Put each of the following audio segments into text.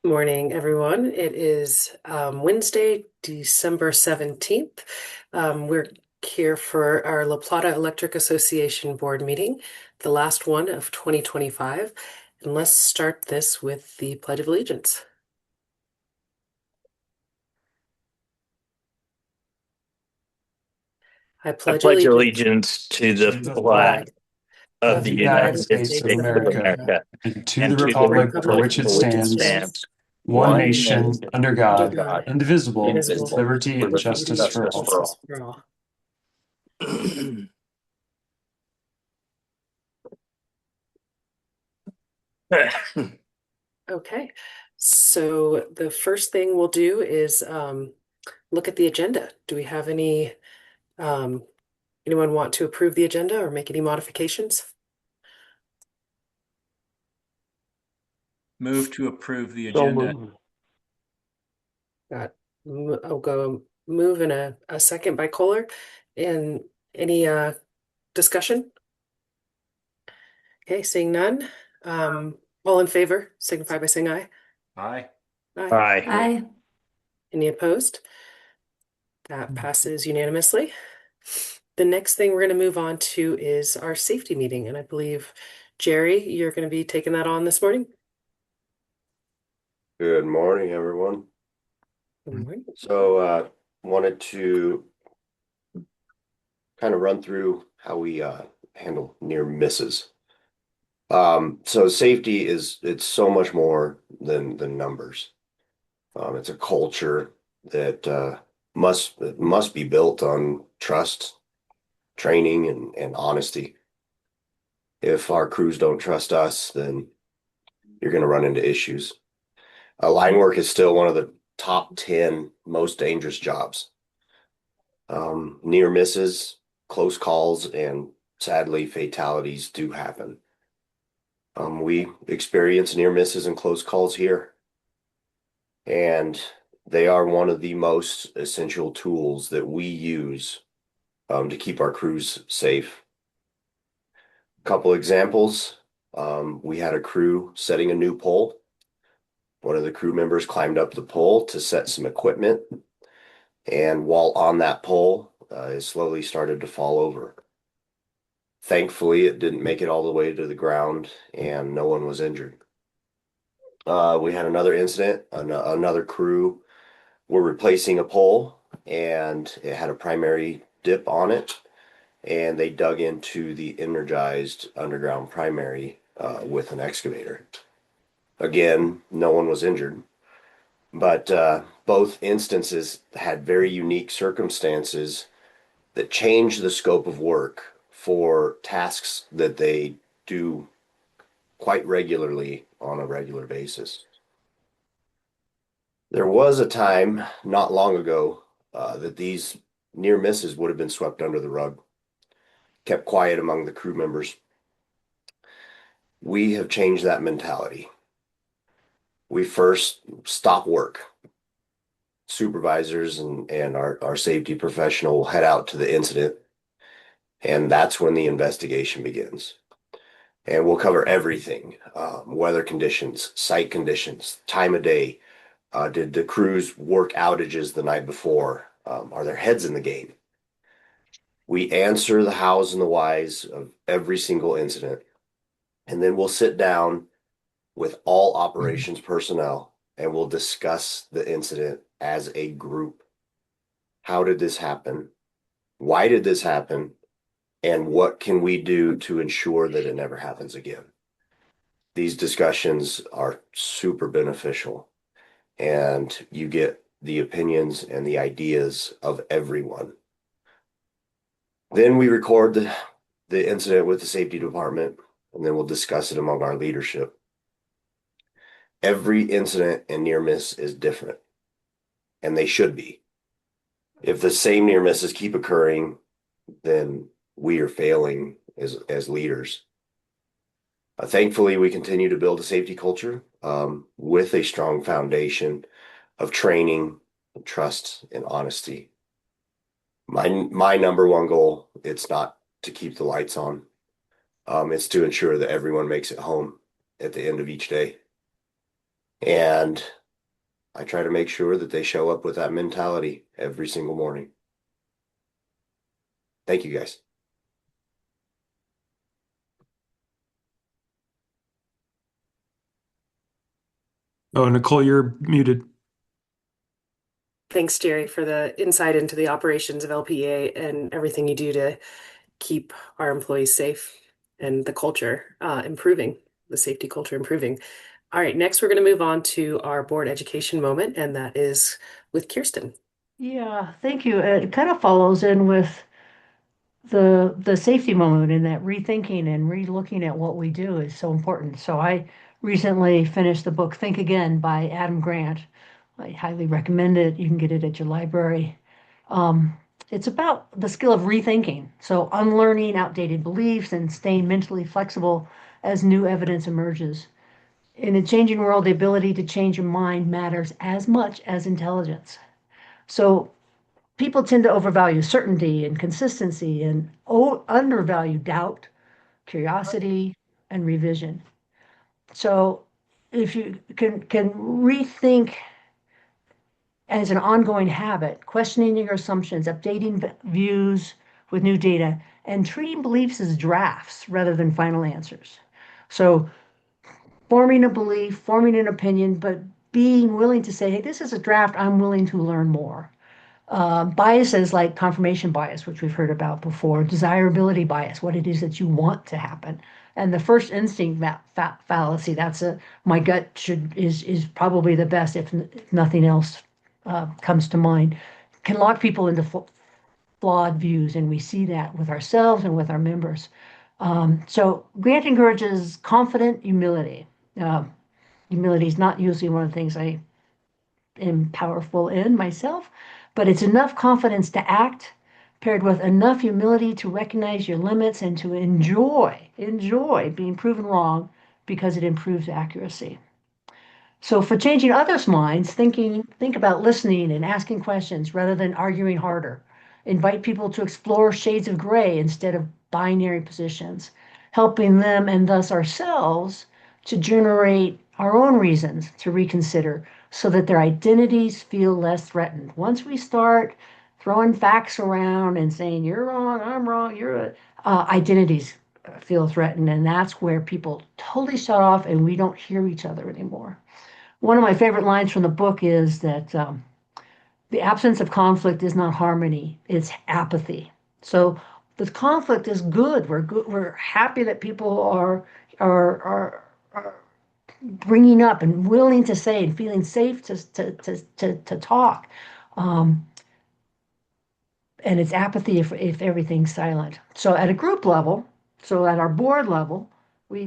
Morning, everyone. It is Wednesday, December 17th. We're here for our La Plata Electric Association board meeting, the last one of 2025. And let's start this with the Pledge of Allegiance. I I pledge pledge allegiance allegiance to the To the flag flag of of the the of the United United United States of States States of of America America America and to the and to and to the the republic for republic republic which for it for which which it it stands, stands, stands, one one one nation, nation, nation, under under God, under God, God, indivisible, with indivisible, indivisible, liberty with and with justice liberty for and justice all. for justice all. for all. Okay, so the first thing we'll do is look at the agenda. Do we have um, anyone want to approve the agenda or make any modifications? Move to approve the So agenda. moved. Got, I'll go move in a second by Kohler. And any discussion? Okay, seeing none. All in favor, signify by saying aye. Aye. Aye. Aye. Aye. Any opposed? That passes unanimously. The next thing we're going to move on to is our safety meeting, and I believe, Jerry, you're going to be taking that on this morning. Good morning, everyone. Good morning. So wanted to kind of run through how we handle near misses. So safety it's so much more than numbers. It's a culture that must be built on trust, training, and honesty. If our crews don't trust us, then you're going to run into issues. Line work is still one of the top 10 most dangerous jobs. Near misses, close calls, and sadly, fatalities do happen. We experience near misses and close calls here, and they are one of the most essential tools that we use to keep our crews safe. A couple examples. We had a crew setting a new pole. One of the crew members climbed up the pole to set some equipment, and while on that pole, it slowly started to fall over. Thankfully, it didn't make it all the way to the ground and no one was injured. We had another incident, another crew were replacing a pole and it had a primary dip on it, and they dug into the energized underground primary with an excavator. Again, no one was injured, but both instances had very unique circumstances that change the scope of work for tasks that they do quite regularly on a regular basis. There was a time not long ago that these near misses would have been swept under the rug, kept quiet among the crew members. We have changed that mentality. We first stop work. Supervisors and our safety professional will head out to the incident, and that's when the investigation begins. And we'll cover everything, weather conditions, site conditions, time of day. Did the crews work outages the night before? Are their heads in the game? We answer the hows and the whys of every single incident, and then we'll sit down with all operations personnel and we'll discuss the incident as a group. How did this happen? Why did this happen? And what can we do to ensure that it never happens again? These discussions are super beneficial, and you get the opinions and the ideas of everyone. Then we record the incident with the safety department, and then we'll discuss it among our leadership. Every incident and near miss is different, and they should be. If the same near misses keep occurring, then we are failing as leaders. Thankfully, we continue to build a safety culture with a strong foundation of training, trust, and honesty. My number one goal, it's not to keep the lights on. It's to ensure that everyone makes it home at the end of each day. And I try to make sure that they show up with that mentality every single morning. Thank you guys. Oh, Nicole, you're muted. Thanks, Jerry, for the insight into the operations of LPEA and everything you do to keep our employees safe and the culture improving, the safety culture improving. All right, next we're going to move on to our board education moment, and that is with Kirsten. Yeah, thank you. It kind of follows in with the safety moment and that rethinking and re-looking at what we do is so important. So I recently finished the book Think Again by Adam Grant. I highly recommend it. You can get it at your library. Um, it's about the skill of rethinking. So unlearning outdated beliefs and staying mentally flexible as new evidence emerges. In a changing world, the ability to change your mind matters as much as intelligence. So people tend to overvalue certainty and consistency and undervalue doubt, curiosity, and revision. So if you can rethink as an ongoing habit, questioning your assumptions, updating views with new data, and treating beliefs as drafts rather than final answers. So forming a belief, forming an opinion, but being willing to say, hey, this is a draft, I'm willing to learn more. Biases like confirmation bias, which we've heard about before, desirability bias, what it is that you want to happen, and the first instinct fallacy. That's a my gut should is probably the best if nothing else comes to mind. Can lock people into flawed views, and we see that with ourselves and with our members. So Grant encourages confident humility. Uh, Humility is not usually one of the things I am powerful in myself, but it's enough confidence to act paired with enough humility to recognize your limits and to enjoy being proven wrong because it improves accuracy. So for changing others' minds, think about listening and asking questions rather than arguing harder. Invite people to explore shades of gray instead of binary positions, helping them and thus ourselves to generate our own reasons to reconsider so that their identities feel less threatened. Once we start throwing facts around and saying, you're wrong, I'm wrong, identities feel threatened. And that's where people totally shut off and we don't hear each other anymore. One of my favorite lines from the book is that the absence of conflict is not harmony, it's apathy. So the conflict is good. We're good. We're happy that people are bringing up and willing to say and feeling safe to talk. Um, and it's apathy if everything's silent. So at a group level, so at our board level, we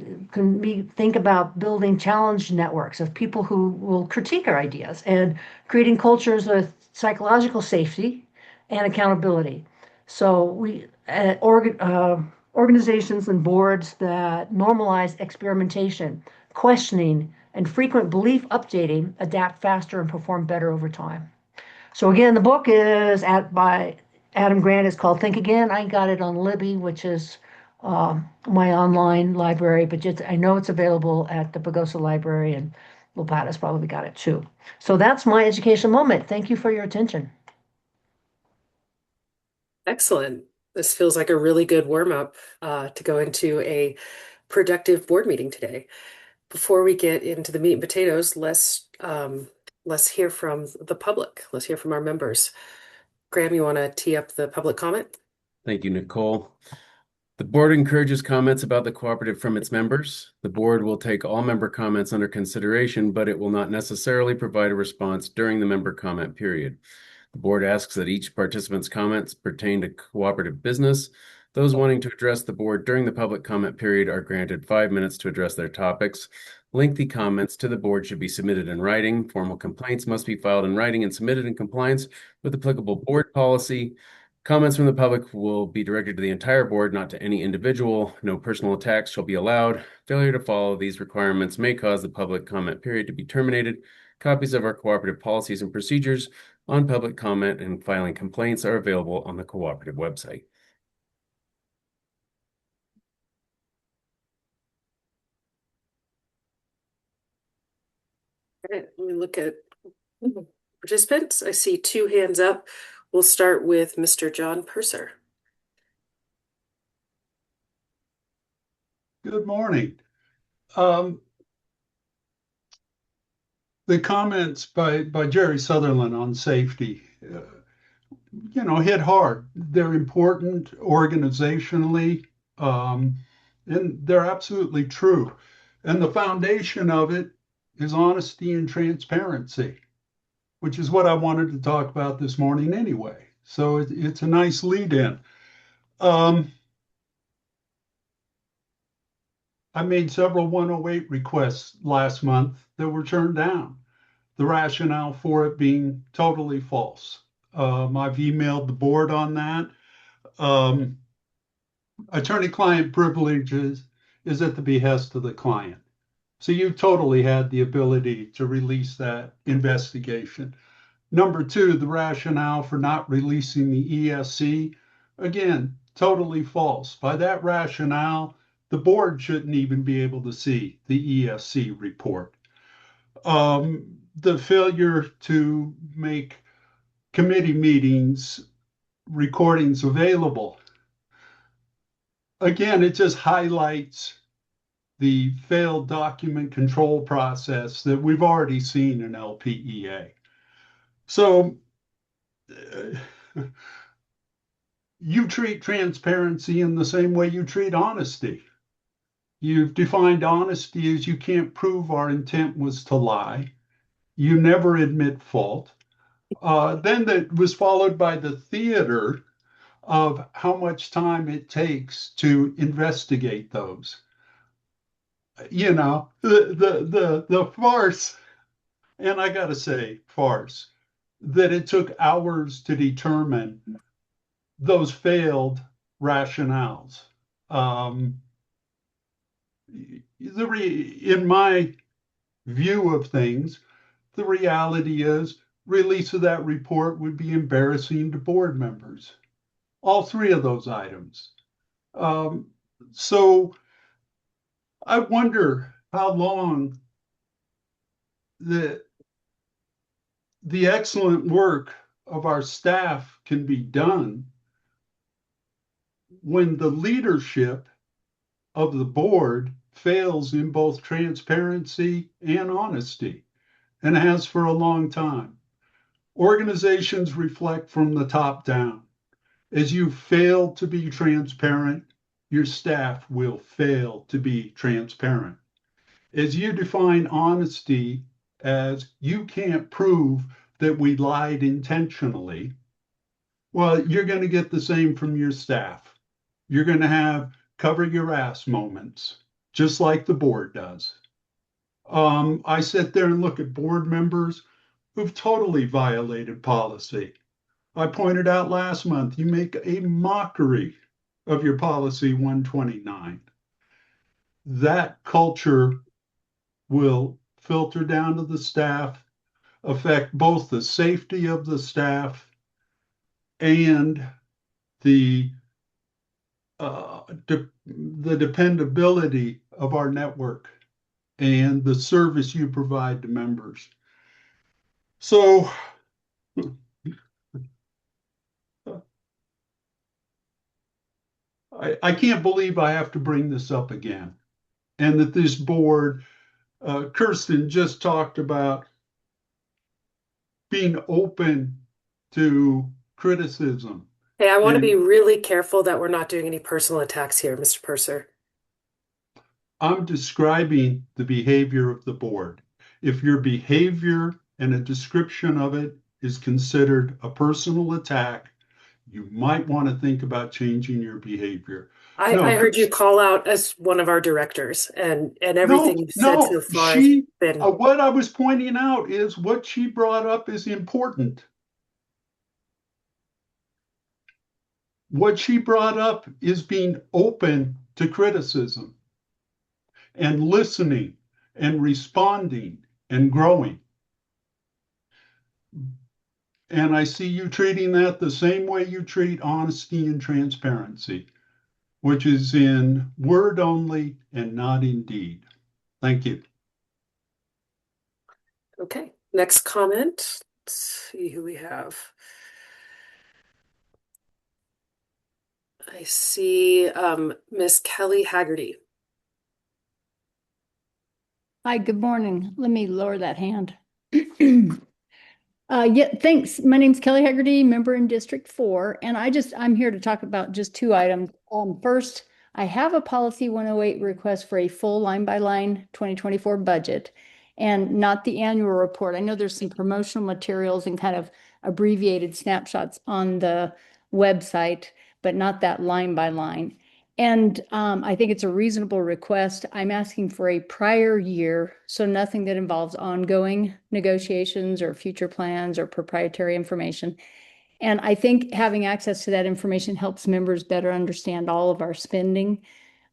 think about building challenge networks of people who will critique our ideas and creating cultures with psychological safety and accountability. So organizations and boards that normalize experimentation, questioning, and frequent belief updating adapt faster and perform better over time. So again, the book is by Adam Grant. It's called Think Again. I got it on Libby, which is my online library, but just I know it's available at the Pagosa Library, and Lopata's probably got it too. So that's my educational moment. Thank you for your attention. Excellent. This feels like a really good warm-up to go into a productive board meeting today. Before we get into the meat and potatoes, let's hear from the public. Let's hear from our members. Graham, you want to tee up the public comment? Thank you, Nicole. The board encourages comments about the cooperative from its members. The board will take all member comments under consideration, but it will not necessarily provide a response during the member comment period. The board asks that each participant's comments pertain to cooperative business. Those wanting to address the board during the public comment period are granted 5 minutes to address their topics. Lengthy comments to the board should be submitted in writing. Formal complaints must be filed in writing and submitted in compliance with applicable board policy. Comments from the public will be directed to the entire board, not to any individual. No personal attacks shall be allowed. Failure to follow these requirements may cause the public comment period to be terminated. Copies of our cooperative policies and procedures on public comment and filing complaints are available on the cooperative website. right, let me look at participants. I see two hands up. We'll start with Mr. John Purser. Good morning. The comments by Jerry Sutherland on safety, hit hard. They're important organizationally, and they're absolutely true. And the foundation of it is honesty and transparency, which is what I wanted to talk about this morning anyway. So it's a nice lead in. I made several 108 requests last month that were turned down. The rationale for it being totally false. I've emailed the board on that. Attorney-client privileges is at the behest of the client. So you totally had the ability to release that investigation. Number two, the rationale for not releasing the ESC, again, totally false. By that rationale, the board shouldn't even be able to see the ESC report. The failure to make committee meetings recordings available. Again, it just highlights the failed document control process that we've already seen in LPEA. So you treat transparency in the same way you treat honesty. You've defined honesty as you can't prove our intent was to lie. You never admit fault. Then that was followed by the theater of how much time it takes to investigate those. The farce, and I gotta say farce, that it took hours to determine those failed rationales. In my view of things, the reality is release of that report would be embarrassing to board members. All three of those items. So I wonder how long the excellent work of our staff can be done when the leadership of the board fails in both transparency and honesty, and has for a long time. Organizations reflect from the top down. As you fail to be transparent, your staff will fail to be transparent. As you define honesty as you can't prove that we lied intentionally, well, you're going to get the same from your staff. You're going to have cover your ass moments, just like the board does. I sit there and look at board members who've totally violated policy. I pointed out last month, you make a mockery of your policy 129. That culture will filter down to the staff, affect both the safety of the staff and the dependability of our network and the service you provide to members. So I can't believe I have to bring this up again, and that this board, Kirsten just talked about being open to criticism. Hey, I want to And be really careful that we're not doing any personal attacks here, Mr. Purser. I'm describing the behavior of the board. If your behavior and a description of it is considered a personal attack, you might want to think about changing your behavior. I heard you call out as one of our directors, and everything you've said so far has been. What I was pointing out is what she brought up is important. What she brought up is being open to criticism and listening and responding and growing. And I see you treating that the same way you treat honesty and transparency, which is in word only and not in deed. Thank you. Okay, next comment. Let's see who we have. I see Miss Kelly Haggerty. Hi, good morning. Let me lower that hand. Yeah, thanks. My name's Kelly Haggerty, member in District 4, and I'm here to talk about just two items. First, I have a Policy 108 request for a full line-by-line 2024 budget and not the annual report. I know there's some promotional materials and kind of abbreviated snapshots on the website, but not that line by line. And I think it's a reasonable request. I'm asking for a prior year, so nothing that involves ongoing negotiations or future plans or proprietary information. And I think having access to that information helps members better understand all of our spending.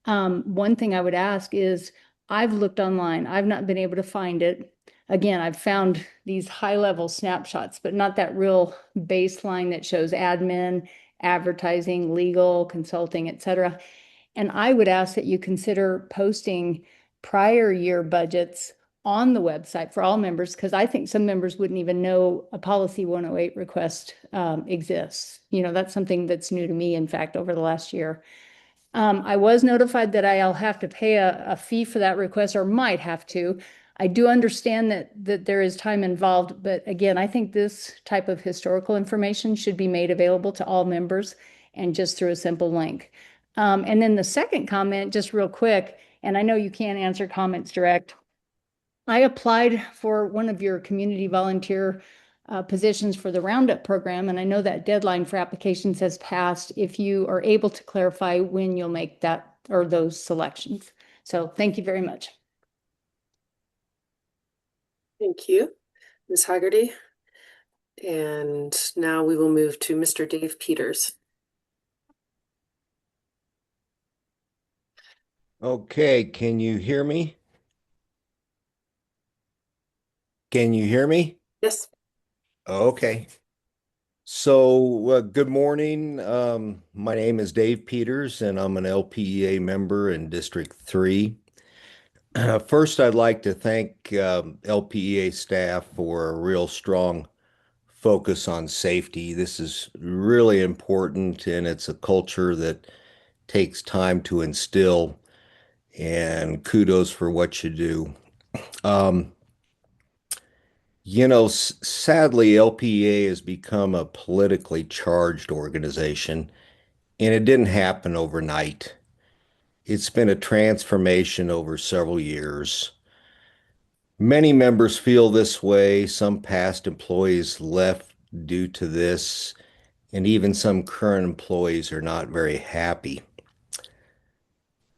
One thing I would ask is, I've looked online, I've not been able to find it. Again, I've found these high-level snapshots, but not that real baseline that shows admin, advertising, legal, consulting, et cetera. And I would ask that you consider posting prior year budgets on the website for all members, because I think some members wouldn't even know a Policy 108 request exists. You know, that's something that's new to me, in fact, over the last year. I was notified that I'll have to pay a fee for that request, or might have to. I do understand that there is time involved, but again, I think this type of historical information should be made available to all members and just through a simple link. And then the second comment, just real quick, and I know you can't answer comments direct. I applied for one of your community volunteer positions for the Roundup program, and I know that deadline for applications has passed. If you are able to clarify when you'll make that or those selections. So thank you very much. Thank you, Ms. Haggerty. And now we will move to Mr. Dave Peters. Okay, can you hear me? Can you hear me? Yes. Okay. So, good morning. My name is Dave Peters, and I'm an LPEA member in District 3. First, I'd like to thank LPEA staff for a real strong focus on safety. This is really important, and it's a culture that takes time to instill, and kudos for what you do. Sadly, LPEA has become a politically charged organization, and it didn't happen overnight. It's been a transformation over several years. Many members feel this way. Some past employees left due to this, and even some current employees are not very happy.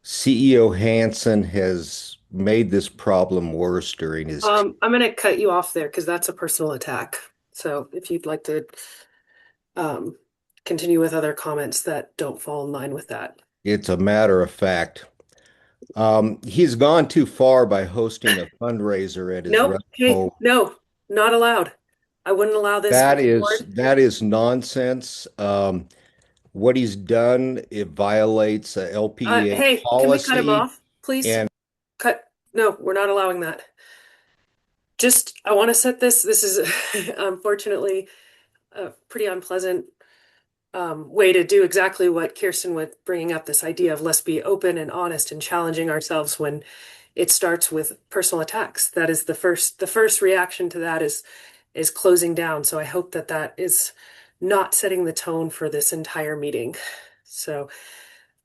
CEO Hansen has made this problem worse during his I'm going to cut you off there because that's a personal attack. So if you'd like to continue with other comments that don't fall in line with that. It's a matter of fact. He's gone too far by hosting a fundraiser at his Nope. Hey, home. no, not allowed. I wouldn't allow this from the board. That is nonsense. What he's done, it violates a LPEA Hey, can we cut him policy. off, please? And Cut. No, we're not allowing that. Just, I want to set this. This is unfortunately a pretty unpleasant way to do exactly what Kirsten was bringing up, this idea of let's be open and honest and challenging ourselves when it starts with personal attacks. That is the first reaction to that is closing down. So I hope that that is not setting the tone for this entire meeting. So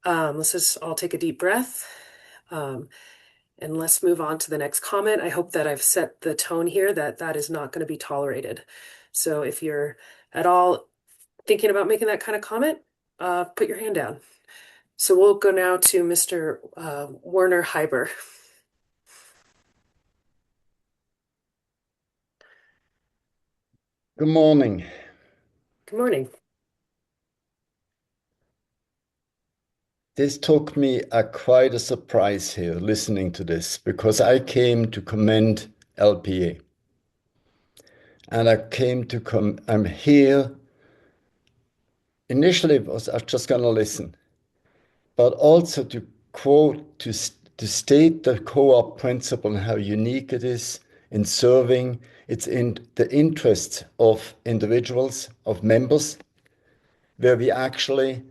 let's just all take a deep breath. And let's move on to the next comment. I hope that I've set the tone here that that is not going to be tolerated. So if you're at all thinking about making that kind of comment, put your hand down. So we'll go now to Mr. Werner Heiber. Good morning. Good morning. This took me quite a surprise here listening to this because I came to commend LPA. And I'm here. Initially, I was just going to listen, but also to quote, to state the co-op principle and how unique it is in serving. It's in the interests of individuals, of members, where we actually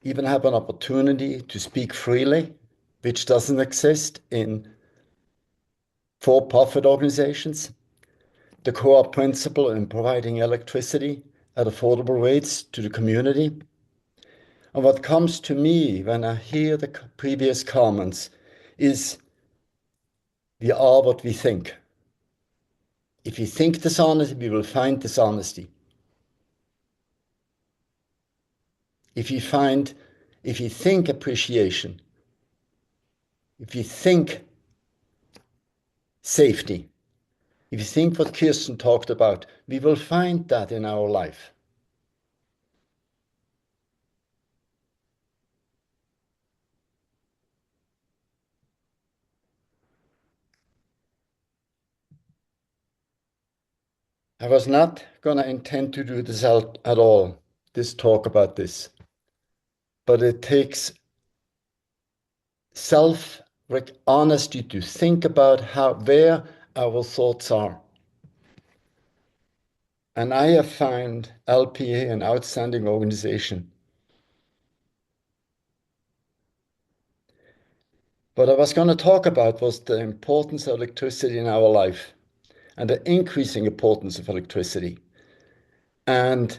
even have an opportunity to speak freely, which doesn't exist in for-profit organizations. The core principle in providing electricity at affordable rates to the community. And what comes to me when I hear the previous comments is we are what we think. If you think dishonesty, we will find dishonesty. If you think appreciation, if you think safety, if you think what Kirsten talked about, we will find that in our life. I was not going to intend to do this at all, this talk about this. But it takes self-honesty to think about where our thoughts are. And I have found LPEA an outstanding organization. What I was going to talk about was the importance of electricity in our life and the increasing importance of electricity and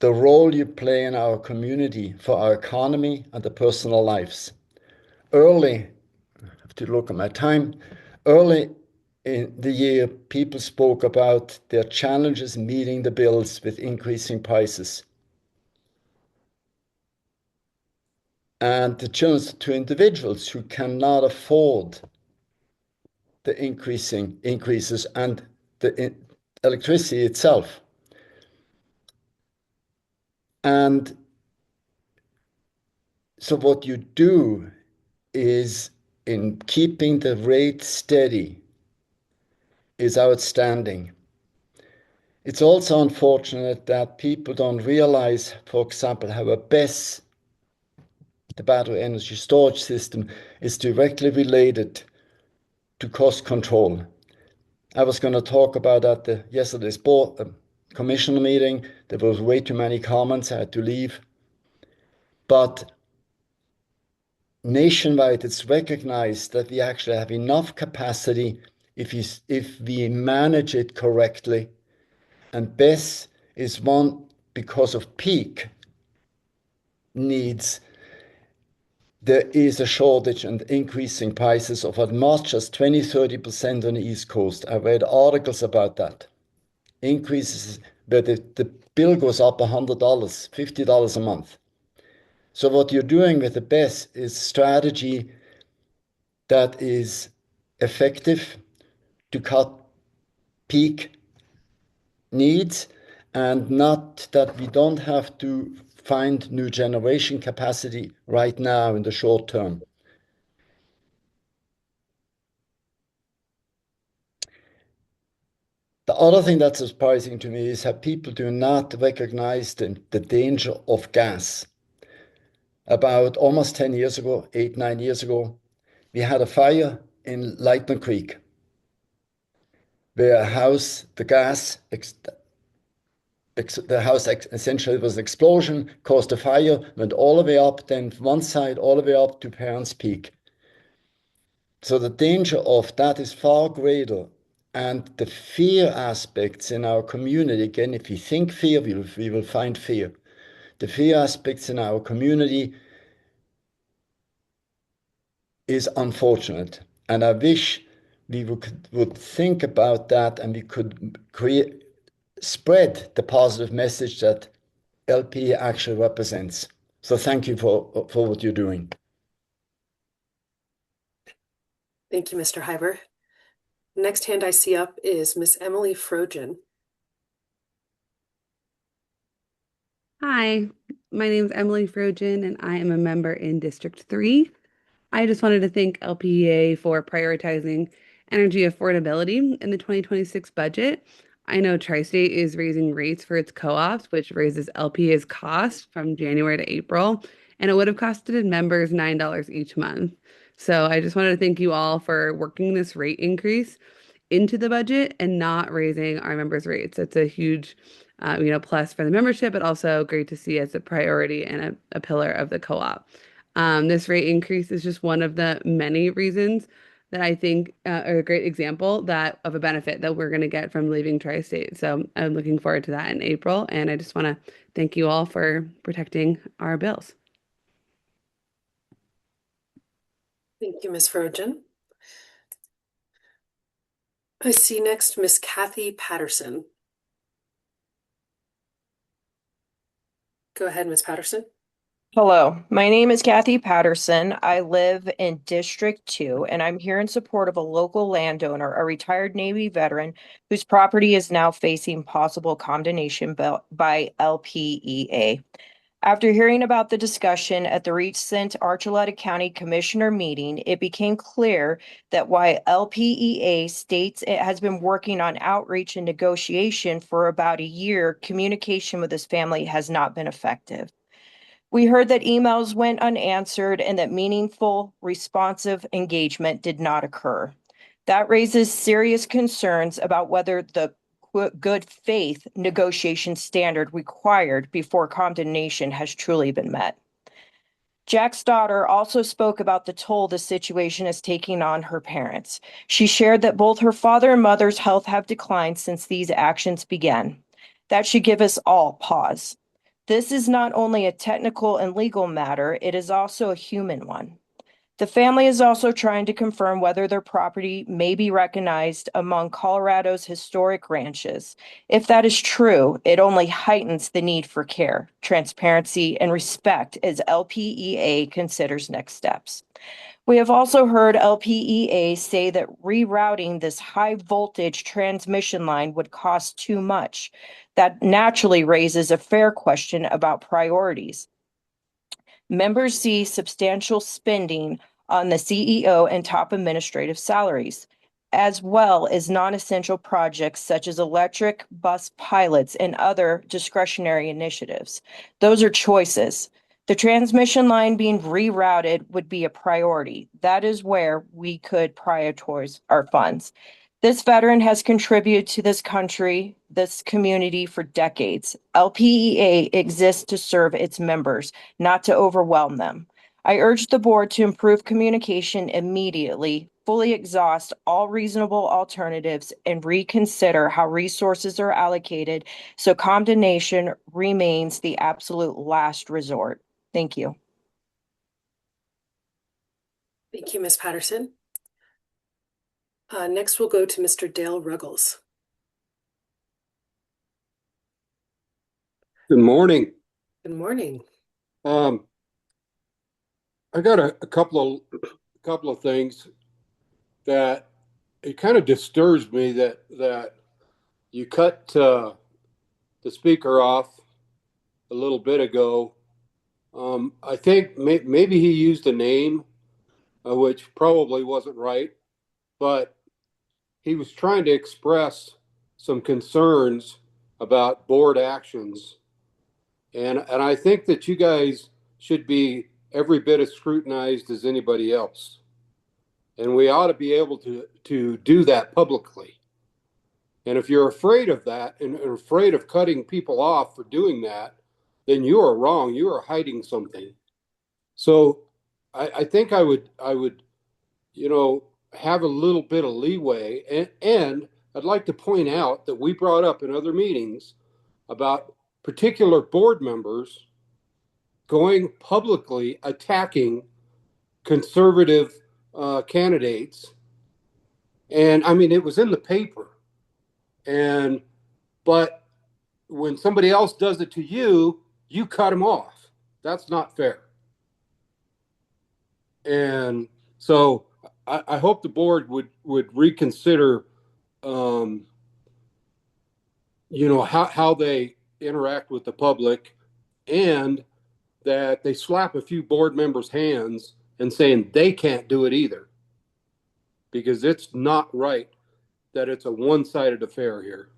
the role you play in our community for our economy and the personal lives. I have to look at my time, early in the year, people spoke about their challenges meeting the bills with increasing prices. And the challenge to individuals who cannot afford the increases and the electricity itself. And so what you do is, in keeping the rate steady, is outstanding. It's also unfortunate that people don't realize, for example, how a BESS, the battery energy storage system, is directly related to cost control. I was going to talk about at yesterday's board commission meeting. There was way too many comments. I had to leave. But nationwide, it's recognized that we actually have enough capacity if we manage it correctly. And BESS is one, because of peak needs, there is a shortage and increasing prices of as much as 20-30% on the East Coast. I read articles about that. Increases where the bill goes up $100, $50 a month. So what you're doing with the BESS is strategy that is effective to cut peak needs, and not that we don't have to find new generation capacity right now in the short term. The other thing that's surprising to me is how people do not recognize the danger of gas. About almost 10 years ago, 8, 9 years ago, we had a fire in Lightning Creek where essentially was an explosion, caused a fire, went all the way up, then one side all the way up to Parents Peak. So the danger of that is far greater. And the fear aspects in our community, again, if we think fear, we will find fear. The fear aspects in our community is unfortunate. And I wish we would think about that, and we could spread the positive message that LPEA actually represents. So thank you for what you're doing. Thank you, Mr. Hyber. Next hand I see up is Miss Emily Frogen. Hi, my name is Emily Frogen, and I am a member in District 3. I just wanted to thank LPEA for prioritizing energy affordability in the 2026 budget. I know Tri-State is raising rates for its co-ops, which raises LPEA's cost from January to April, and it would have costed members $9 each month. So I just wanted to thank you all for working this rate increase into the budget and not raising our members' rates. It's a huge, plus for the membership, but also great to see as a priority and a pillar of the co-op. This rate increase is just one of the many reasons that I think are a great example that of a benefit that we're going to get from leaving Tri-State. So I'm looking forward to that in April. And I just want to thank you all for protecting our bills. Thank you, Ms. Frogen. I see next Miss Kathy Patterson. Go ahead, Ms. Patterson. Hello, my name is Kathy Patterson. I live in District 2, and I'm here in support of a local landowner, a retired Navy veteran, whose property is now facing possible condemnation by LPEA. After hearing about the discussion at the recent Archuleta County Commissioner meeting, it became clear that while LPEA states it has been working on outreach and negotiation for about a year, communication with his family has not been effective. We heard that emails went unanswered and that meaningful, responsive engagement did not occur. That raises serious concerns about whether the good faith negotiation standard required before condemnation has truly been met. Jack's daughter also spoke about the toll the situation is taking on her parents. She shared that both her father and mother's health have declined since these actions began. That should give us all pause. This is not only a technical and legal matter, it is also a human one. The family is also trying to confirm whether their property may be recognized among Colorado's historic ranches. If that is true, it only heightens the need for care, transparency, and respect as LPEA considers next steps. We have also heard LPEA say that rerouting this high voltage transmission line would cost too much. That naturally raises a fair question about priorities. Members see substantial spending on the CEO and top administrative salaries, as well as non-essential projects such as electric bus pilots and other discretionary initiatives. Those are choices. The transmission line being rerouted would be a priority. That is where we could prioritize our funds. This veteran has contributed to this country, this community for decades. LPEA exists to serve its members, not to overwhelm them. I urge the board to improve communication immediately, fully exhaust all reasonable alternatives, and reconsider how resources are allocated so condemnation remains the absolute last resort. Thank you. Thank you, Ms. Patterson. Next, we'll go to Mr. Dale Ruggles. Good morning. Good morning. I got a couple of things that it kind of disturbs me that you cut the speaker off a little bit ago. I think maybe he used a name, which probably wasn't right, but he was trying to express some concerns about board actions. And I think that you guys should be every bit as scrutinized as anybody else. And we ought to be able to do that publicly. And if you're afraid of that and afraid of cutting people off for doing that, then you are wrong. You are hiding something. So I think I would, have a little bit of leeway. And I'd like to point out that we brought up in other meetings about particular board members going publicly attacking conservative candidates. And I mean, it was in the paper. But when somebody else does it to you, you cut them off. That's not fair. And so I hope the board would reconsider, how they interact with the public, and that they slap a few board members' hands and saying they can't do it either, because it's not right that it's a one-sided affair here.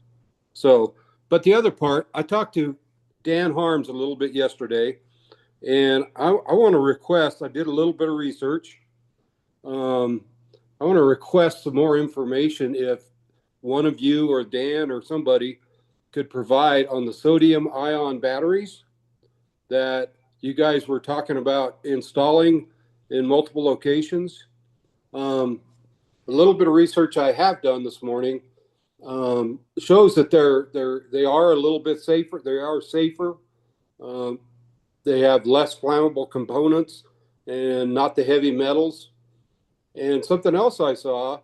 So, but the other part, I talked to Dan Harms a little bit yesterday, and I want to request, I did a little bit of research. I want to request some more information one of you or Dan or somebody could provide on the sodium ion batteries that you guys were talking about installing in multiple locations. A little bit of research I have done this morning shows that they are a little bit safer. They are safer. They have less flammable components and not the heavy metals. And something else I saw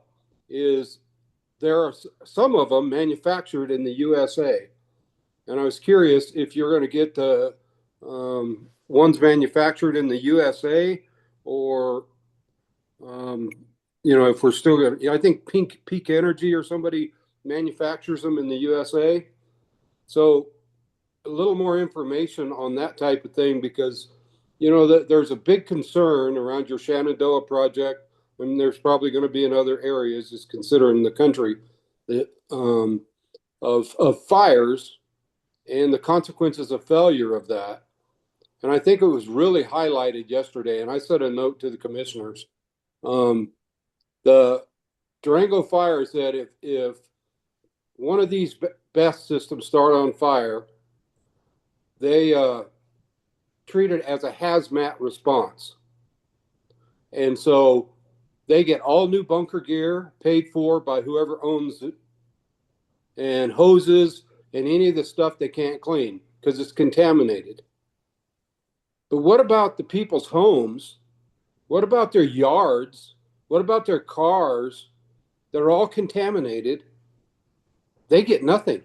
is there are some of them manufactured in the USA. And I was curious if you're going to get the ones manufactured in the USA or, if we're still going to, I think Peak Energy or somebody manufactures them in the USA. So a little more information on that type of thing, because, there's a big concern around your Shenandoah project, and there's probably going to be in other areas, just considering the country, that, of fires and the consequences of failure of that. And I think it was really highlighted yesterday, and I sent a note to the commissioners. The Durango fire said if one of these BESS systems start on fire, they treat it as a hazmat response. And so they get all new bunker gear paid for by whoever owns it, and hoses and any of the stuff they can't clean because it's contaminated. But what about the people's homes? What about their yards? What about their cars? They're all contaminated. They get nothing.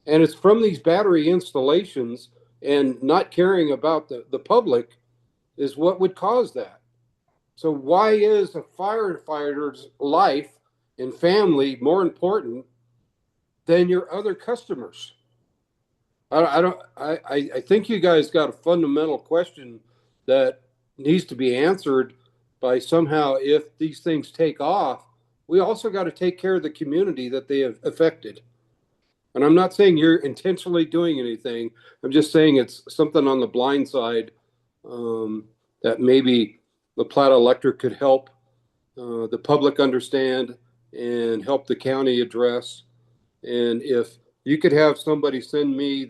And it's from these battery installations and not caring about the public is what would cause that. So why is a firefighter's life and family more important than your other customers? I think you guys got a fundamental question that needs to be answered by somehow. If these things take off, we also got to take care of the community that they have affected. And I'm not saying you're intentionally doing anything. I'm just saying it's something on the blind side that maybe La Plata Electric could help the public understand and help the county address. And if you could have somebody send me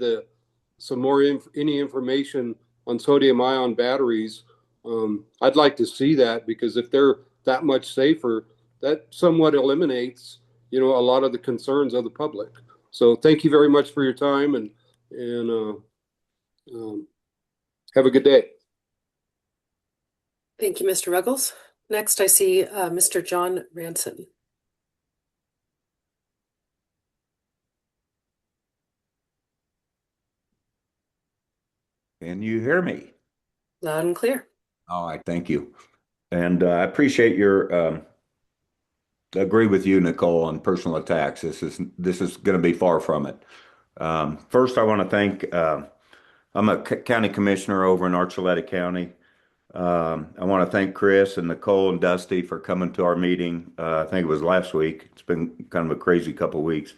any information on sodium ion batteries, I'd like to see that, because if they're that much safer, that somewhat eliminates, a lot of the concerns of the public. So thank you very much for your time, and have a good day. Thank you, Mr. Ruggles. Next, I see Mr. John Ranson. Can you hear me? Loud and clear. All right, thank you. And I appreciate your agree with you, Nicole, on personal attacks. This is going to be far from it. First, I want to thank. I'm a county commissioner over in Archuleta County. I want to thank Chris and Nicole and Dusty for coming to our meeting. I think it was last week. It's been kind of a crazy couple of weeks.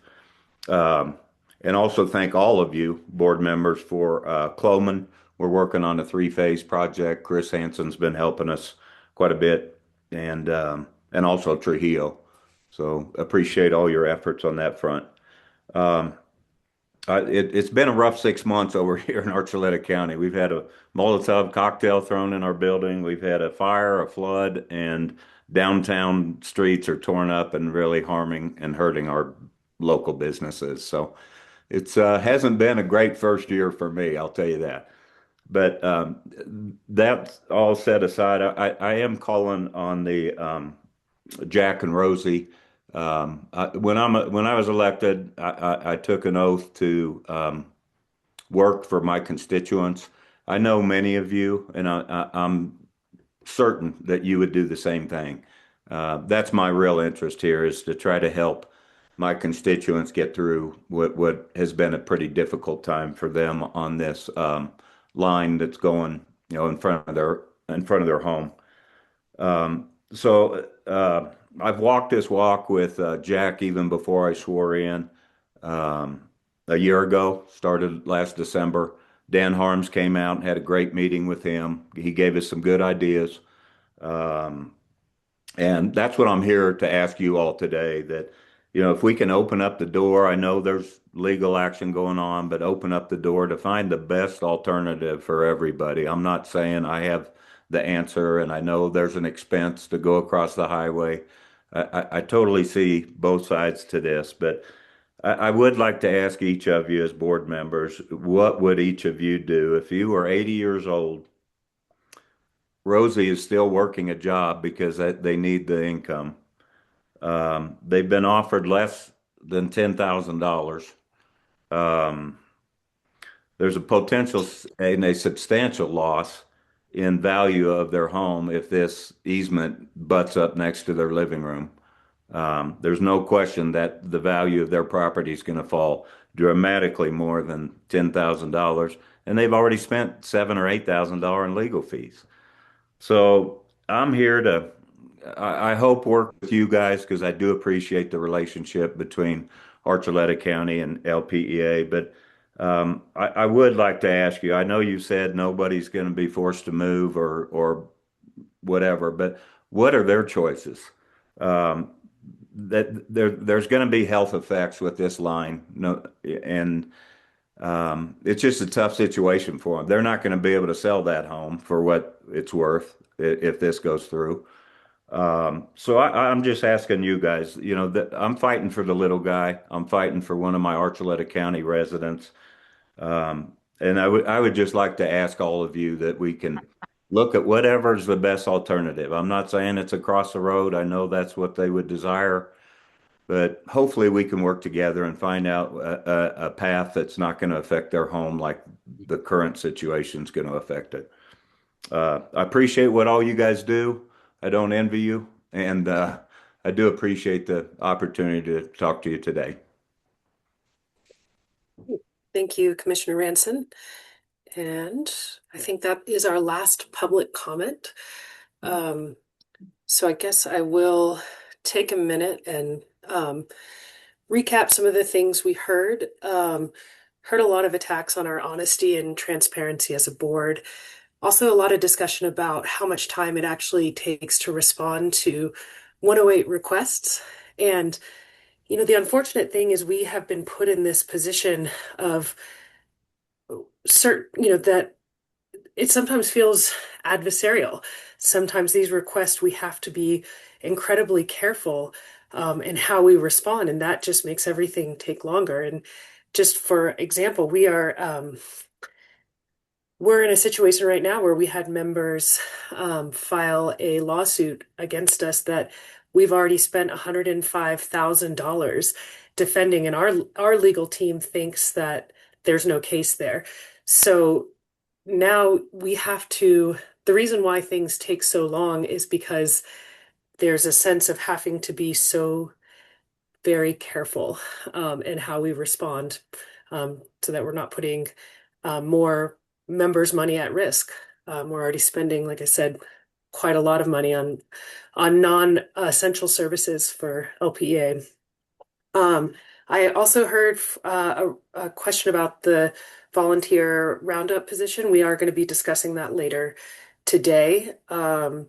And also thank all of you board members for Cloman. We're working on a 3-phase project. Chris Hanson's been helping us quite a bit, and also Trujillo. So appreciate all your efforts on that front. It's been a rough 6 months over here in Archuleta County. We've had a Molotov cocktail thrown in our building. We've had a fire, a flood, and downtown streets are torn up and really harming and hurting our local businesses. So it's hasn't been a great first year for me, I'll tell you that. But that's all set aside. I am calling on the Jack and Rosie. When I was elected, I took an oath to work for my constituents. I know many of you, and I'm certain that you would do the same thing. That's my real interest here, is to try to help my constituents get through what has been a pretty difficult time for them on this line that's going, in front of their home. So I've walked this walk with Jack even before I swore in a year ago. Started last December. Dan Harms came out and had a great meeting with him. He gave us some good ideas. And that's what I'm here to ask you all today, that, if we can open up the door, I know there's legal action going on, but open up the door to find the best alternative for everybody. I'm not saying I have the answer, and I know there's an expense to go across the highway. I totally see both sides to this, but I would like to ask each of you as board members, what would each of you do if you were 80 years old? Rosie is still working a job because they need the income. They've been offered less than $10,000. Um, there's a potential and a substantial loss in value of their home if this easement butts up next to their living room. There's no question that the value of their property is going to fall dramatically more than $10,000, and they've already spent $7,000 or $8,000 in legal fees. So I'm here to, I hope, work with you guys because I do appreciate the relationship between Archuleta County and LPEA. But I would like to ask you, I know you said nobody's going to be forced to move or whatever, but what are their choices? Um, there's going to be health effects with this line. No, and it's just a tough situation for them. They're not going to be able to sell that home for what it's worth if this goes through. So I'm just asking you guys, that I'm fighting for the little guy. I'm fighting for one of my Archuleta County residents. And I would just like to ask all of you that we can look at whatever's the best alternative. I'm not saying it's across the road. I know that's what they would desire. But hopefully we can work together and find out a path that's not going to affect their home like the current situation is going to affect it. I appreciate what all you guys do. I don't envy you, and I do appreciate the opportunity to talk to you today. Thank you, Commissioner Ranson. And I think that is our last public comment. So I guess I will take a minute and recap some of the things we heard. Heard a lot of attacks on our honesty and transparency as a board. Also, a lot of discussion about how much time it actually takes to respond to 108 requests. And, the unfortunate thing is we have been put in this position of certain, that it sometimes feels adversarial. Sometimes these requests, we have to be incredibly careful in how we respond, and that just makes everything take longer. And just for example, we're in a situation right now where we had members file a lawsuit against us that we've already spent $105,000 defending, and our legal team thinks that there's no case there. So now the reason why things take so long is because there's a sense of having to be so very careful in how we respond so that we're not putting more members' money at risk. We're already spending, like I said, quite a lot of money on non-essential services for LPEA. I also heard a question about the volunteer roundup position. We are going to be discussing that later today. The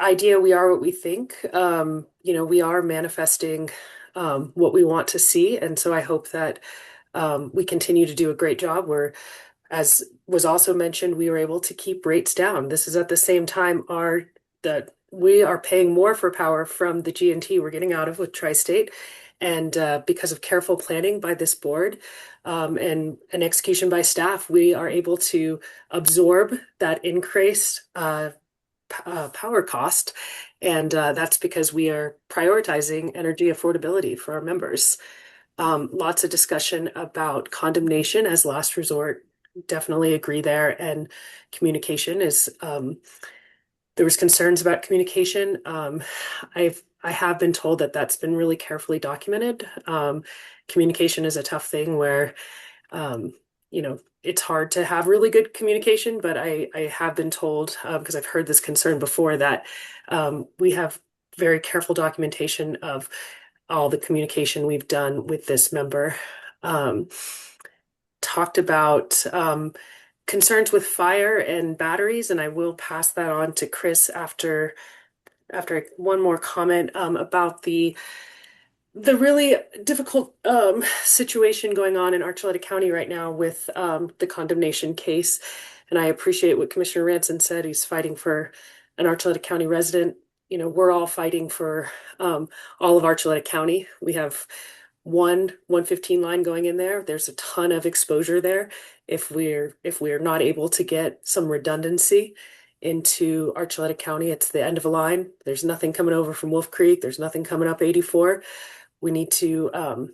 idea, we are what we think. We are manifesting what we want to see. And so I hope that we continue to do a great job. As was also mentioned, we were able to keep rates down. This is at the same time that we are paying more for power from the G&T we're getting out of with Tri-State. And because of careful planning by this board and an execution by staff, we are able to absorb that increased power cost. And that's because we are prioritizing energy affordability for our members. Lots of discussion about condemnation as last resort. Definitely agree there. And communication is, there was concerns about communication. I have been told that that's been really carefully documented. Communication is a tough thing where, it's hard to have really good communication, but I have been told, because I've heard this concern before, that we have very careful documentation of all the communication we've done with this member. Talked about concerns with fire and batteries, and I will pass that on to Chris after after one more comment about the really difficult situation going on in Archuleta County right now with the condemnation case. And I appreciate what Commissioner Ranson said. He's fighting for an Archuleta County resident. You know, we're all fighting for all of Archuleta County. We have one 115 line going in there. There's a ton of exposure there. If we're not able to get some redundancy into Archuleta County, it's the end of a line. There's nothing coming over from Wolf Creek. There's nothing coming up 84. We need to,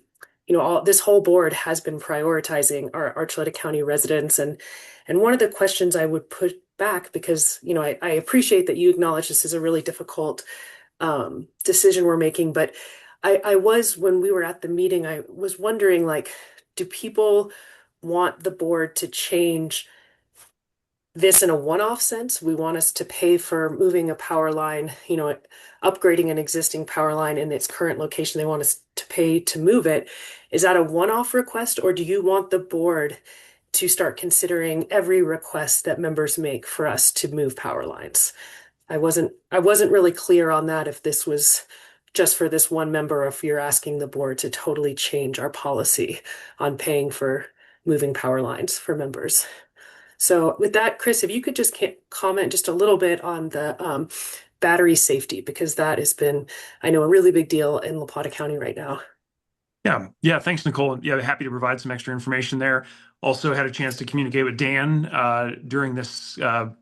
this whole board has been prioritizing our Archuleta County residents. And one of the questions I would put back, because, I appreciate that you acknowledge this is a really difficult decision we're making, but when we were at the meeting, I was wondering, like, do people want the board to change this in a one-off sense? We want us to pay for moving a power line, upgrading an existing power line in its current location. They want us to pay to move it. Is that a one-off request, or do you want the board to start considering every request that members make for us to move power lines? I wasn't really clear on that, if this was just for this one member, or if you're asking the board to totally change our policy on paying for moving power lines for members. So with that, Chris, if you could just comment just a little bit on the battery safety, because that has been, I know, a really big deal in La Plata County right now. Yeah. Thanks, Nicole. Yeah, happy to provide some extra information there. Also had a chance to communicate with Dan during this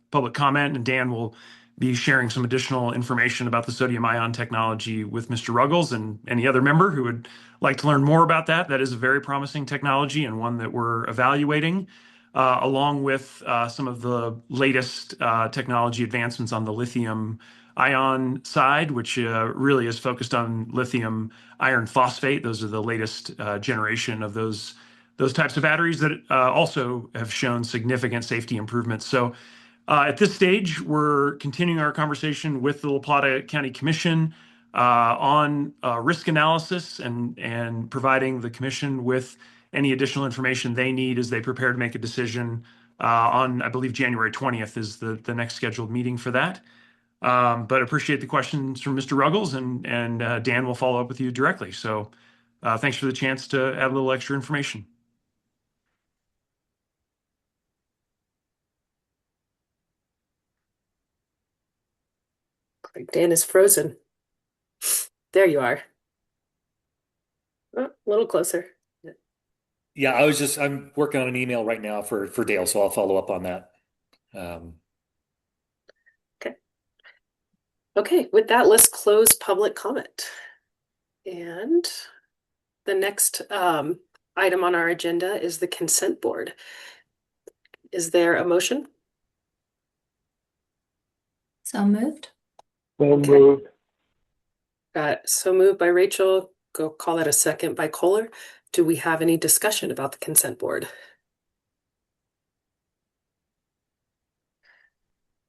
public comment, and Dan will be sharing some additional information about the sodium ion technology with Mr. Ruggles and any other member who would like to learn more about that. That is a very promising technology and one that we're evaluating, along with some of the latest technology advancements on the lithium ion side, which really is focused on lithium iron phosphate. Those are the latest generation of those types of batteries that also have shown significant safety improvements. So at this stage, we're continuing our conversation with the La Plata County Commission on risk analysis and providing the commission with any additional information they need as they prepare to make a decision on, I believe, January 20th is the next scheduled meeting for that. But appreciate the questions from Mr. Ruggles, and Dan will follow up with you directly. So thanks for the chance to add a little extra information. Dan is frozen. There you are. Oh, a little closer. Yeah, I'm working on an email right now for Dale, so I'll follow up on that. Okay, with that, let's close public comment. And the next item on our agenda is the consent board. Is there a motion? So moved. Moved. So moved by Rachel. Go call that a second by Kohler. Do we have any discussion about the consent board?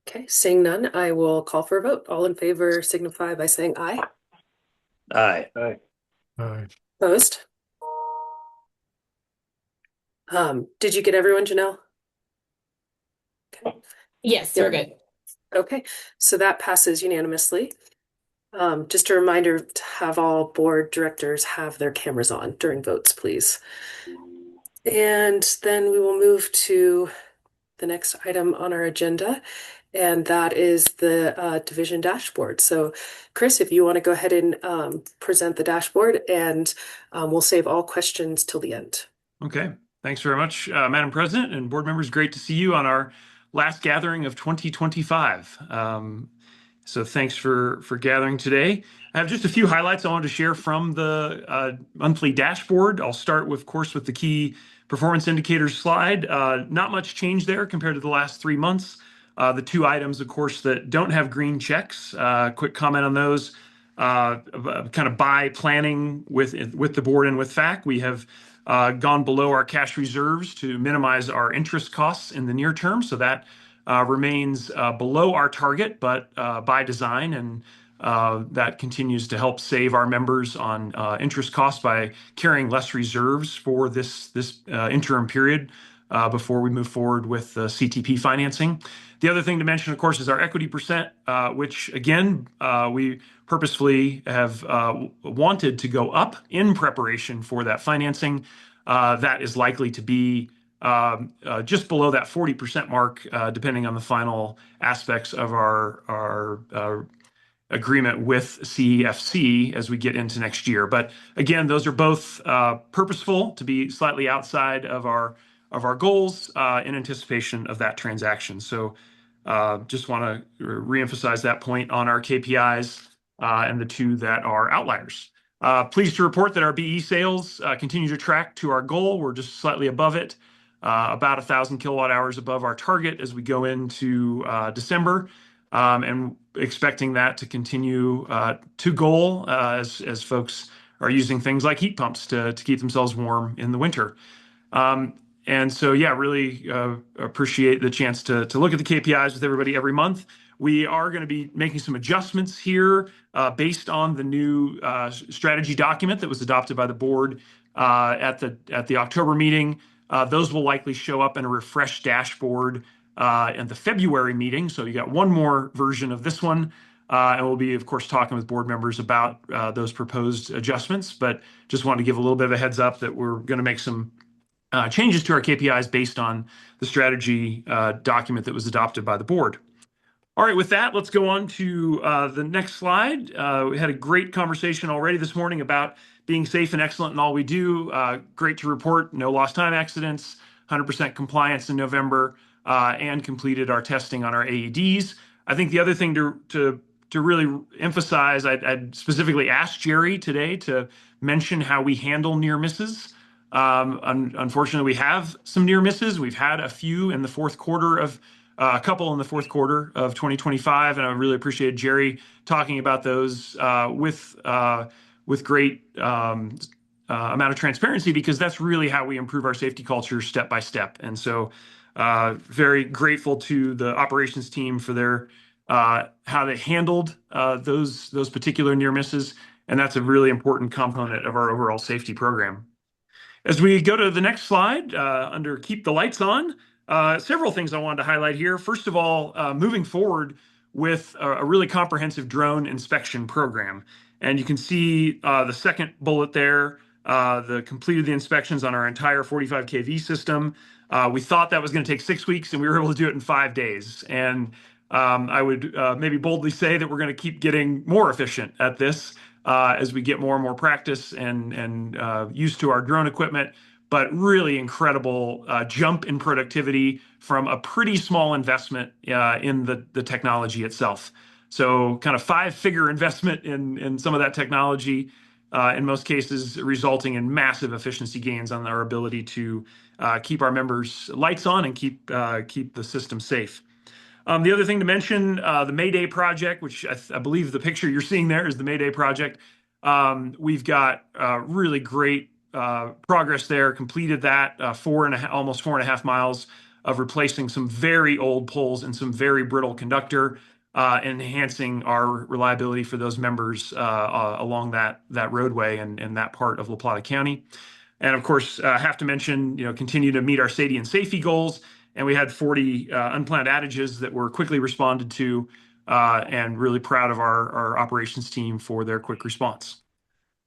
Okay, seeing none, I will call for a vote. All in favor signify by saying aye. Aye. Aye. Opposed? Did you get everyone, Janelle? Okay. Yes, we're good. Okay, so that passes unanimously. Just a reminder to have all board directors have their cameras on during votes, please. And then we will move to the next item on our agenda, and that is the division dashboard. So, Chris, if you want to go ahead and present the dashboard, and we'll save all questions till the end. Okay, thanks very much, Madam President and board members. Great to see you on our last gathering of 2025. So thanks for gathering today. I have just a few highlights I wanted to share from the monthly dashboard. I'll start, of course, with the key performance indicators slide. Not much change there compared to the last 3 months. The two items, of course, that don't have green checks, quick comment on those. Kind of by planning with the board and with FAC, we have gone below our cash reserves to minimize our interest costs in the near term. So that remains below our target, but by design, and that continues to help save our members on interest costs by carrying less reserves for this interim period before we move forward with the CTP financing. The other thing to mention, of course, is our equity percent, which again, we purposefully have wanted to go up in preparation for that financing. That is likely to be just below that 40% mark, depending on the final aspects of our agreement with CEFC as we get into next year. But again, those are both purposeful to be slightly outside of our goals in anticipation of that transaction. So just want to reemphasize that point on our KPIs and the two that are outliers. Pleased to report that our BE sales continue to track to our goal. We're just slightly above it, about 1,000 kilowatt hours above our target as we go into December, and expecting that to continue to goal as folks are using things like heat pumps to keep themselves warm in the winter. And so, yeah, really appreciate the chance to look at the KPIs with everybody every month. We are going to be making some adjustments here based on the new strategy document that was adopted by the board at the October meeting. Those will likely show up in a refreshed dashboard in the February meeting. So you got one more version of this one. And we'll be, of course, talking with board members about those proposed adjustments. But just wanted to give a little bit of a heads up that we're going to make some changes to our KPIs based on the strategy document that was adopted by the board. All right, with that, let's go on to the next slide. We had a great conversation already this morning about being safe and excellent in all we do. Great to report, no lost time accidents, 100% compliance in November, and completed our testing on our AEDs. I think the other thing to really emphasize, I'd specifically asked Jerry today to mention how we handle near misses. Unfortunately, we have some near misses. We've had a few in the fourth quarter of a couple in the fourth quarter of 2025, and I really appreciate Jerry talking about those with great amount of transparency, because that's really how we improve our safety culture step by step. And so, very grateful to the operations team for their how they handled those particular near misses, and that's a really important component of our overall safety program. As we go to the next slide, under Keep the Lights On, several things I wanted to highlight here. First of all, moving forward with a really comprehensive drone inspection program. And you can see the second bullet there, completed the inspections on our entire 45 kV system. We thought that was going to take 6 weeks, and we were able to do it in 5 days. And I would maybe boldly say that we're going to keep getting more efficient at this as we get more and more practice and used to our drone equipment. But really incredible jump in productivity from a pretty small investment in the technology itself. So kind of 5-figure investment in some of that technology, in most cases resulting in massive efficiency gains on our ability to keep our members' lights on and keep the system safe. The other thing to mention, the Mayday project, which I believe the picture you're seeing there is the Mayday project. We've got really great progress there, completed that almost 4.5 miles of replacing some very old poles and some very brittle conductor, enhancing our reliability for those members along that roadway and that part of La Plata County. And of course, have to mention, continue to meet our SAIDI and safety goals. And we had 40 unplanned outages that were quickly responded to, and really proud of our operations team for their quick response.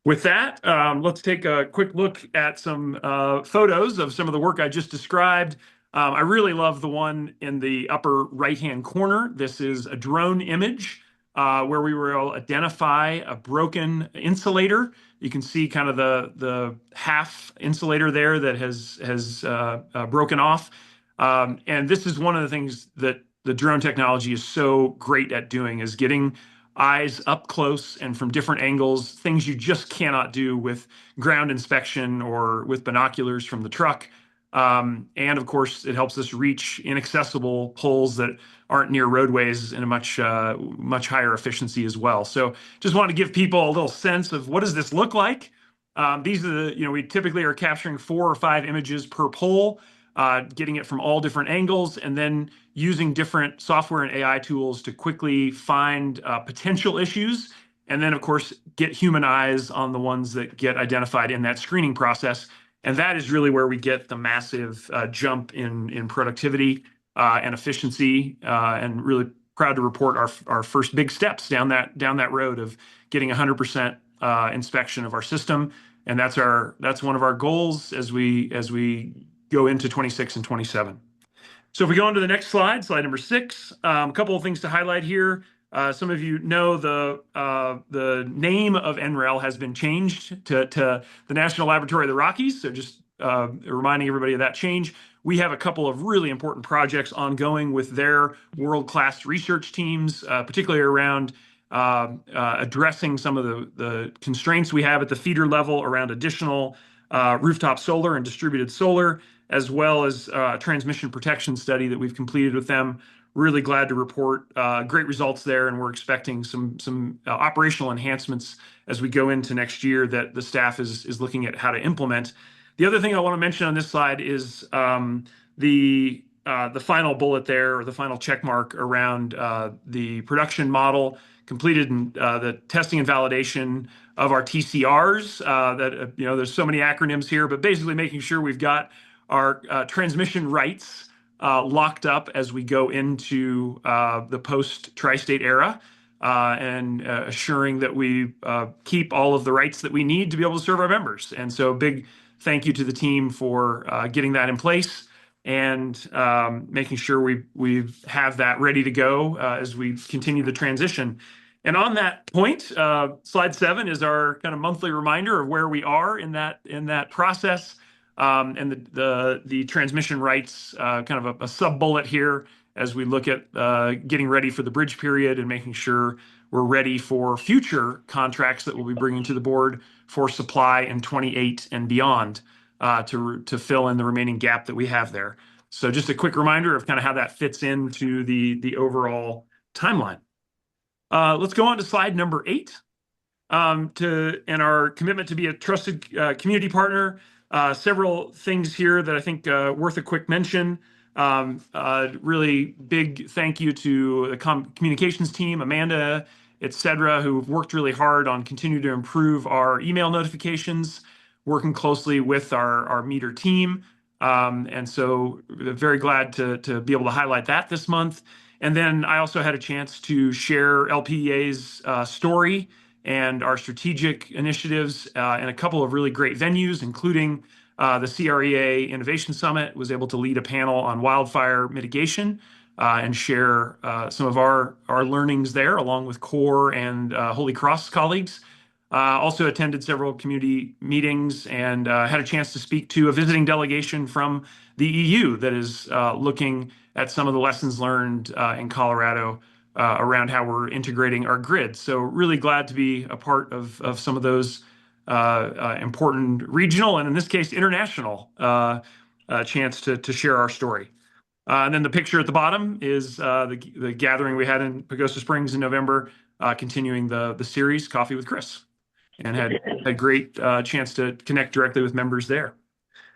With that, let's take a quick look at some photos of some of the work I just described. I really love the one in the upper right-hand corner. This is a drone image where we were able to identify a broken insulator. You can see kind of the half insulator there that has broken off. And this is one of the things that the drone technology is so great at doing, is getting eyes up close and from different angles, things you just cannot do with ground inspection or with binoculars from the truck. And of course, it helps us reach inaccessible poles that aren't near roadways in a much higher efficiency as well. So just want to give people a little sense of what does this look like. These are we typically are capturing 4 or 5 images per pole, getting it from all different angles, and then using different software and AI tools to quickly find potential issues. And then, of course, get human eyes on the ones that get identified in that screening process. And that is really where we get the massive jump in productivity and efficiency, and really proud to report our first big steps down that road of getting 100% inspection of our system. And that's one of our goals as we go into 26 and 27. So if we go on to the next slide number 6, a couple of things to highlight here. Some of you know the name of NREL has been changed to the National Laboratory of the Rockies. So just reminding everybody of that change. We have a couple of really important projects ongoing with their world-class research teams, particularly around addressing some of the constraints we have at the feeder level around additional rooftop solar and distributed solar, as well as a transmission protection study that we've completed with them. Really glad to report great results there, and we're expecting some operational enhancements as we go into next year that the staff is looking at how to implement. The other thing I want to mention on this slide is the final bullet there, or the final check mark around the production model completed, and the testing and validation of our TCRs. That there's so many acronyms here, but basically making sure we've got our transmission rights locked up as we go into the post-tri-state era, and assuring that we keep all of the rights that we need to be able to serve our members. And so big thank you to the team for getting that in place and making sure we have that ready to go as we continue the transition. And on that point, slide 7 is our kind of monthly reminder of where we are in that process. And the transmission rights, kind of a sub bullet here as we look at getting ready for the bridge period and making sure we're ready for future contracts that we'll be bringing to the board for supply in 28 and beyond, to fill in the remaining gap that we have there. So just a quick reminder of kind of how that fits into the overall timeline. Let's go on to slide number 8. And our commitment to be a trusted community partner. Several things here that I think worth a quick mention. Really big thank you to the communications team, Amanda, etc., who've worked really hard on continuing to improve our email notifications, working closely with our meter team. And so very glad to be able to highlight that this month. And then I also had a chance to share LPEA's story and our strategic initiatives in a couple of really great venues, including the CREA Innovation Summit. Was able to lead a panel on wildfire mitigation and share some of our learnings there, along with CORE and Holy Cross colleagues. Also attended several community meetings and had a chance to speak to a visiting delegation from the EU that is looking at some of the lessons learned in Colorado around how we're integrating our grid. So really glad to be a part of some of those important regional, and in this case, international chance to share our story. And then the picture at the bottom is the gathering we had in Pagosa Springs in November, continuing the series, Coffee with Chris, and had a great chance to connect directly with members there.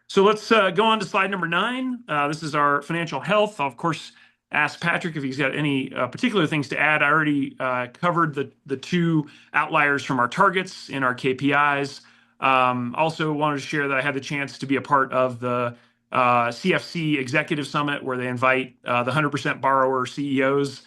So let's go on to slide number 9. This is our financial health. I'll, of course, ask Patrick if he's got any particular things to add. I already covered the 2 outliers from our targets in our KPIs. Also wanted to share that I had the chance to be a part of the CFC Executive Summit, where they invite the 100% borrower CEOs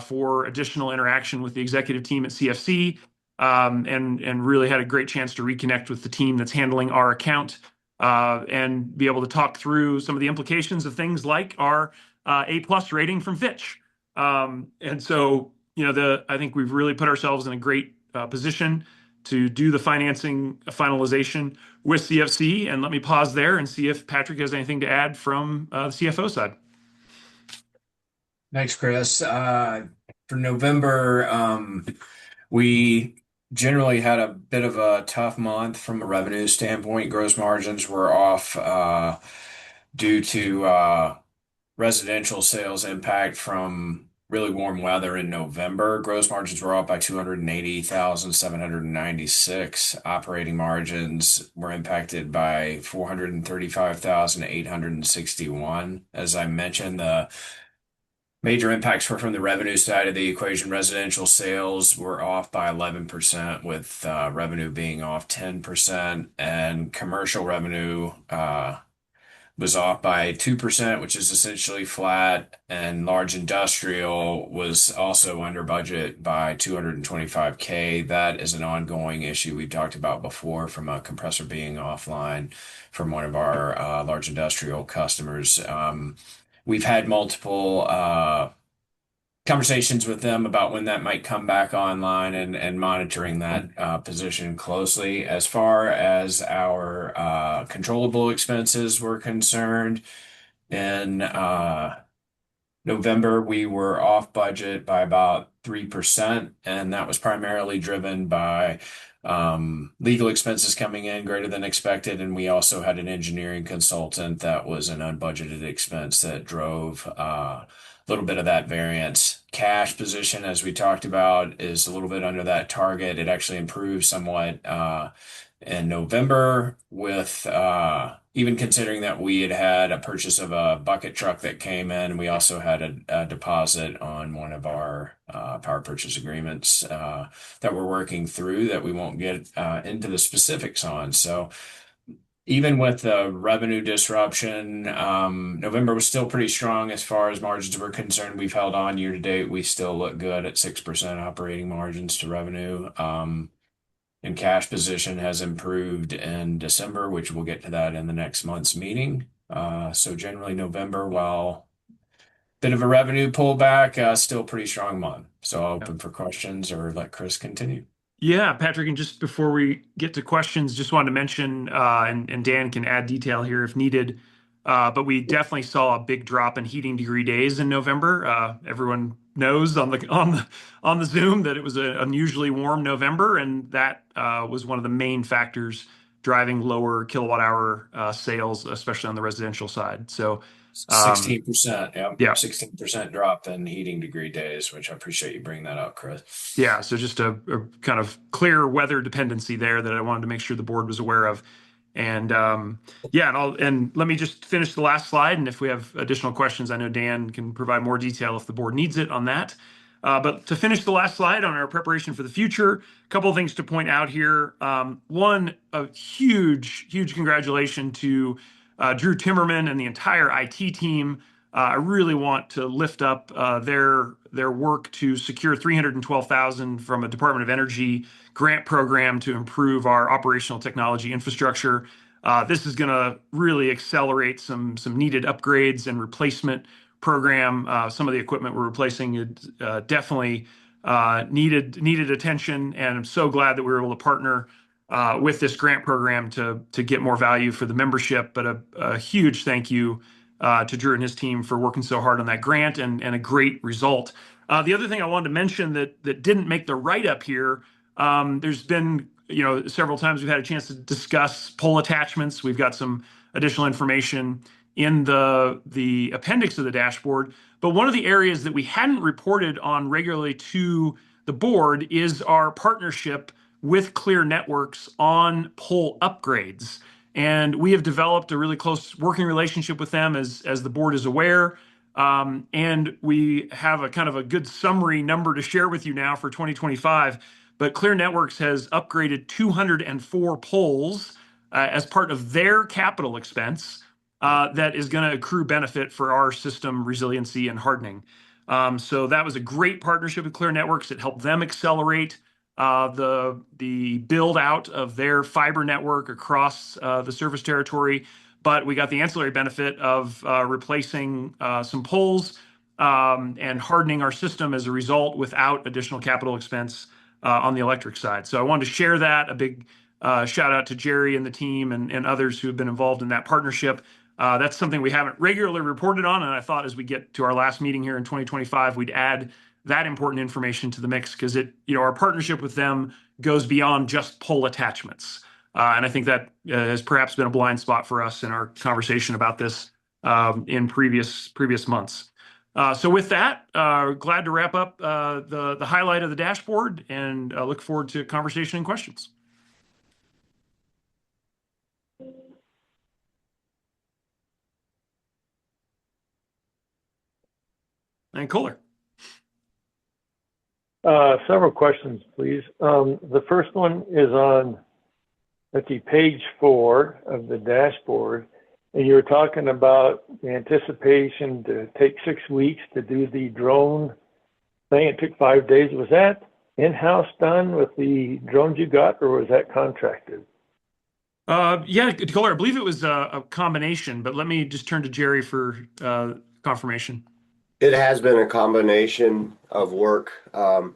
for additional interaction with the executive team at CFC, and really had a great chance to reconnect with the team that's handling our account, and be able to talk through some of the implications of things like our A+ rating from Fitch. And so, I think we've really put ourselves in a great position to do the financing finalization with CFC. And let me pause there and see if Patrick has anything to add from the CFO side. Thanks, Chris. For November, we generally had a bit of a tough month from a revenue standpoint. Gross margins were off due to residential sales impact from really warm weather in November. Gross margins were off by 280,796. Operating margins were impacted by 435,861. As I mentioned, the Major impacts were from the revenue side of the equation. Residential sales were off by 11%, with revenue being off 10%, and commercial revenue was off by 2%, which is essentially flat, and large industrial was also under budget by 225K. That is an ongoing issue we've talked about before, from a compressor being offline from one of our large industrial customers. We've had multiple conversations with them about when that might come back online, and monitoring that position closely. As far as our controllable expenses were concerned, in November, we were off budget by about 3%, and that was primarily driven by legal expenses coming in greater than expected. And we also had an engineering consultant that was an unbudgeted expense that drove a little bit of that variance. Cash position, as we talked about, is a little bit under that target. It actually improved somewhat in November, with even considering that we had a purchase of a bucket truck that came in. We also had a deposit on one of our power purchase agreements that we're working through, that we won't get into the specifics on. So even with the revenue disruption, November was still pretty strong as far as margins were concerned. We've held on year to date. We still look good at 6% operating margins to revenue. And cash position has improved in December, which we'll get to that in the next month's meeting. So generally November, while bit of a revenue pullback, still pretty strong month. So I'll open for questions or let Chris continue. Yeah, Patrick, and just before we get to questions, just wanted to mention, and Dan can add detail here if needed, but we definitely saw a big drop in heating degree days in November. Everyone knows on the Zoom that it was an unusually warm November, and that was one of the main factors driving lower kilowatt hour sales, especially on the residential side. So 16%, yeah, 16% drop in heating degree days, which I appreciate you bringing that up, Chris. Yeah, so just a kind of clear weather dependency there that I wanted to make sure the board was aware of. And yeah, and let me just finish the last slide. And if we have additional questions, I know Dan can provide more detail if the board needs it on that. But to finish the last slide on our preparation for the future, a couple of things to point out here. One, a huge congratulations to Drew Timmerman and the entire IT team. I really want to lift up their work to secure $312,000 from a Department of Energy grant program to improve our operational technology infrastructure. This is going to really accelerate some needed upgrades and replacement program. Some of the equipment we're replacing definitely needed attention, and I'm so glad that we were able to partner with this grant program to get more value for the membership. But a huge thank you to Drew and his team for working so hard on that grant, and a great result. The other thing I wanted to mention that didn't make the write-up here, there's been several times we've had a chance to discuss pole attachments. We've got some additional information in the appendix of the dashboard. But one of the areas that we hadn't reported on regularly to the board is our partnership with Clear Networks on pole upgrades. And we have developed a really close working relationship with them, as the board is aware. And we have a kind of a good summary number to share with you now for 2025. But Clear Networks has upgraded 204 poles as part of their capital expense that is going to accrue benefit for our system resiliency and hardening. So that was a great partnership with Clear Networks. It helped them accelerate the build out of their fiber network across the service territory. But we got the ancillary benefit of replacing some poles and hardening our system as a result without additional capital expense on the electric side. So I wanted to share that. A big shout out to Jerry and the team and others who have been involved in that partnership. That's something we haven't regularly reported on, and I thought as we get to our last meeting here in 2025, we'd add that important information to the mix, because our partnership with them goes beyond just pole attachments. And I think that has perhaps been a blind spot for us in our conversation about this in previous months. So with that, glad to wrap up the highlight of the dashboard, and look forward to conversation and questions. And Kohler. Several questions, please. The first one is on, let's see, page 4 of the dashboard. And you were talking about the anticipation to take 6 weeks to do the drone thing. It took 5 days. Was that in-house done with the drones you got, or was that contracted? Yeah, Kohler, I believe it was a combination, but let me just turn to Jerry for confirmation. It has been a combination of work. Our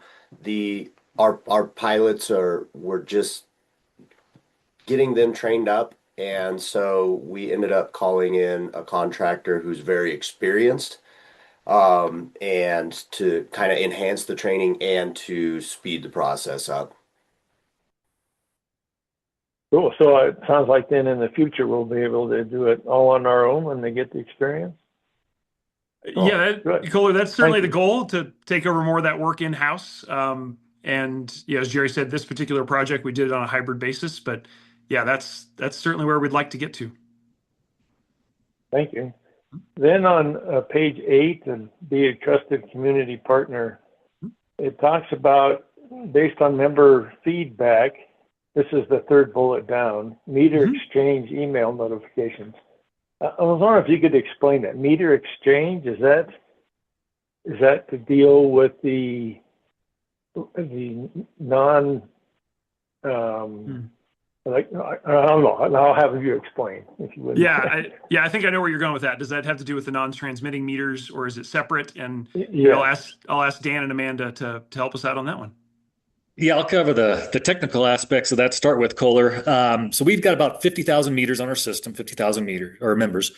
pilots we're just getting them trained up, and so we ended up calling in a contractor who's very experienced, and to kind of enhance the training and to speed the process up. Cool. So it sounds like then in the future we'll be able to do it all on our own when they get the experience. Yeah, Kohler, that's certainly Thank the goal, to take over more of that work in-house. And yeah, as Jerry said, this particular project, we did it on a hybrid basis, but yeah, that's certainly where we'd like to get to. Thank you. Then on page 8, and be a trusted community partner, it talks about, based on member feedback, this is the third bullet down, meter exchange email notifications. I was wondering if you could explain that. Meter exchange, is that to deal with the non, like, I don't know, I'll have you explain if you would. Yeah, I think I know where you're going with that. Does that have to do with the non-transmitting meters, or is it separate? And yeah. I'll ask Dan and Amanda to help us out on that one. Yeah, I'll cover the technical aspects of that. Start with Kohler. So we've got about 50,000 meters on our system, 50,000 members.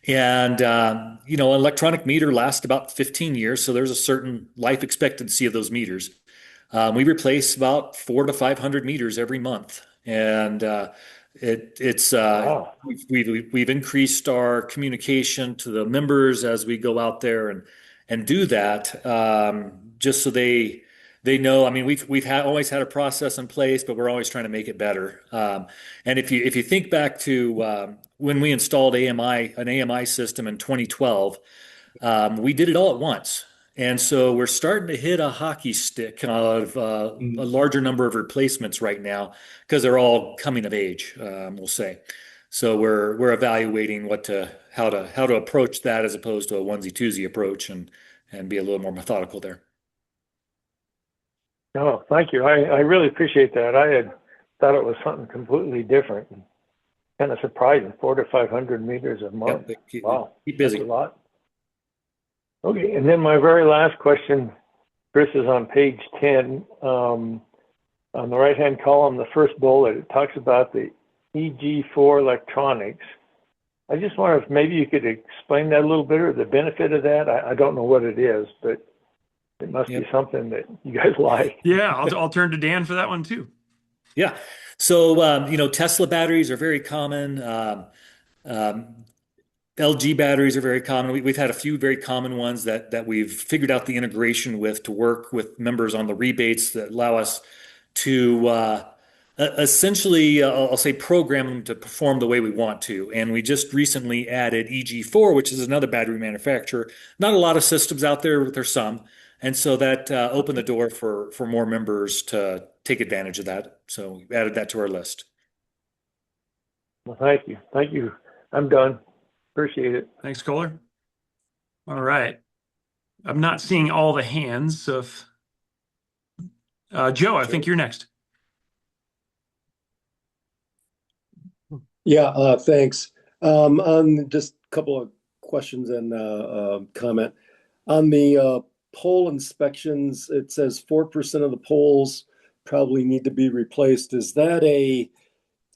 And, an electronic meter lasts about 15 years. So there's a certain life expectancy of those meters. We replace about 400 to 500 meters every month. And Wow. we've increased our communication to the members as we go out there and do that, just so they know. I mean, we've always had a process in place, but we're always trying to make it better. And if you think back to when we installed an AMI system in 2012, we did it all at once. And so we're starting to hit a hockey stick of a larger number of replacements right now, because they're all coming of age, we'll say. So we're evaluating how to approach that, as opposed to a onesie twosie approach, and be a little more methodical there. Oh, thank you. I really appreciate that. I had thought it was something completely different. Kind of surprising, 400 to 500 meters a month. Yep, Wow, keep busy. that's a lot. Okay, and then my very last question, Chris, is on page 10. On the right-hand column, the first bullet, it talks about the EG4 electronics. I just wonder if maybe you could explain that a little bit, or the benefit of that. I don't know what it is, but it must be something that you guys like. Yeah, I'll turn to Dan for that one too. Yeah. So, Tesla batteries are very common. LG batteries are very common. We've had a few very common ones that we've figured out the integration with, to work with members on the rebates that allow us to essentially, I'll say, program them to perform the way we want to. And we just recently added EG4, which is another battery manufacturer. Not a lot of systems out there, but there's some. And so that opened the door for more members to take advantage of that. So we added that to our list. Well, thank you. Thank you. I'm done. Appreciate it. Thanks, Kohler. All right. I'm not seeing all the hands. So if, Joe, I think you're next. Yeah, thanks. On just a couple of questions and comment. On the pole inspections, it says 4% of the poles probably need to be replaced. Is that a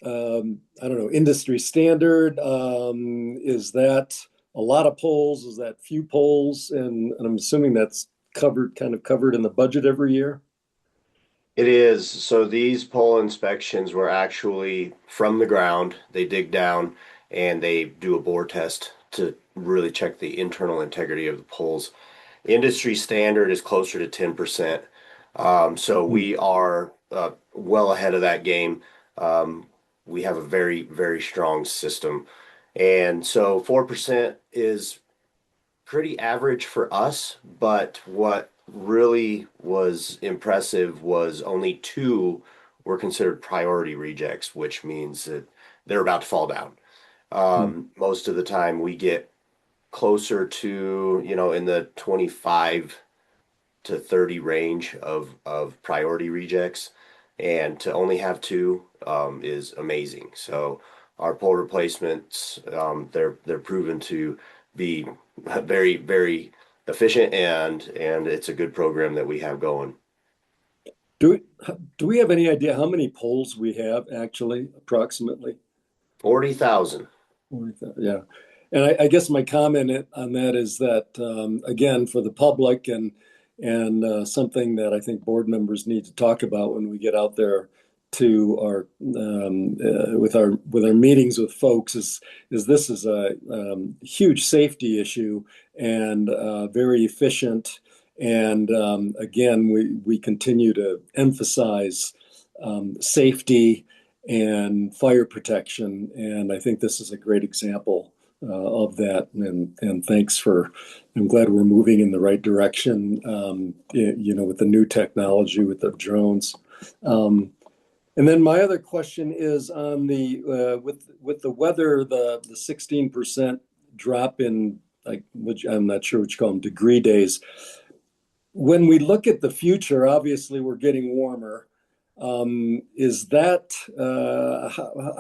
I don't know, industry standard? Is that a lot of poles? Is that few poles? And I'm assuming that's covered in the budget every year. It is. So these pole inspections were actually from the ground. They dig down and they do a bore test to really check the internal integrity of the poles. Industry standard is closer to 10%. So we are well ahead of that game. We have a very, very strong system. And so 4% is pretty average for us, but what really was impressive was only two were considered priority rejects, which means that they're about to fall down. Most of the time we get closer to, in the 25 to 30 range of priority rejects, and to only have two is amazing. So our pole replacements, they're proven to be very, very efficient, and it's a good program that we have going. Do we have any idea how many poles we have actually, approximately? 40,000. Yeah. And I guess my comment on that is that, again, for the public and something that I think board members need to talk about when we get out there to our with our meetings with folks is this is a huge safety issue and very efficient. And again, we continue to emphasize safety and fire protection. And I think this is a great example of that. And thanks for, I'm glad we're moving in the right direction, with the new technology, with the drones. And then my other question is on the, with the weather, the 16% drop in, which I'm not sure what you call them, degree days. When we look at the future, obviously we're getting warmer. Is that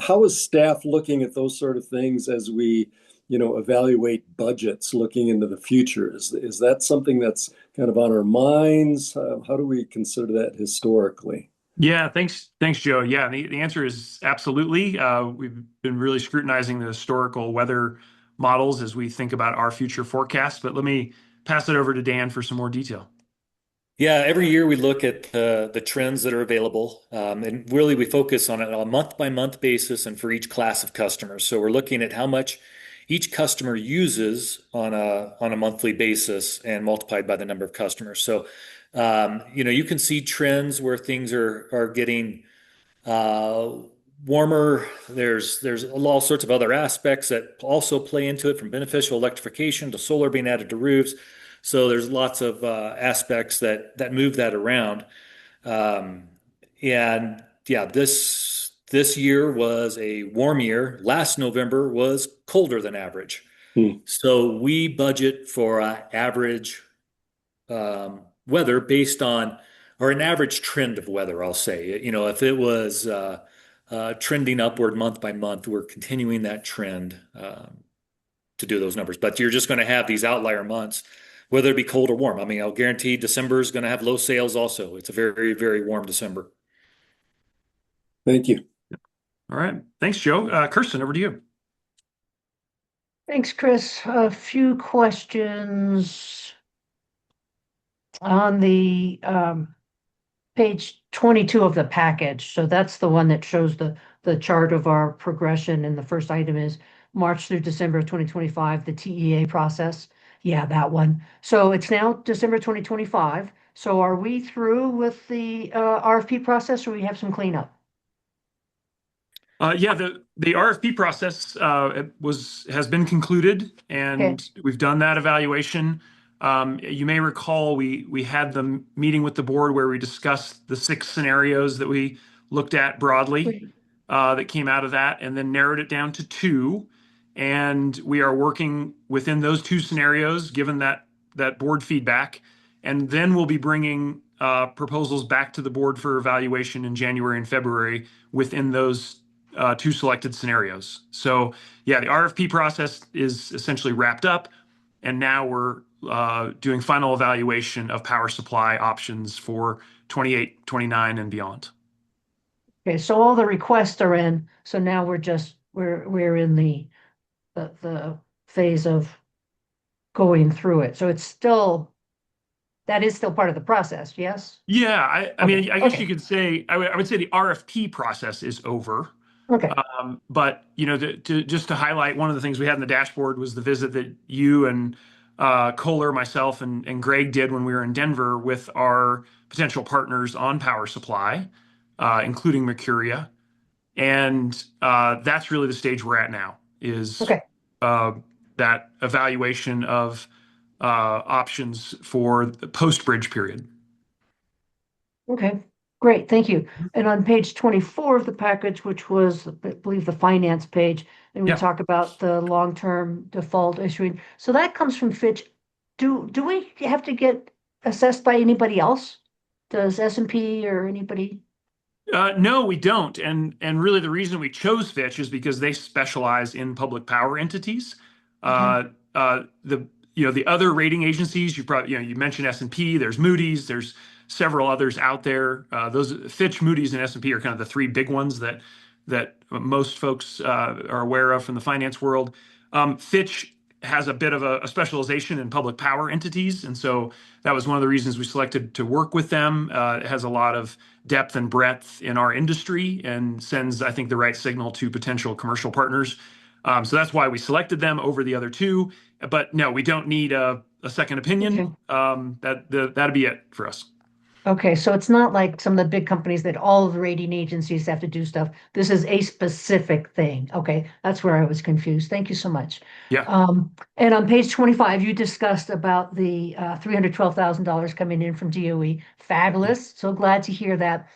how is staff looking at those sort of things as we, evaluate budgets looking into the future? Is that something that's kind of on our minds? How do we consider that historically? Yeah, thanks, Joe. Yeah, the answer is absolutely. We've been really scrutinizing the historical weather models as we think about our future forecast. But let me pass it over to Dan for some more detail. Yeah, every year we look at the trends that are available, and really we focus on it on a month-by-month basis and for each class of customers. So we're looking at how much each customer uses on a monthly basis and multiplied by the number of customers. So you can see trends where things are getting warmer. There's all sorts of other aspects that also play into it, from beneficial electrification to solar being added to roofs. So there's lots of aspects that move that around. And yeah, this year was a warm year. Last November was colder than average. So we budget for average weather based on, or an average trend of weather, I'll say. If it was trending upward month by month, we're continuing that trend to do those numbers. But you're just going to have these outlier months, whether it be cold or warm. I mean, I'll guarantee December is going to have low sales also. It's a very, very warm December. Thank you. All right. Thanks, Joe. Kirsten, over to you. Thanks, Chris. A few questions on the page 22 of the package. So that's the one that shows the chart of our progression. And the first item is March through December of 2025, the TEA process. Yeah, that one. So it's now December 2025. So are we through with the RFP process, or we have some cleanup? Yeah, the RFP process has been concluded, and we've done that evaluation. You may recall we had the meeting with the board where we discussed the 6 scenarios that we looked at broadly that came out of that, and then narrowed it down to 2. And we are working within those 2 scenarios, given that board feedback. And then we'll be bringing proposals back to the board for evaluation in January and February within those 2 selected scenarios. So yeah, the RFP process is essentially wrapped up, and now we're doing final evaluation of power supply options for 28, 29, and beyond. Okay, so all the requests are in. So now we're in the phase of going through it. So that is still part of the process, yes? Yeah, I mean, I guess you could say, I would say the RFP process is over. Okay. But just to highlight, one of the things we had in the dashboard was the visit that you and Kohler, myself, and Greg did when we were in Denver with our potential partners on power supply, including Mercuria. And that's really the stage we're at now, is that evaluation of options for the post-bridge period. Okay, great, thank you. And on page 24 of the package, which was, I believe, the finance page, and we Yeah. talk about the long-term default issuing. So that comes from Fitch. Do we have to get assessed by anybody else? Does S&P or anybody? No, we don't. And really the reason we chose Fitch is because they specialize in public power entities. The other rating agencies, you mentioned S&P, there's Moody's, there's several others out there. Those Fitch, Moody's, and S&P are kind of the three big ones that most folks are aware of from the finance world. Fitch has a bit of a specialization in public power entities, and so that was one of the reasons we selected to work with them. It has a lot of depth and breadth in our industry and sends, I think, the right signal to potential commercial partners. So that's why we selected them over the other two. But no, we don't need a second opinion. That'd be it for us. Okay, so it's not like some of the big companies that all of the rating agencies have to do stuff. This is a specific thing. Okay, that's where I was confused. Thank you so much. Yeah. And on page 25, you discussed about the $312,000 coming in from DOE. Fabulous. So glad to hear that.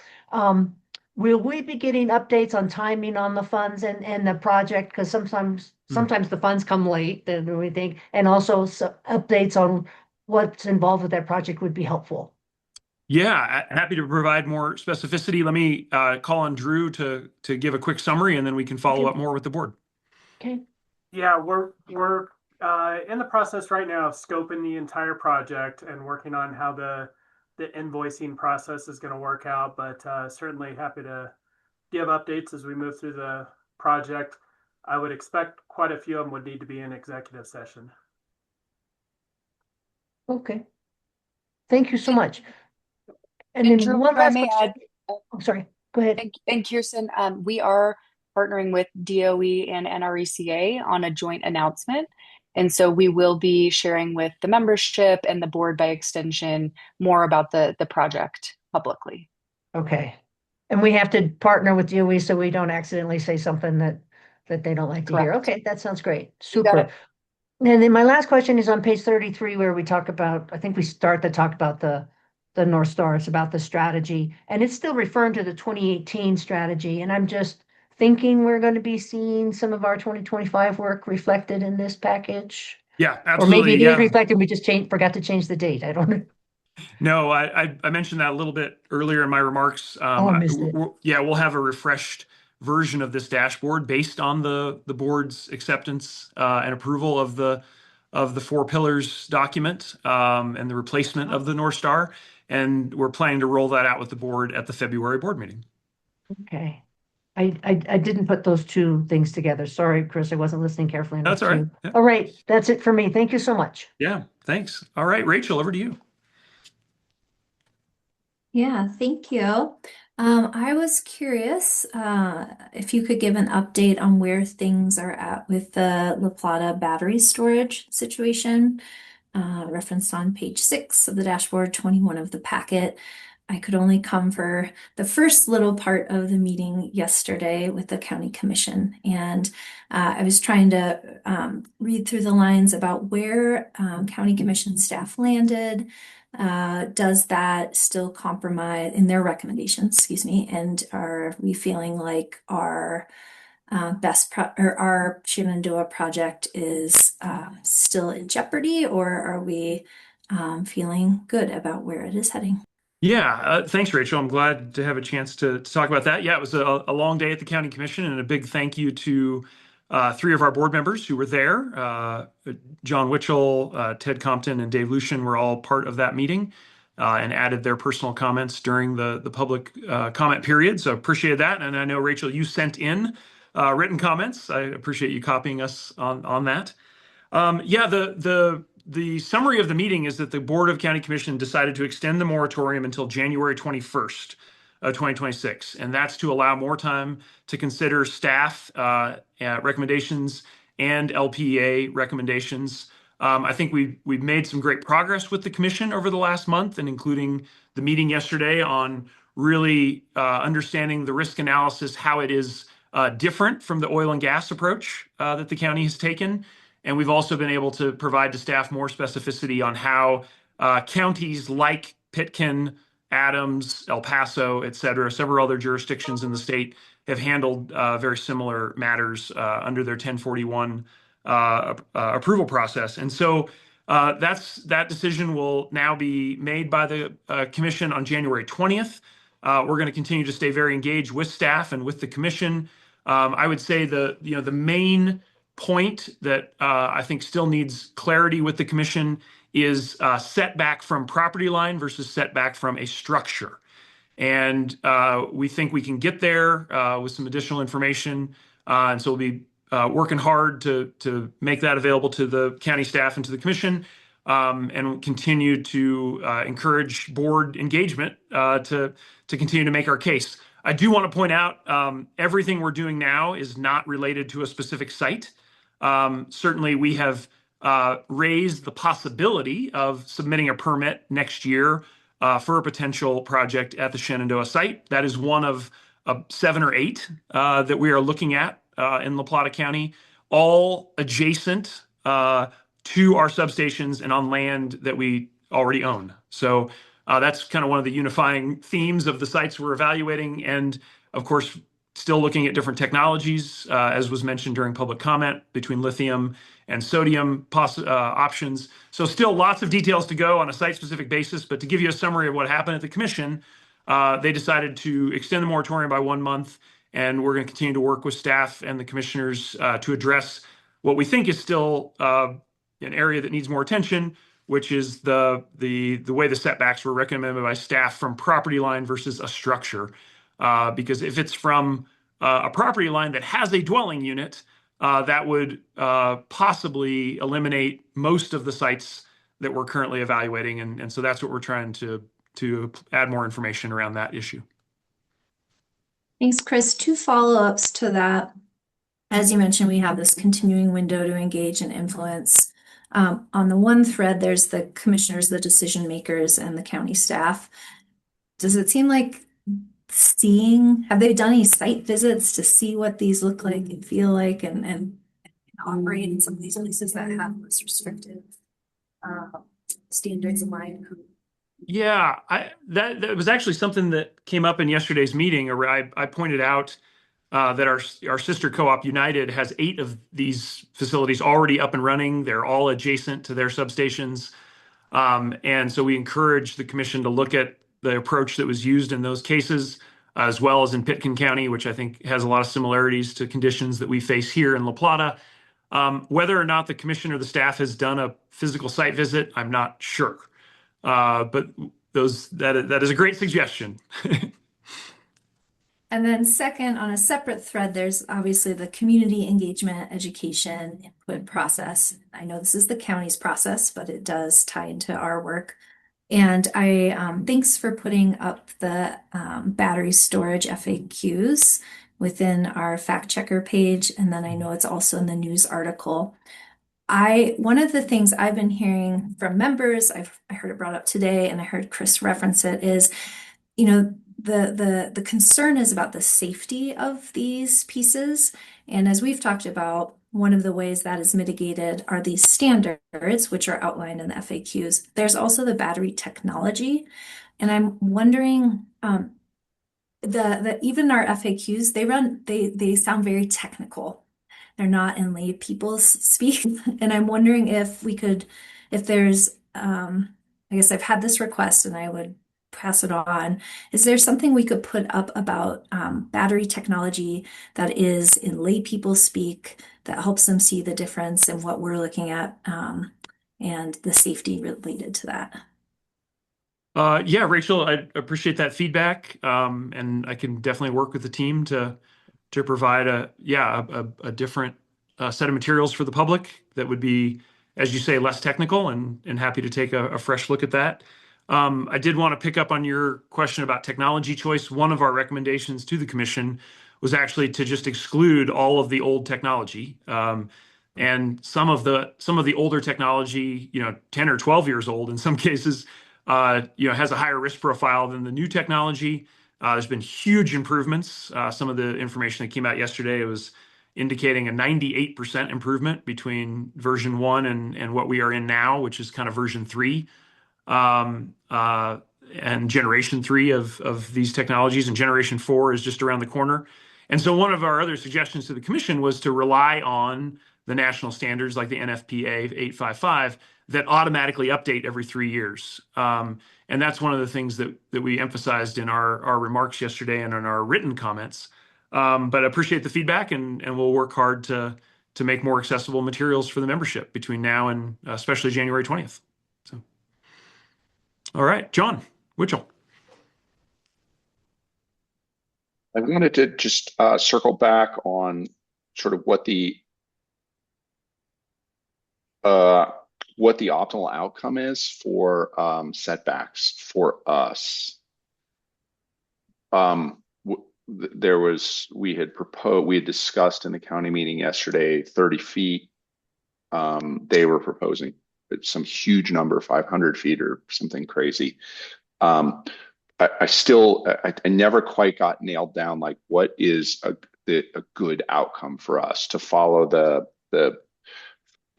Will we be getting updates on timing on the funds and the project? Because sometimes the funds come late than we think, and also updates on what's involved with that project would be helpful. Yeah, happy to provide more specificity. Let me call on Drew to give a quick summary, and then we can follow up more with the board. Okay. Yeah, we're in the process right now of scoping the entire project and working on how the invoicing process is going to work out. But certainly happy to give updates as we move through the project. I would expect quite a few of them would need to be in executive session. Okay. Thank you so much. And And then Drew, one if I last may question. add, I'm sorry. Go ahead. and Kirsten, we are partnering with DOE and NRECA on a joint announcement. And so we will be sharing with the membership and the board by extension more about the project publicly. Okay. And we have to partner with DOE so we don't accidentally say something that they don't like to hear. Correct. Okay, that sounds great. You got Super. it. And then my last question is on page 33, where we talk about, I think we start to talk about the North Star. It's about the strategy. And it's still referring to the 2018 strategy. And I'm just thinking we're going to be seeing some of our 2025 work reflected in this package. Yeah, Or maybe absolutely. it is reflected, we just forgot to change the date. I don't know. No, I mentioned that a little bit earlier in my remarks. I missed it. Yeah, we'll have a refreshed version of this dashboard based on the board's acceptance and approval of the 4 pillars document and the replacement of the North Star. And we're planning to roll that out with the board at the February board meeting. Okay. I didn't put those two things together. Sorry, Chris, I wasn't listening carefully enough. That's all right. Yeah. All right, that's it for me. Thank you so much. Yeah, thanks. All right, Rachel, over to you. Yeah, thank you. I was curious if you could give an update on where things are at with the La Plata battery storage situation, referenced on page 6 of the dashboard, 21 of the packet. I could only come for the first little part of the meeting yesterday with the county commission, and I was trying to read through the lines about where county commission staff landed. Does that still compromise in their recommendations, excuse me, and are we feeling like our our Shenandoah project is still in jeopardy, or are we feeling good about where it is heading? Yeah, thanks, Rachel. I'm glad to have a chance to talk about that. Yeah, it was a long day at the county commission, and a big thank you to 3 of our board members who were there. John Witchell, Ted Compton, and Dave Lucian were all part of that meeting and added their personal comments during the public comment period. So appreciate that. And I know, Rachel, you sent in written comments. I appreciate you copying us on that. Yeah, the summary of the meeting is that the Board of County Commission decided to extend the moratorium until January 21st of 2026. And that's to allow more time to consider staff recommendations and LPEA recommendations. I think we've made some great progress with the commission over the last month, and including the meeting yesterday on really understanding the risk analysis, how it is different from the oil and gas approach that the county has taken, And we've also been able to provide to staff more specificity on how counties like Pitkin, Adams, El Paso, et cetera, several other jurisdictions in the state have handled very similar matters under their 1041 approval process. And so that decision will now be made by the commission on January 20th. We're going to continue to stay very engaged with staff and with the commission. I would say the main point that I think still needs clarity with the commission is setback from property line versus setback from a structure. And we think we can get there with some additional information. And so we'll be working hard to make that available to the county staff and to the commission, and continue to encourage board engagement to continue to make our case. I do want to point out everything we're doing now is not related to a specific site. Certainly, we have raised the possibility of submitting a permit next year for a potential project at the Shenandoah site. That is one of 7 or 8 that we are looking at in La Plata County, all adjacent to our substations and on land that we already own. So that's kind of one of the unifying themes of the sites we're evaluating. And of course, still looking at different technologies, as was mentioned during public comment, between lithium and sodium options. So still lots of details to go on a site-specific basis, but to give you a summary of what happened at the commission, they decided to extend the moratorium by 1 month, and we're going to continue to work with staff and the commissioners to address what we think is still an area that needs more attention, which is the way the setbacks were recommended by staff from property line versus a structure. Because if it's from a property line that has a dwelling unit, that would possibly eliminate most of the sites that we're currently evaluating. And so that's what we're trying to add more information around that issue. Thanks, Chris. 2 follow-ups to that. As you mentioned, we have this continuing window to engage and influence. On the one thread, there's the commissioners, the decision makers, and the county staff. Does it seem like have they done any site visits to see what these look like and feel like and operate in some of these places that have this restrictive standards in mind? Yeah, that was actually something that came up in yesterday's meeting, where I pointed out that our sister co-op United has 8 of these facilities already up and running. They're all adjacent to their substations. And so we encourage the commission to look at the approach that was used in those cases, as well as in Pitkin County, which I think has a lot of similarities to conditions that we face here in La Plata. Whether or not the commission or the staff has done a physical site visit, I'm not sure. But that is a great suggestion. And then second, on a separate thread, there's obviously the community engagement, education, input process. I know this is the county's process, but it does tie into our work. And thanks for putting up the battery storage FAQs within our fact checker page. And then I know it's also in the news article. One of the things I've been hearing from members, I heard it brought up today, and I heard Chris reference it, is, the concern is about the safety of these pieces. And as we've talked about, one of the ways that is mitigated are these standards, which are outlined in the FAQs. There's also the battery technology. And I'm wondering, even our FAQs, they sound very technical. They're not in lay people's speak. And I'm wondering if there's, I guess I've had this request and I would pass it on. Is there something we could put up about battery technology that is in lay people speak that helps them see the difference in what we're looking at and the safety related to that? Yeah, Rachel, I appreciate that feedback. And I can definitely work with the team to provide a different set of materials for the public that would be, as you say, less technical, and happy to take a fresh look at that. I did want to pick up on your question about technology choice. One of our recommendations to the commission was actually to just exclude all of the old technology. And some of the older technology, 10 or 12 years old in some cases, has a higher risk profile than the new technology. There's been huge improvements. Some of the information that came out yesterday was, indicating a 98% improvement between version 1 and what we are in now, which is kind of version 3. And generation 3 of these technologies, and generation 4 is just around the corner. And so one of our other suggestions to the commission was to rely on the national standards like the NFPA 855 that automatically update every 3 years. And that's one of the things that we emphasized in our remarks yesterday and in our written comments. But I appreciate the feedback, and we'll work hard to make more accessible materials for the membership between now and especially January 20th. So, all right, John Witchell. I wanted to just circle back on sort of what the optimal outcome is for setbacks for us. We had discussed in the county meeting yesterday 30 feet. They were proposing some huge number, 500 feet or something crazy. I never quite got nailed down, like what is a good outcome for us to follow the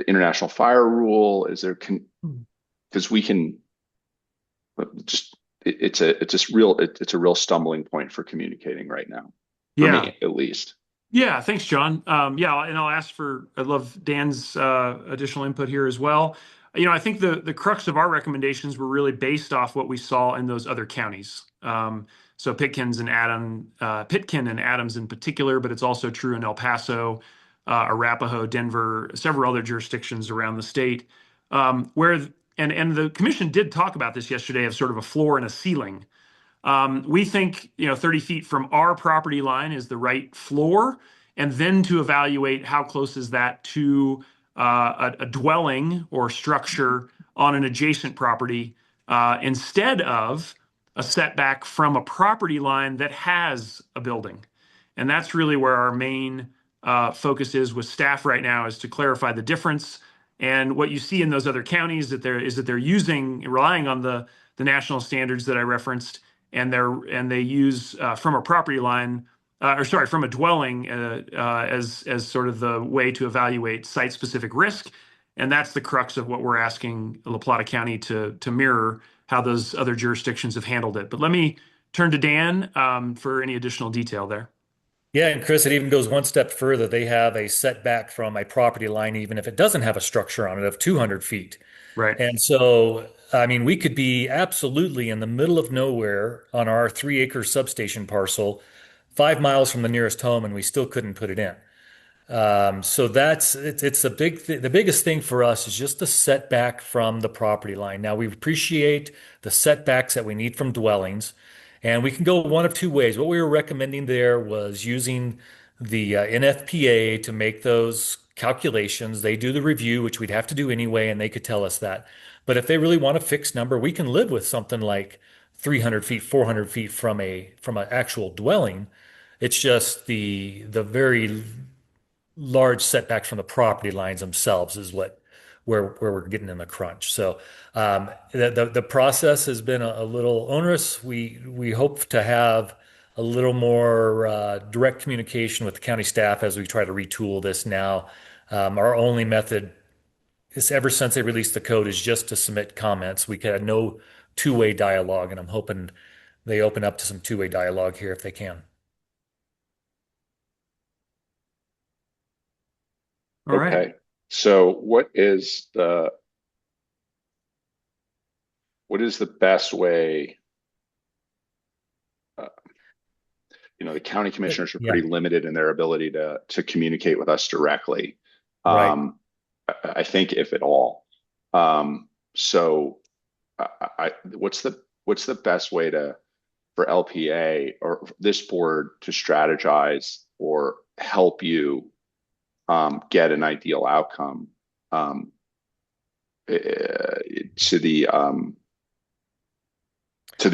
international fire rule. Is there because we can just it's a real stumbling point for communicating right now, for me at least. Yeah, thanks, John. Yeah, and I'd love Dan's additional input here as well. I think the crux of our recommendations were really based off what we saw in those other counties. So Pitkin and Adams in particular, but it's also true in El Paso, Arapahoe, Denver, several other jurisdictions around the state, where the commission did talk about this yesterday of sort of a floor and a ceiling. We think 30 feet from our property line is the right floor, and then to evaluate how close is that to a dwelling or structure on an adjacent property, instead of a setback from a property line that has a building. And that's really where our main focus is with staff right now, is to clarify the difference. And what you see in those other counties that they're relying on the national standards that I referenced, and they use from a property line, from a dwelling as sort of the way to evaluate site-specific risk. And that's the crux of what we're asking La Plata County to mirror how those other jurisdictions have handled it. But let me turn to Dan for any additional detail there. Yeah, and Chris, it even goes one step further. They have a setback from a property line, even if it doesn't have a structure on it, of 200 feet. Right. And so, I mean, we could be absolutely in the middle of nowhere on our 3-acre substation parcel, 5 miles from the nearest home, and we still couldn't put it in. So it's the biggest thing for us is just the setback from the property line. Now, we appreciate the setbacks that we need from dwellings, and we can go one of two ways. What we were recommending there was using the NFPA to make those calculations. They do the review, which we'd have to do anyway, and they could tell us that. But if they really want a fixed number, we can live with something like 300 feet, 400 feet from an actual dwelling. It's just the very large setbacks from the property lines themselves is where we're getting in the crunch. So the process has been a little onerous. We hope to have a little more direct communication with the county staff as we try to retool this now. Our only method is, ever since they released the code, is just to submit comments. We had no two-way dialogue, and I'm hoping they open up to some two-way dialogue here if they can. All right. Okay. So what is the best way? The county commissioners are pretty limited in their ability to communicate with us directly. Right. I think, if at all. So what's the best way for LPA or this board to strategize or help you get an ideal outcome to the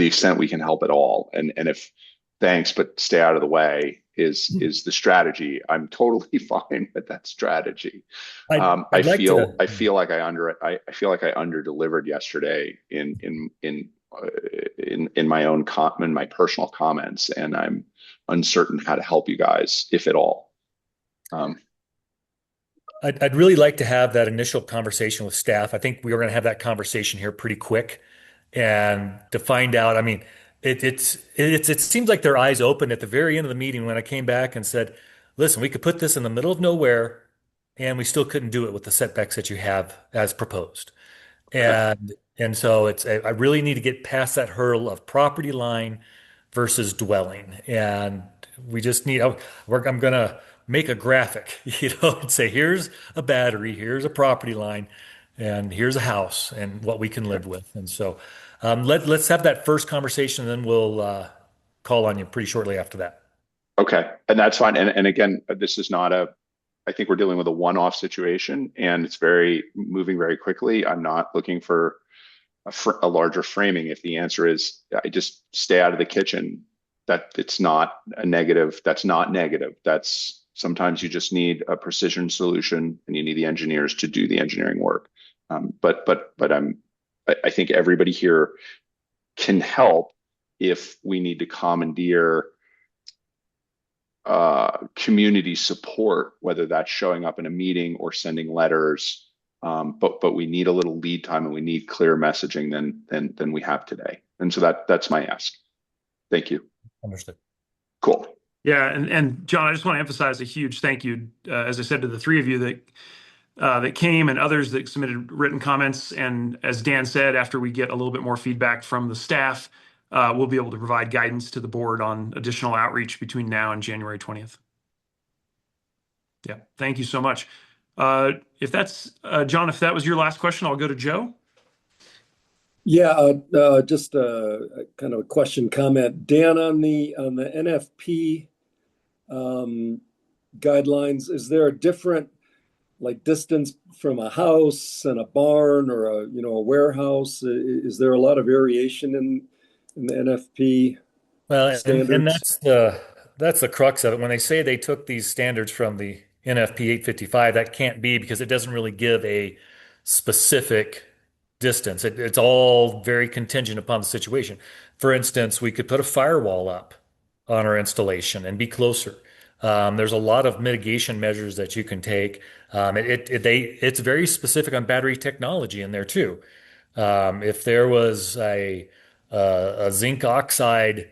extent we can help at all? And if thanks, but stay out of the way is the strategy. I'm totally fine with that strategy. I feel like I under delivered yesterday in my personal comments, and I'm uncertain how to help you guys, if at all. I'd really like to have that initial conversation with staff. I think we are going to have that conversation here pretty quick, and to find out. I mean, it seems like their eyes opened at the very end of the meeting when I came back and said, "Listen, we could put this in the middle of nowhere, and we still couldn't do it with the setbacks that you have as proposed." And so I really need to get past that hurdle of property line versus dwelling. And we just need, I'm gonna make a graphic, and say, here's a battery, here's a property line, and here's a house and what we can live with. And so let's have that first conversation, and then we'll call on you pretty shortly after that. Okay, and that's fine. And again, this is not I think we're dealing with a one-off situation, and it's moving very quickly. I'm not looking for a larger framing. If the answer is I just stay out of the kitchen, that it's not a negative. That's not negative. That's sometimes you just need a precision solution, and you need the engineers to do the engineering work. But I think everybody here can help if we need to commandeer community support, whether that's showing up in a meeting or sending letters. But we need a little lead time, and we need clear messaging than we have today. And so that's my ask. Thank you. Understood. Cool. Yeah, and John, I just want to emphasize a huge thank you, as I said, to the three of you that came, and others that submitted written comments. And as Dan said, after we get a little bit more feedback from the staff, we'll be able to provide guidance to the board on additional outreach between now and January 20th. Yeah, thank you so much. If that's John, if that was your last question, I'll go to Joe. Yeah, just a kind of a question comment. Dan, on the NFP guidelines, is there a different distance from a house and a barn or a warehouse? Is there a lot of variation in the NFP standards? And that's the crux of it. When they say they took these standards from the NFP 855, that can't be, because it doesn't really give a specific distance. It's all very contingent upon the situation. For instance, we could put a firewall up on our installation and be closer. There's a lot of mitigation measures that you can take. It's very specific on battery technology in there too. If there was a zinc oxide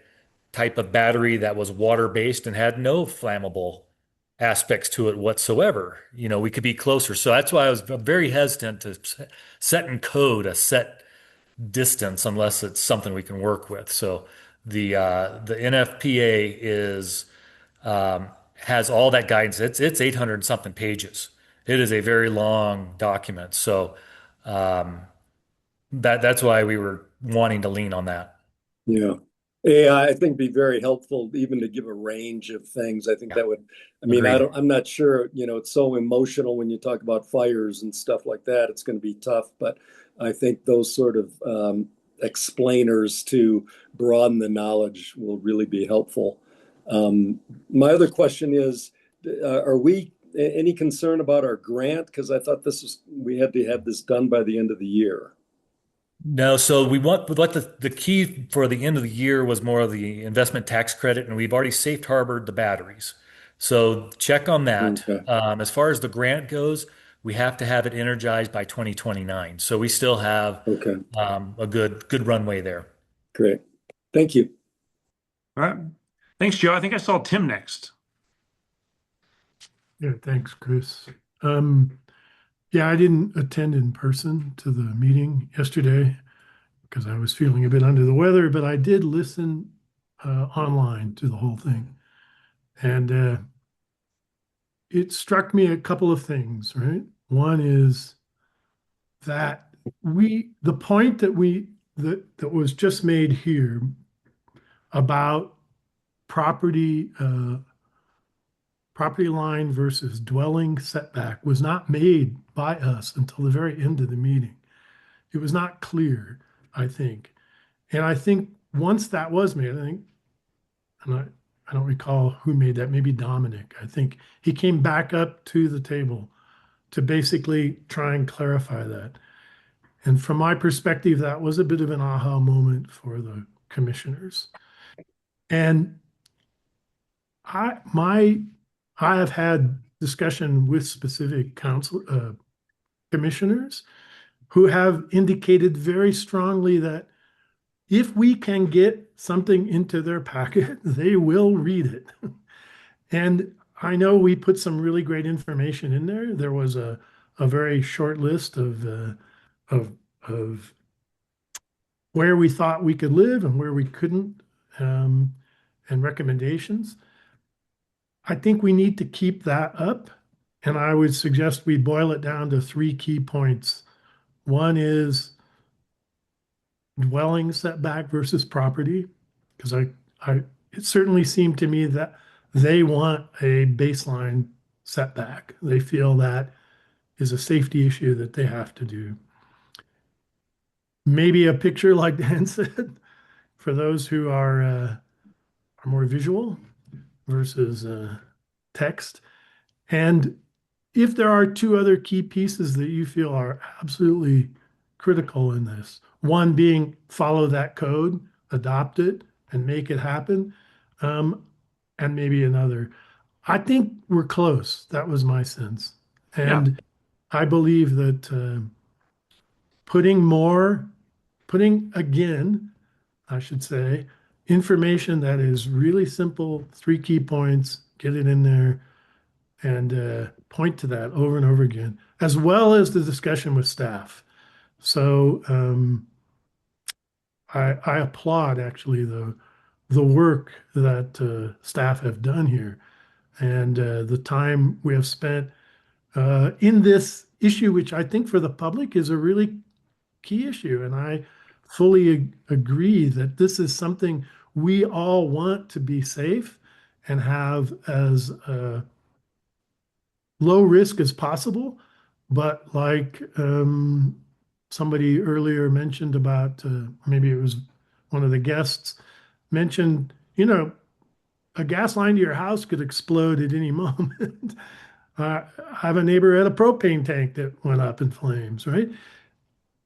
type of battery that was water-based and had no flammable aspects to it whatsoever, we could be closer. So that's why I was very hesitant to set in code a set distance unless it's something we can work with. So the NFPA has all that guidance. It's 800 something pages. It is a very long document. So that's why we were wanting to lean on that. Yeah. Yeah, I think it'd be very helpful even to give a range of things. I think that would, I'm not sure, it's so emotional when you talk about fires and stuff like that. It's going to be tough, but I think those sort of explainers to broaden the knowledge will really be helpful. My other question is, are we any concern about our grant? Because I thought we had to have this done by the end of the year. No, so the key for the end of the year was more of the investment tax credit, and we've already safe harbored the batteries. So check on that. Okay. As far as the grant goes, we have to have it energized by 2029. So we still have a good runway there. Great. Thank you. All right. Thanks, Joe. I think I saw Tim next. Yeah, thanks, Chris. Yeah, I didn't attend in person to the meeting yesterday because I was feeling a bit under the weather, but I did listen online to the whole thing. And it struck me a couple of things, right? One is that the point that was just made here about property line versus dwelling setback was not made by us until the very end of the meeting. It was not clear, I think. And I think once that was made, and I don't recall who made that, maybe Dominic. I think he came back up to the table to basically try and clarify that. And from my perspective, that was a bit of an aha moment for the commissioners. And I have had discussion with specific council commissioners who have indicated very strongly that if we can get something into their packet, they will read it. And I know we put some really great information in there. There was a very short list of where we thought we could live and where we couldn't, and recommendations. I think we need to keep that up. And I would suggest we boil it down to 3 key points. One is dwelling setback versus property, because it certainly seemed to me that they want a baseline setback. They feel that is a safety issue that they have to do. Maybe a picture, like Dan said, for those who are more visual versus text. And if there are 2 other key pieces that you feel are absolutely critical in this, one being follow that code, adopt it, and make it happen, and maybe another. I think we're close. That was my sense. And I believe that putting again, I should say, information that is really simple, 3 key points, get it in there, and point to that over and over again, as well as the discussion with staff. So I applaud actually the work that staff have done here, and the time we have spent in this issue, which I think for the public is a really key issue. And I fully agree that this is something we all want to be safe and have as low risk as possible. But like somebody earlier mentioned about, maybe it was one of the guests mentioned, a gas line to your house could explode at any moment. I have a neighbor who had a propane tank that went up in flames, right?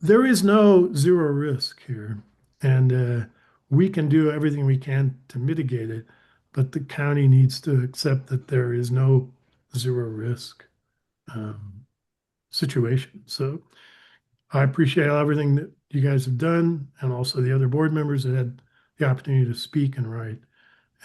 There is no zero risk here. And we can do everything we can to mitigate it, but the county needs to accept that there is no zero risk situation. So I appreciate everything that you guys have done, and also the other board members that had the opportunity to speak and write.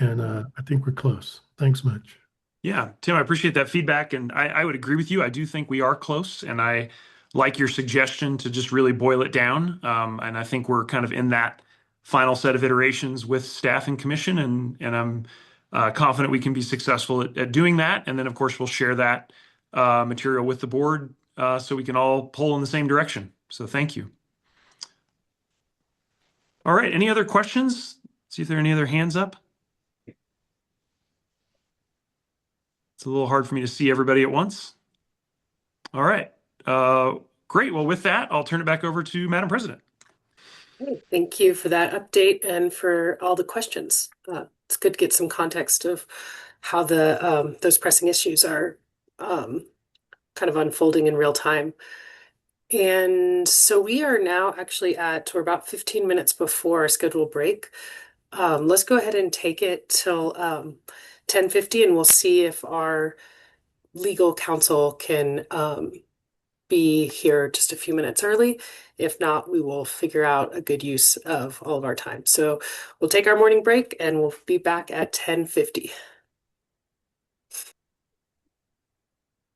And I think we're close. Thanks much. Yeah, Tim, I appreciate that feedback. And I would agree with you. I do think we are close. And I like your suggestion to just really boil it down. And I think we're kind of in that final set of iterations with staff and commission. And I'm confident we can be successful at doing that. And then, of course, we'll share that material with the board so we can all pull in the same direction. So thank you. All right. Any other questions? See if there are any other hands up. It's a little hard for me to see everybody at once. All right. Great. Well, with that, I'll turn it back over to Madam President. Thank you for that update and for all the questions. It's good to get some context of how those pressing issues are kind of unfolding in real time. And so we are now actually we're about 15 minutes before our scheduled break. Let's go ahead and take it till 10:50, and we'll see if our legal counsel can be here just a few minutes early. If not, we will figure out a good use of all of our time. So we'll take our morning break and we'll be back at 10:50.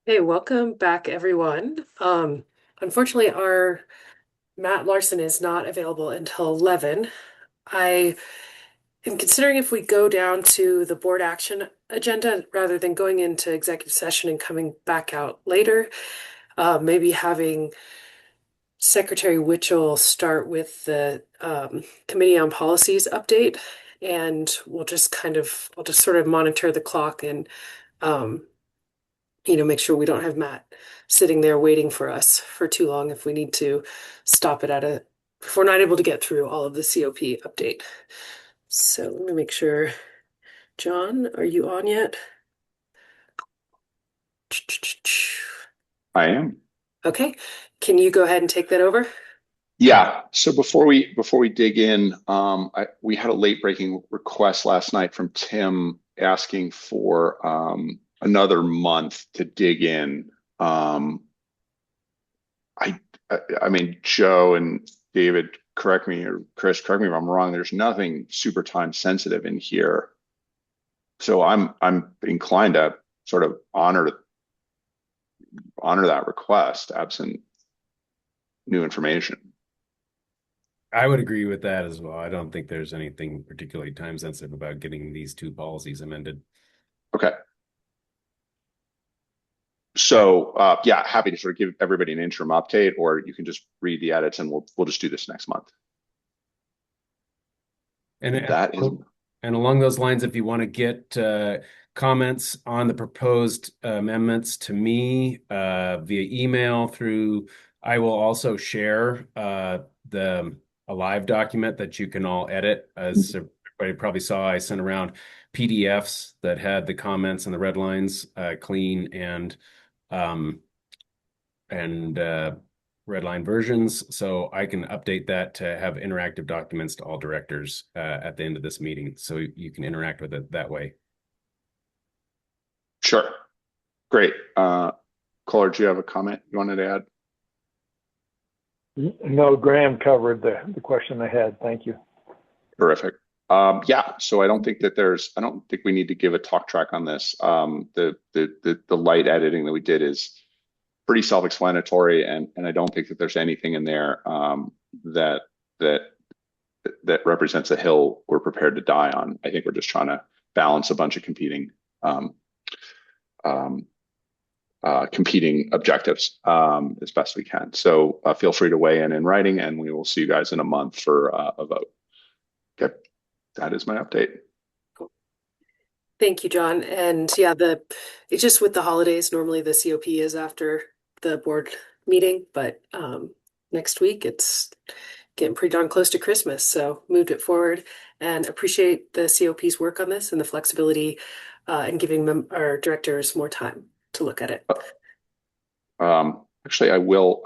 Hey, welcome back, everyone. Unfortunately, our Matt Larson is not available until 11. I am considering if we go down to the board action agenda rather than going into executive session and coming back out later. Maybe having Secretary Witchell start with the Committee on Policies update, and I'll just sort of monitor the clock and make sure we don't have Matt sitting there waiting for us for too long if we need to stop it if we're not able to get through all of the COP update. So let me make sure. John, are you on yet? I am. Okay. Can you go ahead and take that over? Yeah. So before we dig in, we had a late breaking request last night from Tim asking for another month to dig in. I mean, Joe and David, correct me, or Chris, correct me if I'm wrong. There's nothing super time sensitive in here, so I'm inclined to sort of honor that request, absent new information. I would agree with that as well. I don't think there's anything particularly time sensitive about getting these two policies amended. Okay. So yeah, happy to sort of give everybody an interim update, or you can just read the edits and we'll just do this next month. And that is, and along those lines, if you want to get comments on the proposed amendments to me via email through, I will also share a live document that you can all edit. As everybody probably saw, I sent around PDFs that had the comments and the red lines clean and red line versions, so I can update that to have interactive documents to all directors at the end of this meeting, so you can interact with it that way. Sure. Great. Caller, do you have a comment you wanted to add? No, Graham covered the question I had. Thank you. Terrific. Yeah, so I don't think we need to give a talk track on this. The light editing that we did is pretty self-explanatory, and I don't think that there's anything in there that represents a hill we're prepared to die on. I think we're just trying to balance a bunch of competing objectives as best we can. So feel free to weigh in writing, and we will see you guys in a month for a vote. Okay, that is my update. Thank you, John. And yeah, it's just with the holidays, normally the COP is after the board meeting, but next week it's getting pretty darn close to Christmas, so moved it forward, and appreciate the COP's work on this and the flexibility and giving our directors more time to look at it. Actually, I will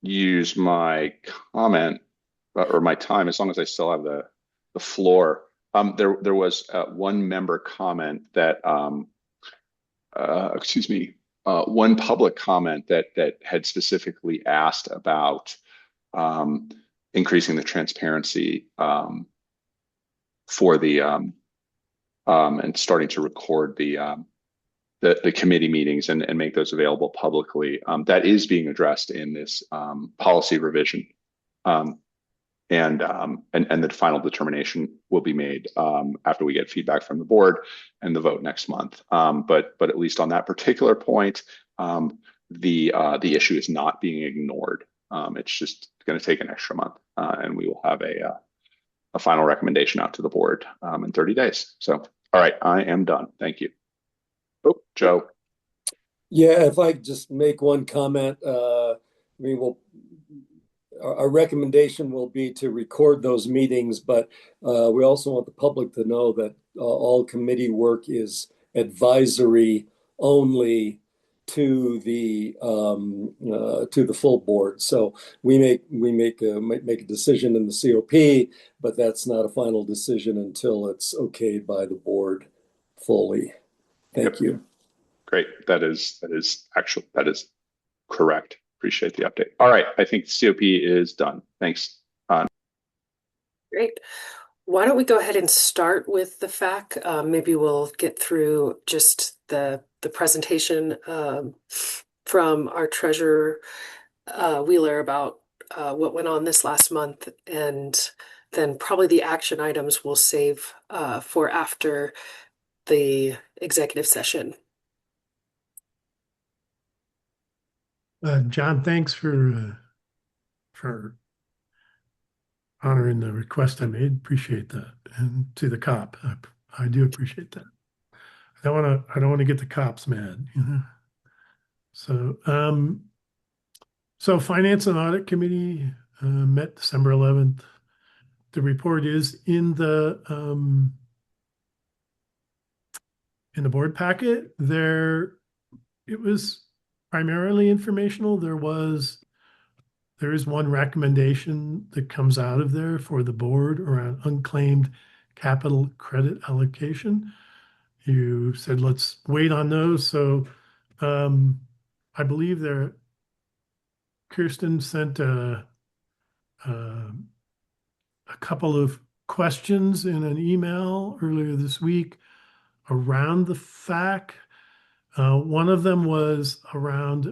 use my comment or my time, as long as I still have the floor. There was one member comment that one public comment that had specifically asked about increasing the transparency for the and starting to record the committee meetings and make those available publicly. That is being addressed in this policy revision. And the final determination will be made after we get feedback from the board and the vote next month. But at least on that particular point, the issue is not being ignored. It's just going to take an extra month, and we will have a final recommendation out to the board in 30 days. So, all right, I am done. Thank you. Oh, Joe. Yeah, if I just make one comment, I mean, our recommendation will be to record those meetings, but we also want the public to know that all committee work is advisory only to the full board. So we make a decision in the COP, but that's not a final decision until it's okayed by the board fully. Thank you. Great. That is correct. Appreciate the update. All right. I think the COP is done. Thanks. Great. Why don't we go ahead and start with the FAQ? Maybe we'll get through just the presentation from our treasurer, Wheeler, about what went on this last month, and then probably the action items we'll save for after the executive session. John, thanks for honoring the request I made. Appreciate that. And to the cop, I do appreciate that. I don't want to get the cops mad, you know. So Finance and Audit Committee met December 11th. The report is in the board packet. It was primarily informational. There is one recommendation that comes out of there for the board around unclaimed capital credit allocation. You said let's wait on those. So I believe Kirsten sent a couple of questions in an email earlier this week around the FAQ. One of them was around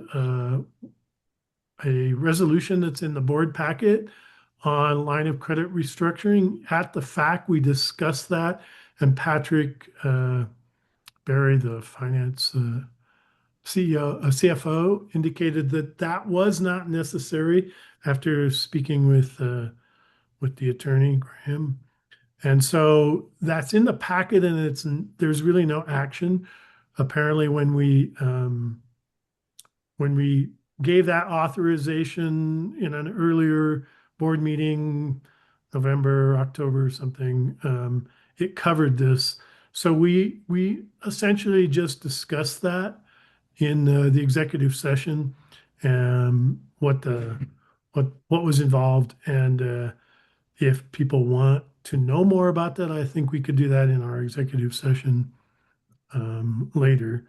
a resolution that's in the board packet on line of credit restructuring. At the FAQ, we discussed that, and Patrick Barry, the finance CFO, indicated that that was not necessary after speaking with the attorney, Graham. And so that's in the packet, and there's really no action. Apparently, when we gave that authorization in an earlier board meeting, November, October, something, it covered this. So we essentially just discussed that in the executive session, what was involved, and if people want to know more about that, I think we could do that in our executive session later.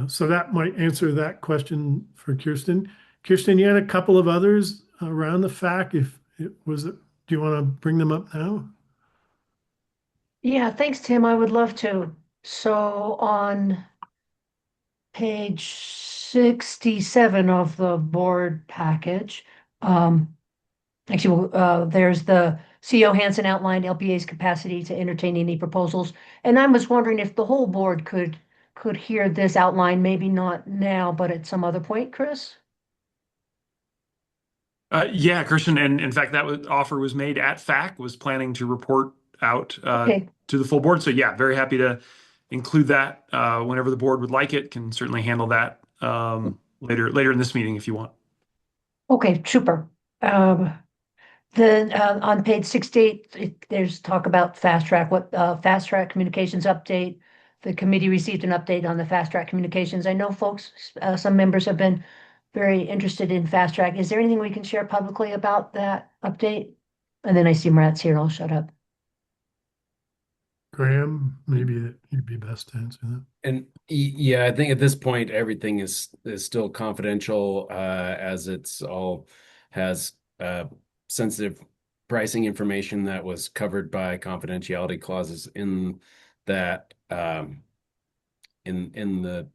So that might answer that question for Kirsten. Kirsten, you had a couple of others around the FAQ. Do you want to bring them up now? Yeah, thanks, Tim. I would love to. So on page 67 of the board package, there's the CEO Hansen outlined LPA's capacity to entertain any proposals. And I was wondering if the whole board could hear this outline, maybe not now, but at some other point, Chris? Yeah, Christian, and in fact, offer was made at FAQ, was planning to report out to the full board. So yeah, very happy to include that whenever the board would like it. Can certainly handle that later in this meeting if you want. Okay, super. Then on page 68, there's talk about fast track. What fast track communications update? The committee received an update on the fast track communications. I know folks, some members have been very interested in fast track. Is there anything we can share publicly about that update? And then I see Marat's here. I'll shut up. Graham, maybe you'd be best to answer that. And yeah, I think at this point everything is still confidential, as it's all has sensitive pricing information that was covered by confidentiality clauses in that in the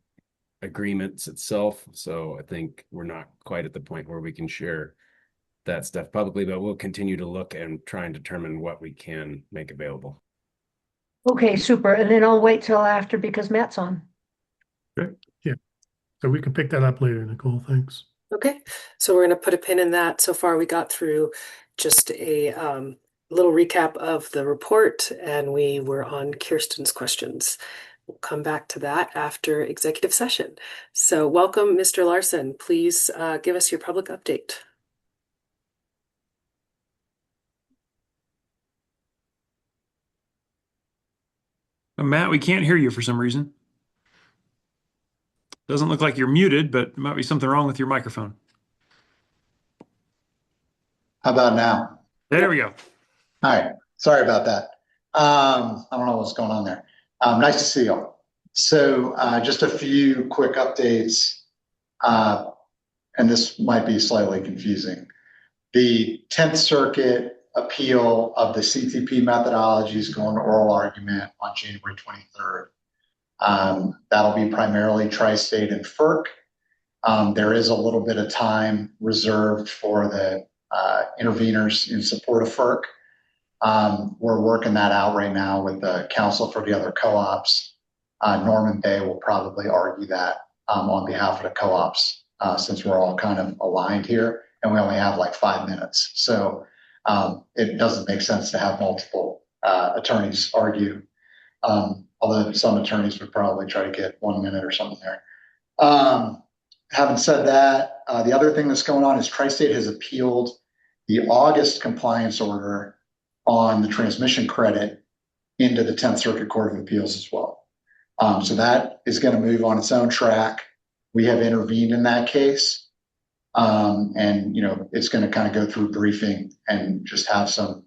agreements itself. So I think we're not quite at the point where we can share that stuff publicly, but we'll continue to look and try and determine what we can make available. Okay, super. And then I'll wait till after because Matt's on. Great. Yeah. So we can pick that up later, Nicole. Thanks. Okay. So we're going to put a pin in that. So far, we got through just a little recap of the report, and we were on Kirsten's questions. We'll come back to that after executive session. So welcome, Mr. Larson. Please give us your public update. Matt, we can't hear you for some reason. Doesn't look like you're muted, but there might be something wrong with your microphone. How about now? There we go. All right. Sorry about that. I don't know what's going on there. Nice to see you. So just a few quick updates, and this might be slightly confusing. The 10th Circuit appeal of the CTP methodologies going to oral argument on January 23rd. That'll be primarily tri-state and FERC. There is a little bit of time reserved for the interveners in support of FERC. We're working that out right now with the counsel for the other co-ops. Norman Bay will probably argue that on behalf of the co-ops, since we're all kind of aligned here and we only have like 5 minutes. So it doesn't make sense to have multiple attorneys argue, although some attorneys would probably try to get 1 minute or something there. Having said that, the other thing that's going on is Tri-State has appealed the August compliance order on the transmission credit into the 10th Circuit Court of Appeals as well. So that is going to move on its own track. We have intervened in that case. And, it's going to kind of go through briefing and just have some,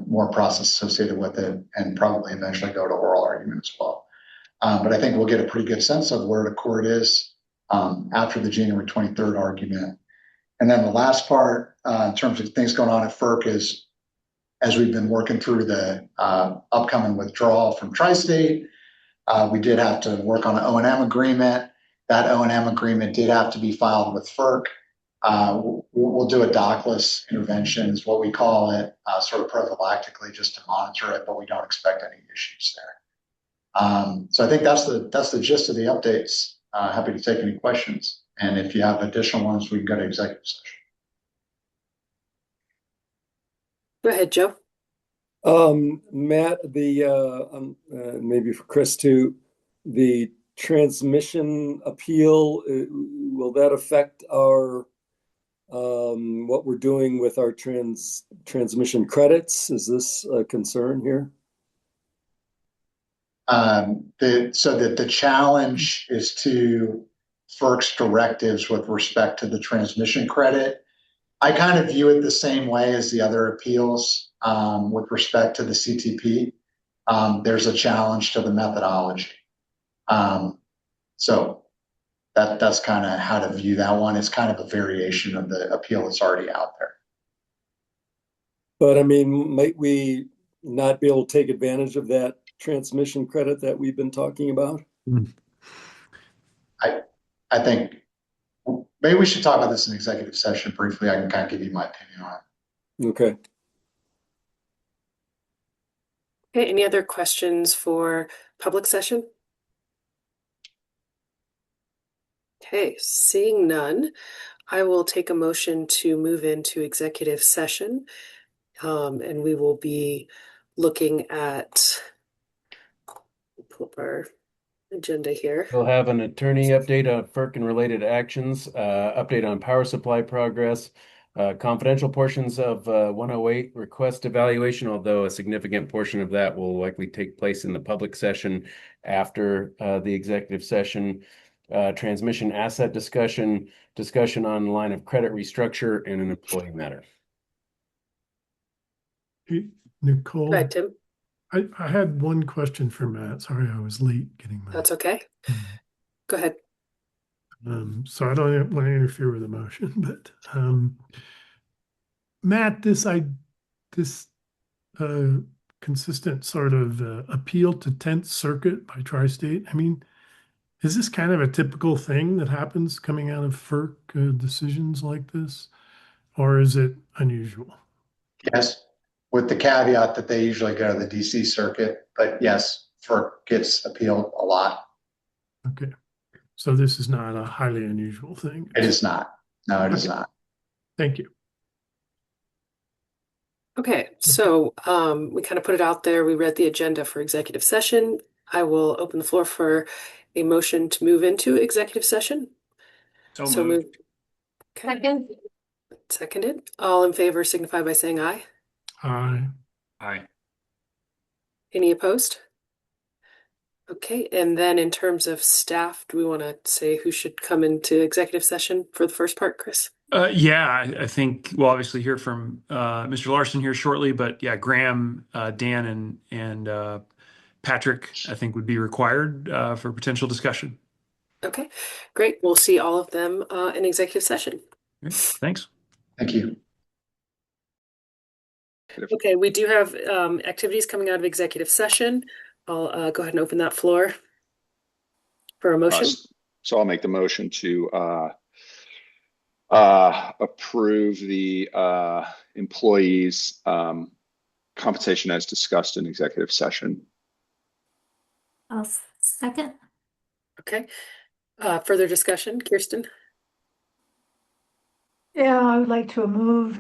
more process associated with it, and probably eventually go to oral argument as well. But I think we'll get a pretty good sense of where the court is after the January 23rd argument. And then the last part, in terms of things going on at FERC, is as we've been working through the upcoming withdrawal from Tri-State, we did have to work on an O&M agreement. That O&M agreement did have to be filed with FERC. We'll do a dockless intervention, is what we call it, sort of prophylactically, just to monitor it, but we don't expect any issues there. So I think that's the gist of the updates. Happy to take any questions. And if you have additional ones, we can go to executive session. Go ahead, Joe. Matt, maybe for Chris too, the transmission appeal, will that affect our what we're doing with our transmission credits? Is this a concern here? So that the challenge is to FERC's directives with respect to the transmission credit. I kind of view it the same way as the other appeals with respect to the CTP. There's a challenge to the methodology. So that's kind of how to view that one. It's kind of a variation of the appeal that's already out there. But I mean, might we not be able to take advantage of that transmission credit that we've been talking about? I think maybe we should talk about this in executive session briefly. I can kind of give you my opinion on it. Okay. Okay, any other questions for public session? Okay, seeing none, I will take a motion to move into executive session. And we will be looking at, pull up our agenda here. We'll have an attorney update on FERC and related actions, update on power supply progress, confidential portions of 108 request evaluation, although a significant portion of that will likely take place in the public session after the executive session, transmission asset discussion on line of credit restructure, and an employee matter. Nicole, Go ahead, Tim. I had one question for Matt. Sorry, I was late getting my. That's okay. Go ahead. So I don't want to interfere with the motion, but Matt, this consistent sort of appeal to 10th Circuit by Tri-State. I mean, is this kind of a typical thing that happens coming out of FERC decisions like this, or is it unusual? Yes, with the caveat that they usually go to the DC circuit, but yes, FERC gets appealed a lot. Okay, so this is not a highly unusual thing. It is not. No, it is not. Thank you. Okay, so we kind of put it out there. We read the agenda for executive session. I will open the floor for a motion to move into executive session. So moved. Okay. Second. Seconded. All in favor signify by saying aye. Aye. Aye. Any opposed? Okay, and then in terms of staff, do we want to say who should come into executive session for the first part, Chris? Yeah, I think we'll obviously hear from Mr. Larson here shortly, but yeah, Graham, Dan, and Patrick, I think would be required for potential discussion. Okay, great. We'll see all of them in executive session. Great. Thanks. Thank you. Okay, we do have activities coming out of executive session. I'll go ahead and open that floor for a motion. So I'll make the motion to approve the employees' compensation as discussed in executive session. I'll second. Okay. Further discussion, Kirsten? Yeah, I would like to move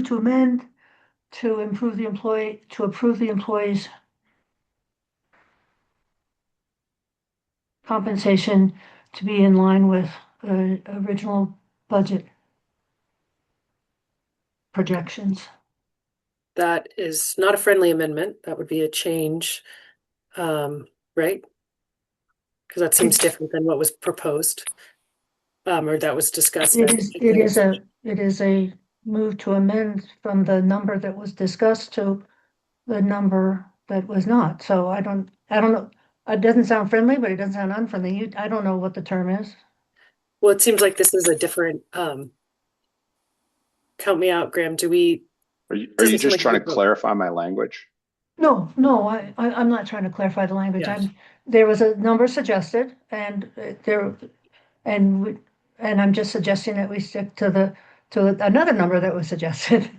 to amend to approve the employees' compensation to be in line with original budget projections. That is not a friendly amendment. That would be a change, right? Because that seems different than what was proposed, or that was discussed. It is a move to amend from the number that was discussed to the number that was not. So I don't know. It doesn't sound friendly, but it doesn't sound unfriendly. I don't know what the term is. Well, it seems like this is a different, count me out, Graham. Are you Doesn't seem just like trying to a vote. clarify my language? No, I'm not trying to clarify the language. Yes. There was a number suggested and and I'm just suggesting that we stick to another number that was suggested.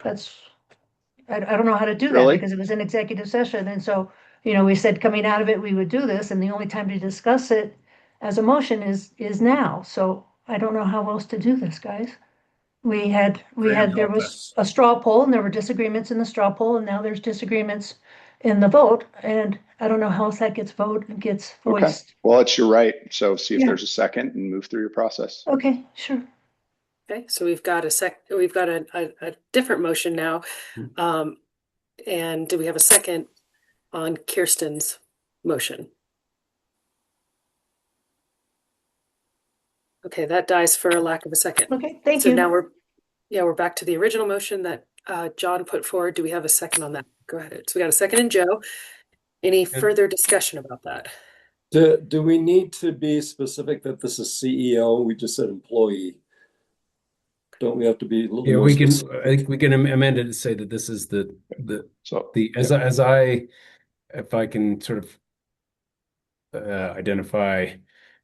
I don't know how to do that Really? because it was an executive session. And so, we said coming out of it, we would do this, and the only time to discuss it as a motion is now. So I don't know how else to do this, guys. Graham, There help was us. a straw poll and there were disagreements in the straw poll, and now there's disagreements in the vote. And I don't know how else that gets Okay. voiced. Well, it's your right. So see if Yeah. there's a second and move through your process. Okay, sure. Okay, so we've got a different motion now. And do we have a second on Kirsten's motion? Okay, that dies for a lack of a second. Okay, thank So you. now we're back to the original motion that John put forward. Do we have a second on that? Go ahead. So we got a second in Joe. Any further discussion about that? Do we need to be specific that this is CEO? We just said employee. Don't we have to be a little Yeah, more we can, specific? I think we can amend it to say that this is if I can sort of identify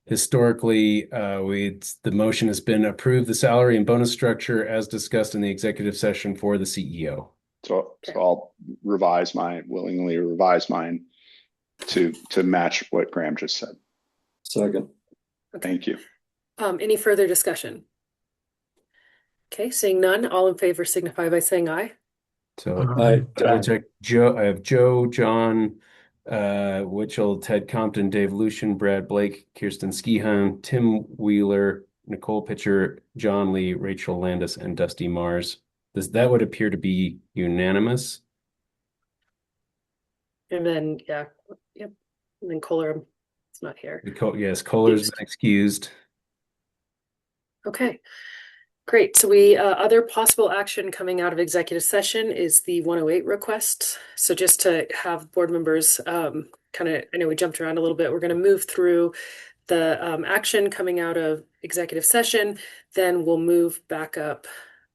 historically, the motion has been approve the salary and bonus structure as discussed in the executive session for the CEO. So I'll willingly revise mine to match what Graham just said. Second. Thank you. Any further discussion? Okay, seeing none, all in favor signify by saying aye. So Aye. double check Joe. I have Joe, John, Witchell, Ted Compton, Dave Lucian, Brad Blake, Kirsten Skihan, Tim Wheeler, Nicole Pitcher, John Lee, Rachel Landis, and Dusty Mars. That would appear to be unanimous. And then, yep. And then Kohler is not here. Yes, Kohler's been excused. Okay, great. So other possible action coming out of executive session is the 108 request. So just to have board members I know we jumped around a little bit. We're going to move through the action coming out of executive session. Then we'll move back up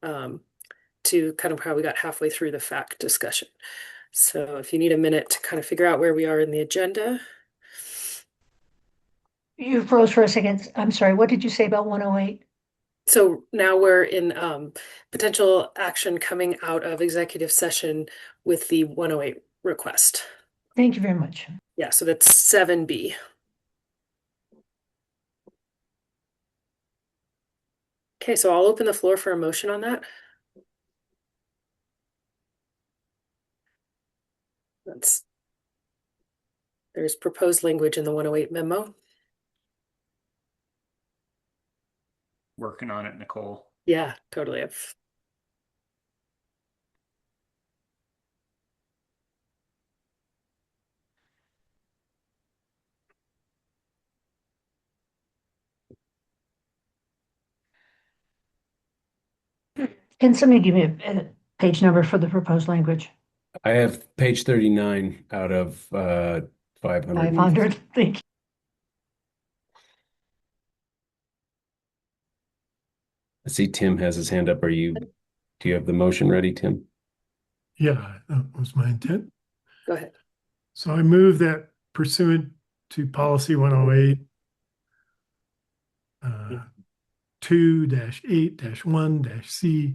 to kind of how we got halfway through the fact discussion. So if you need a minute to kind of figure out where we are in the agenda. You froze for a second. I'm sorry. What did you say about 108? So now we're in potential action coming out of executive session with the 108 request. Thank you very much. Yeah, so that's 7B. Okay, so I'll open the floor for a motion on that. There's proposed language in the 108 memo. Working on it, Nicole. Yeah, totally. Can somebody give me a page number for the proposed language? I have page 39 out of 500. 500. Thank you. I see Tim has his hand up. Do you have the motion ready, Tim? Yeah, that was my intent. Go ahead. So I move that pursuant to policy 108, 2-8-1-C,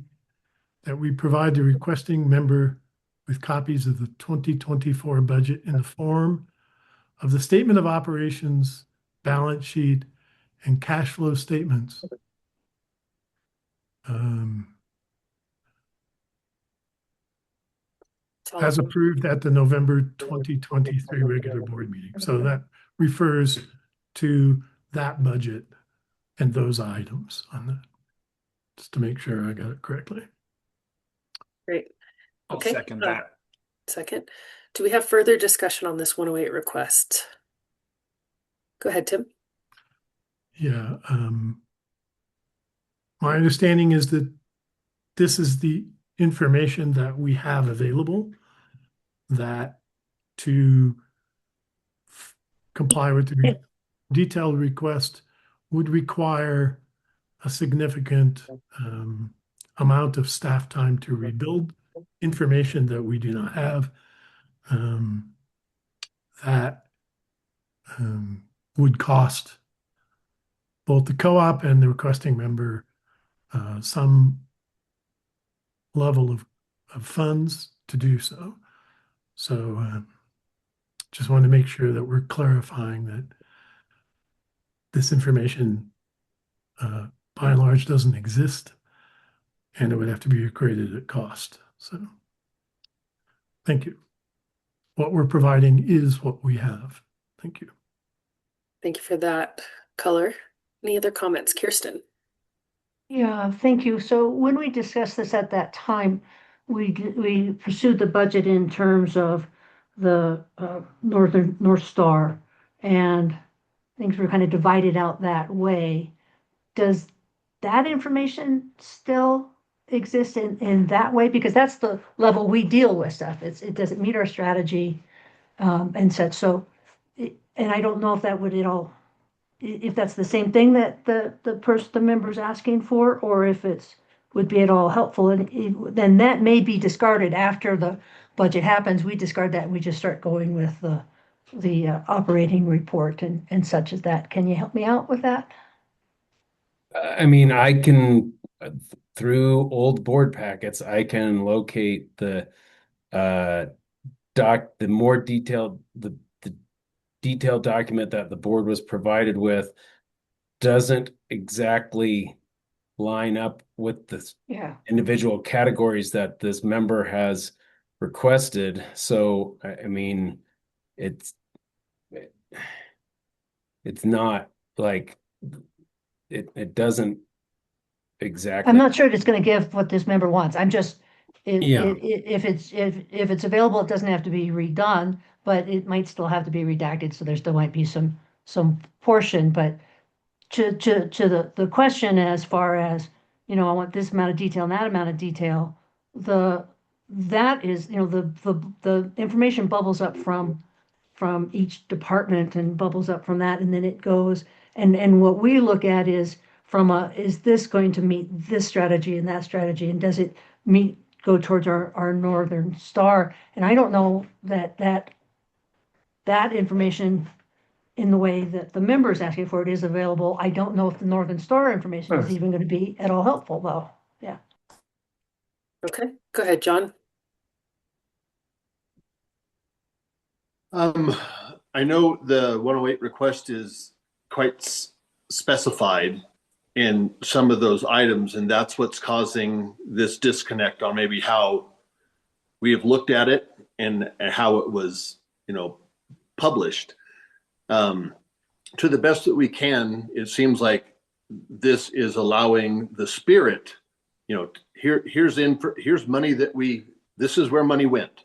that we provide the requesting member with copies of the 2024 budget in the form of the statement of operations, balance sheet, and cash flow statements. As approved at the November 2023 regular board meeting. So that refers to that budget and those items on that, just to make sure I got it correctly. Great. I'll Okay. second that. Second. Do we have further discussion on this 108 request? Go ahead, Tim. Yeah. My understanding is that this is the information that we have available, that to comply with the detailed request would require a significant amount of staff time to rebuild information that we do not have, that would cost both the co-op and the requesting member some level of funds to do so. So just want to make sure that we're clarifying that this information by and large doesn't exist, and it would have to be created at cost. So thank you. What we're providing is what we have. Thank you. Thank you for that color. Any other comments, Kirsten? Yeah, thank you. So when we discussed this at that time, we pursued the budget in terms of the North Star, and things were kind of divided out that way. Does that information still exist in that way? Because that's the level we deal with stuff. It doesn't meet our strategy and such. So, and I don't know if that would at all, if that's the same thing that the member's asking for, or if it's would be at all helpful. And then that may be discarded after the budget happens. We discard that and we just start going with the operating report and such as that. Can you help me out with that? I mean, I can through old board packets, I can locate the more detailed the detailed document that the board was provided with doesn't exactly line up with the individual categories that this member has requested. So, I mean, it's not like it doesn't exactly. I'm not sure it's going to give what this member wants. I'm just, if it's available, it doesn't have to be redone, but it might still have to be redacted. So there still might be some portion, but to the question as far as, I want this amount of detail and that amount of detail, that is, the information bubbles up from each department and bubbles up from that, and then it goes, and what we look at is is this going to meet this strategy and that strategy, and does it go towards our Northern Star? And I don't know that information in the way that the member is asking for it is available. I don't know if the Northern Star information is even going to be at all helpful, though. Yeah. Okay, go ahead, John. I know the 108 request is quite specified in some of those items, and that's what's causing this disconnect on maybe how we have looked at it and how it was, published. To the best that we can, it seems like this is allowing the spirit, here's money this is where money went.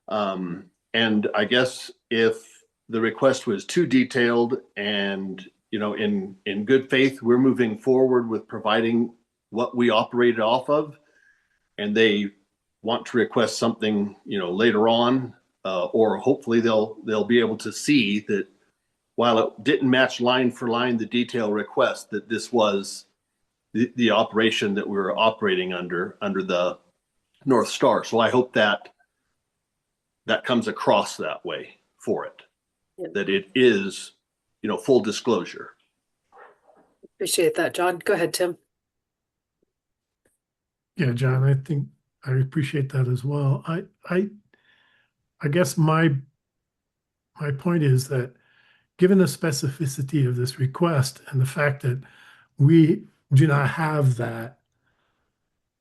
And I guess if the request was too detailed and, in good faith, we're moving forward with providing what we operated off of, and they want to request something, later on, or hopefully they'll be able to see that while it didn't match line for line the detail request, that this was the operation that we were operating under the North Star. So I hope that comes across that way for it, that it is, full disclosure. Appreciate that, John. Go ahead, Tim. Yeah, John, I think I appreciate that as well. I guess my point is that given the specificity of this request and the fact that we do not have that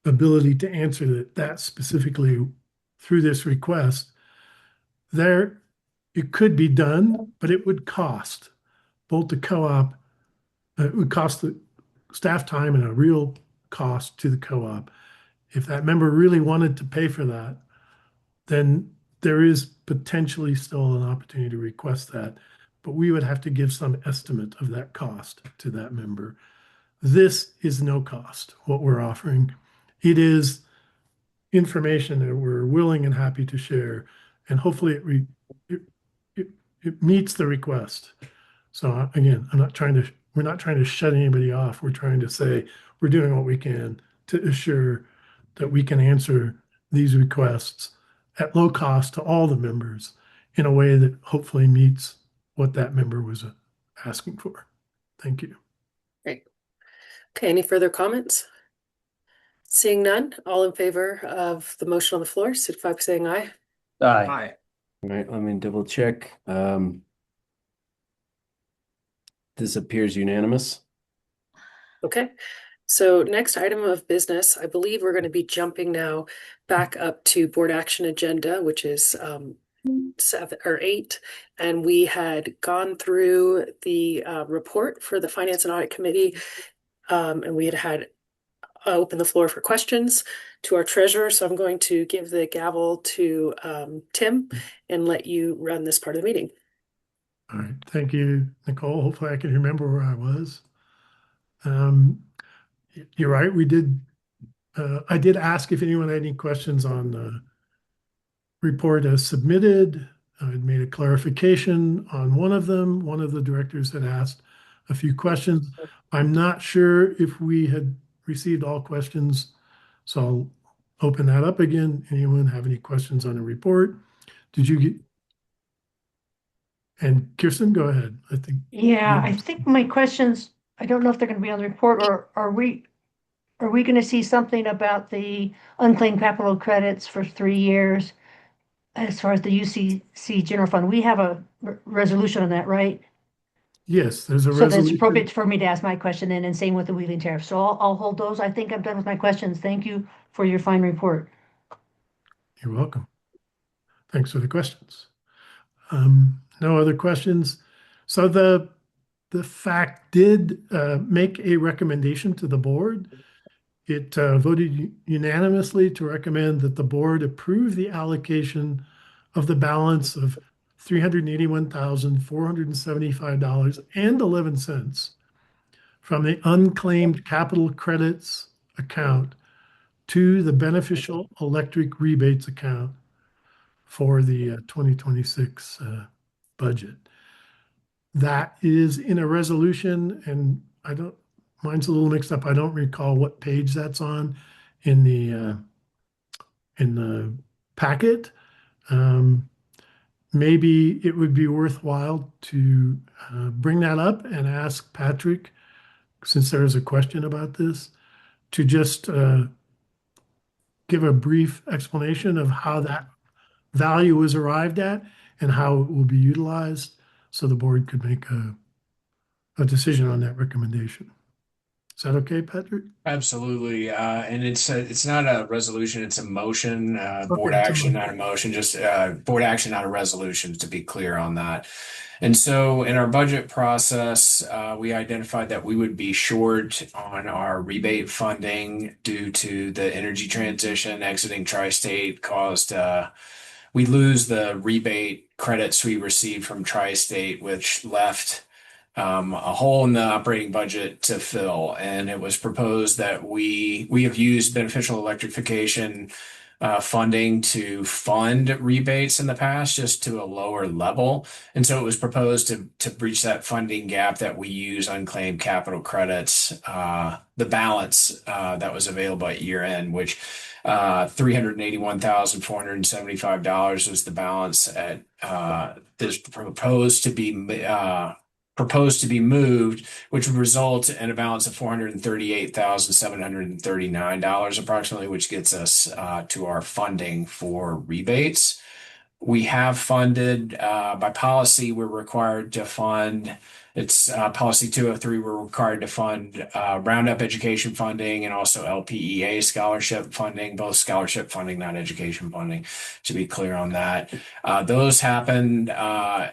ability to answer that specifically through this request, it could be done, but it would cost both the co-op, it would cost the staff time and a real cost to the co-op. If that member really wanted to pay for that, then there is potentially still an opportunity to request that, but we would have to give some estimate of that cost to that member. This is no cost. What we're offering it is information that we're willing and happy to share, and hopefully it, it, it meets the request. So again, we're not trying to shut anybody off. We're trying to say we're doing what we can to assure that we can answer these requests at low cost to all the members in a way that hopefully meets what that member was asking for. Thank you. Great. Okay, any further comments? Seeing none, all in favor of the motion on the floor, signify by saying aye. Aye. All right, let me double check. This appears unanimous. Okay, so next item of business, I believe we're going to be jumping now back up to board action agenda, which is 7 or 8, and we had gone through the report for the Finance and Audit Committee, and we had open the floor for questions to our treasurer. So I'm going to give the gavel to Tim and let you run this part of the meeting. All right, thank you, Nicole. Hopefully I can remember where I was. You're right, I did ask if anyone had any questions on the report as submitted. I had made a clarification on one of them. One of the directors had asked a few questions. I'm not sure if we had received all questions, so I'll open that up again. Anyone have any questions on the report? Did you get? And Kirsten, go ahead. Yeah, I think my questions, I don't know if they're going to be on the report, or are we going to see something about the unclaimed capital credits for 3 years as far as the UCC general fund? We have a resolution on that, right? Yes, there's a So that's resolution. appropriate for me to ask my question then, and same with the wheeling tariff. So I'll hold those. I think I'm done with my questions. Thank you for your fine report. You're welcome. Thanks for the questions. No other questions. So the FAC did make a recommendation to the board. It voted unanimously to recommend that the board approve the allocation of the balance of $381,475.11 from the unclaimed capital credits account to the beneficial electric rebates account for the 2026 budget. That is in a resolution, and mine's a little mixed up. I don't recall what page that's on in the packet. Maybe it would be worthwhile to bring that up and ask Patrick, since there is a question about this, to just give a brief explanation of how that value was arrived at and how it will be utilized, so the board could make a decision on that recommendation. Is that okay, Patrick? Absolutely. And it's not a resolution, it's a motion, board Okay, it's a action, motion. not a motion, just board action, not a resolution, to be clear on that. And so in our budget process, we identified that we would be short on our rebate funding due to the energy transition. Exiting Tri-State caused we lose the rebate credits we received from Tri-State, which left a hole in the operating budget to fill. And it was proposed that we have used beneficial electrification funding to fund rebates in the past, just to a lower level. And so it was proposed to breach that funding gap, that we use unclaimed capital credits, the balance that was available at year end, which $381,475 was the balance at this proposed to be moved, which would result in a balance of $438,739 approximately, which gets us to our funding for rebates. We have funded, by policy, we're required to fund, it's policy 203, we're required to fund Roundup education funding and also LPEA scholarship funding, both scholarship funding, not education funding, to be clear on that. Those happened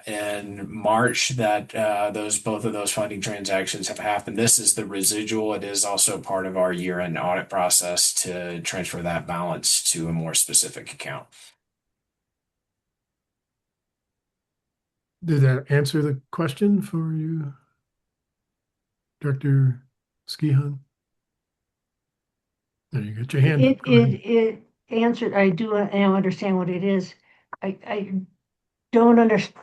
in March, that both of those funding transactions have happened. This is the residual. It is also part of our year-end audit process to transfer that balance to a more specific account. Did that answer the question for you, Director Skihan? There, you got your hand up. It, Go ahead. it answered, I do now understand what it is. I don't understand.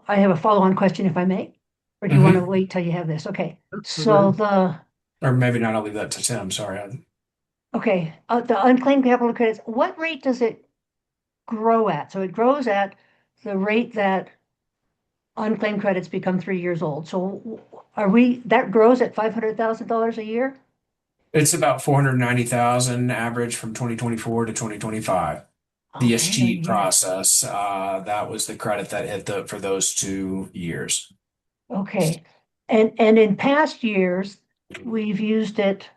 I have a follow-on question if I may, or do you want to wait till you have this? Okay, so Or maybe not, I'll leave that to Tim, sorry. the unclaimed capital credits, what rate does it grow at? So it grows at the rate that unclaimed credits become 3 years old. So that grows at $500,000 a year? It's about 490,000 average from 2024 to 2025. The Okay, a escheat year. process, that was the credit that hit for those 2 years. Okay, and in past years, we've used it,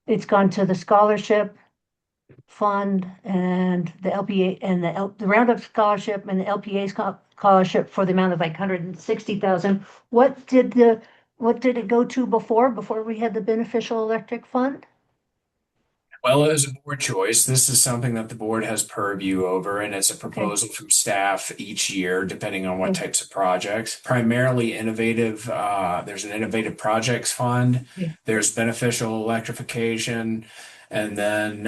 it's gone to the scholarship fund and the LPA and the Roundup scholarship and the LPA scholarship for the amount of like 160,000. What did it go to before we had the beneficial electric fund? Well, as a board choice, this is something that the board has purview over, and it's a proposal from staff each year, depending on what types of projects. Primarily innovative, there's an innovative projects fund, there's beneficial electrification, and then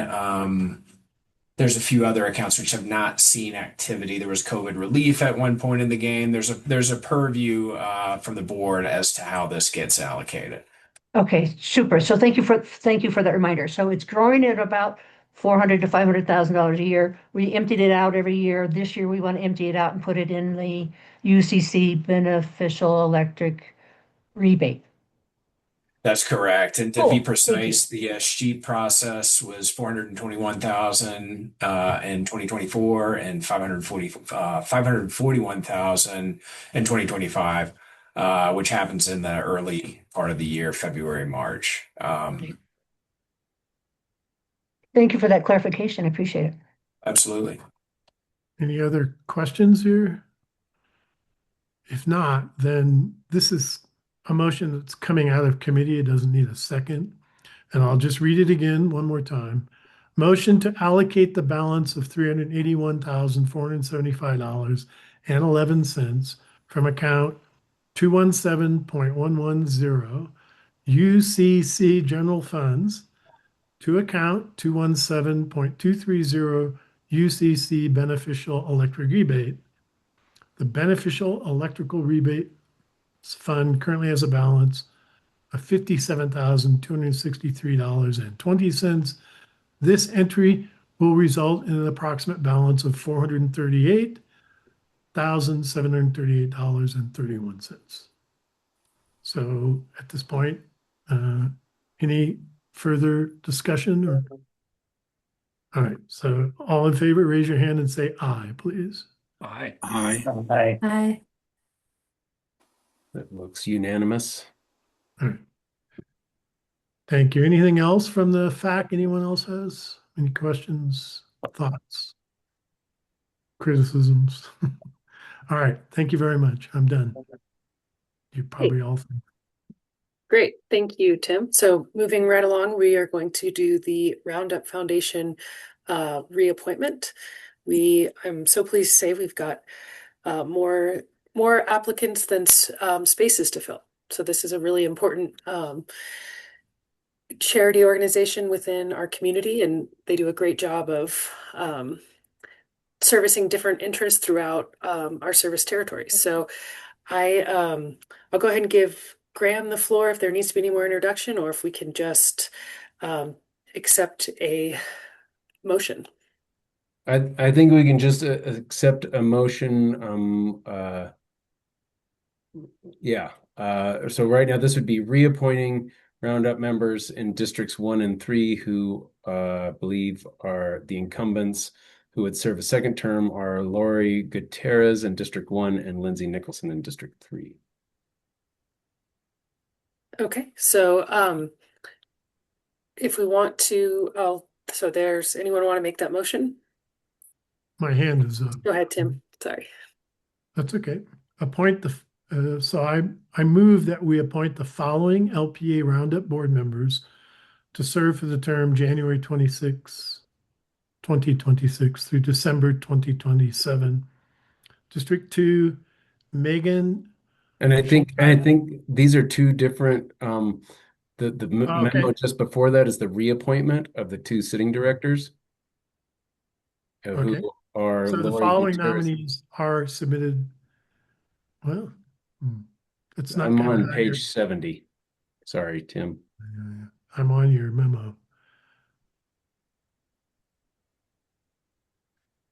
there's a few other accounts which have not seen activity. There was COVID relief at one point in the game. There's a purview from the board as to how this gets allocated. Okay, super. So thank you for that reminder. So it's growing at about $400,000 to $500,000 a year. We emptied it out every year. This year we want to empty it out and put it in the UCC beneficial electric rebate. That's correct. And to Cool. be Thank you. precise, the sheet process was 421,000 in 2024 and 541,000 in 2025, which happens in the early part of the year, February, March. Thank you for that clarification. I appreciate it. Absolutely. Any other questions here? If not, then this is a motion that's coming out of committee. It doesn't need a second. And I'll just read it again one more time. Motion to allocate the balance of $381,475.11 from account 217.110 UCC general funds to account 217.230 UCC beneficial electric rebate. The beneficial electrical rebate fund currently has a balance of $57,263.20. This entry will result in an approximate balance of $438,738.31. So at this point, any further discussion? All right, so all in favor, raise your hand and say aye, please. Aye. Aye. Aye. That looks unanimous. All right. Thank you. Anything else from the FAQ anyone else has? Any questions, thoughts, criticisms? All right. Thank you very much. I'm done. You probably all think. Great. Thank you, Tim. So moving right along, we are going to do the Roundup Foundation reappointment. I'm so pleased to say we've got more applicants than spaces to fill. So this is a really important charity organization within our community, and they do a great job of servicing different interests throughout our service territories. So I'll go ahead and give Graham the floor if there needs to be any more introduction, or if we can just accept a motion. I think we can just accept a motion. So right now this would be reappointing Roundup members in districts 1 and 3 who believe are the incumbents who would serve a second term are Lori Gutierrez in District 1 and Lindsay Nicholson in District 3. Okay, so if we want to, so there's anyone want to make that motion? My hand is up. Go ahead, Tim. Sorry. That's okay. I move that we appoint the following LPEA Roundup board members to serve for the term January 26, 2026 through December 2027. District 2, Megan. And I think these are two different The Oh, okay. memo just before that is the reappointment of the two sitting directors, who Okay. are So the Lori following Gutierrez. nominees are submitted. Well, it's not I'm kind of on how you're. page 70. Sorry, Tim. I'm on your memo.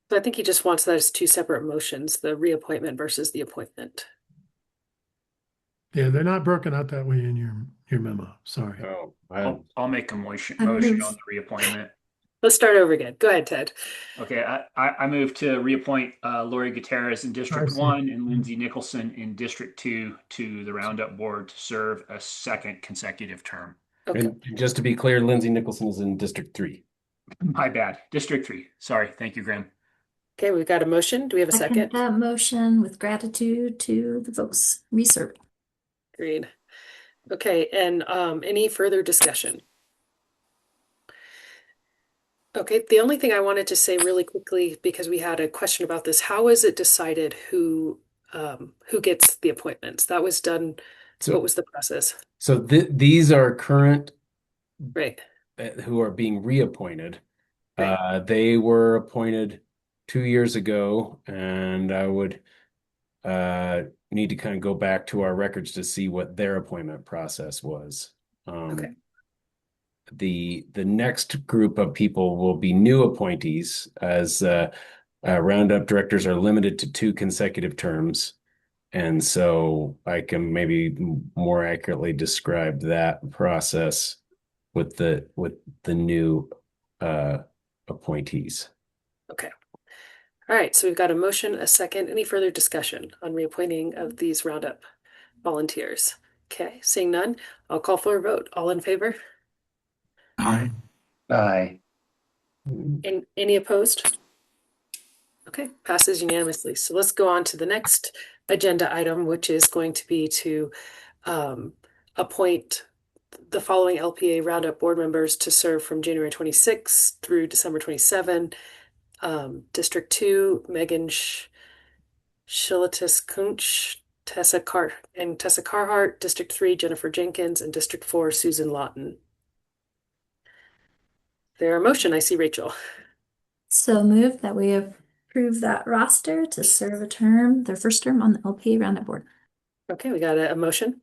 So I think he just wants that as two separate motions, the reappointment versus the appointment. Yeah, they're not broken out that way in your memo. Sorry. Oh, I'll make a motion I on move. the reappointment. Let's start over again. Go ahead, Ted. Okay, I move to reappoint Lori Gutierrez in I District see. 1 and Lindsay Nicholson in District 2 to the Roundup Board to serve a second consecutive term. Okay. And just to be clear, Lindsay Nicholson is in District 3. My bad. District 3. Sorry. Thank you, Graham. Okay, we've got a motion. Do we have a second? That motion with gratitude to the folks reserved. Agreed. Okay, and any further discussion? Okay, the only thing I wanted to say really quickly, because we had a question about this, how is it decided who gets the appointments? That was done. So, what was the process? So these are current, right, who are being reappointed. Right. They were appointed 2 years ago, and I would need to kind of go back to our records to see what their appointment process was. Okay. The next group of people will be new appointees, as Roundup directors are limited to 2 consecutive terms. And so I can maybe more accurately describe that process with the new appointees. Okay. All right, so we've got a motion, a second. Any further discussion on reappointing of these Roundup volunteers? Okay, seeing none, I'll call for a vote. All in favor? Aye. Aye. And any opposed? Okay, passes unanimously. So let's go on to the next agenda item, which is going to be to appoint the following LPA Roundup board members to serve from January 26th through December 27. District 2, Megan Shilitis Kunch, Tessa Carhart. District 3, Jennifer Jenkins, and District 4, Susan Lawton. There a motion? I see Rachel. So moved that we approve that roster to serve a term, their first term on the LPA Roundup Board. Okay, we got a motion.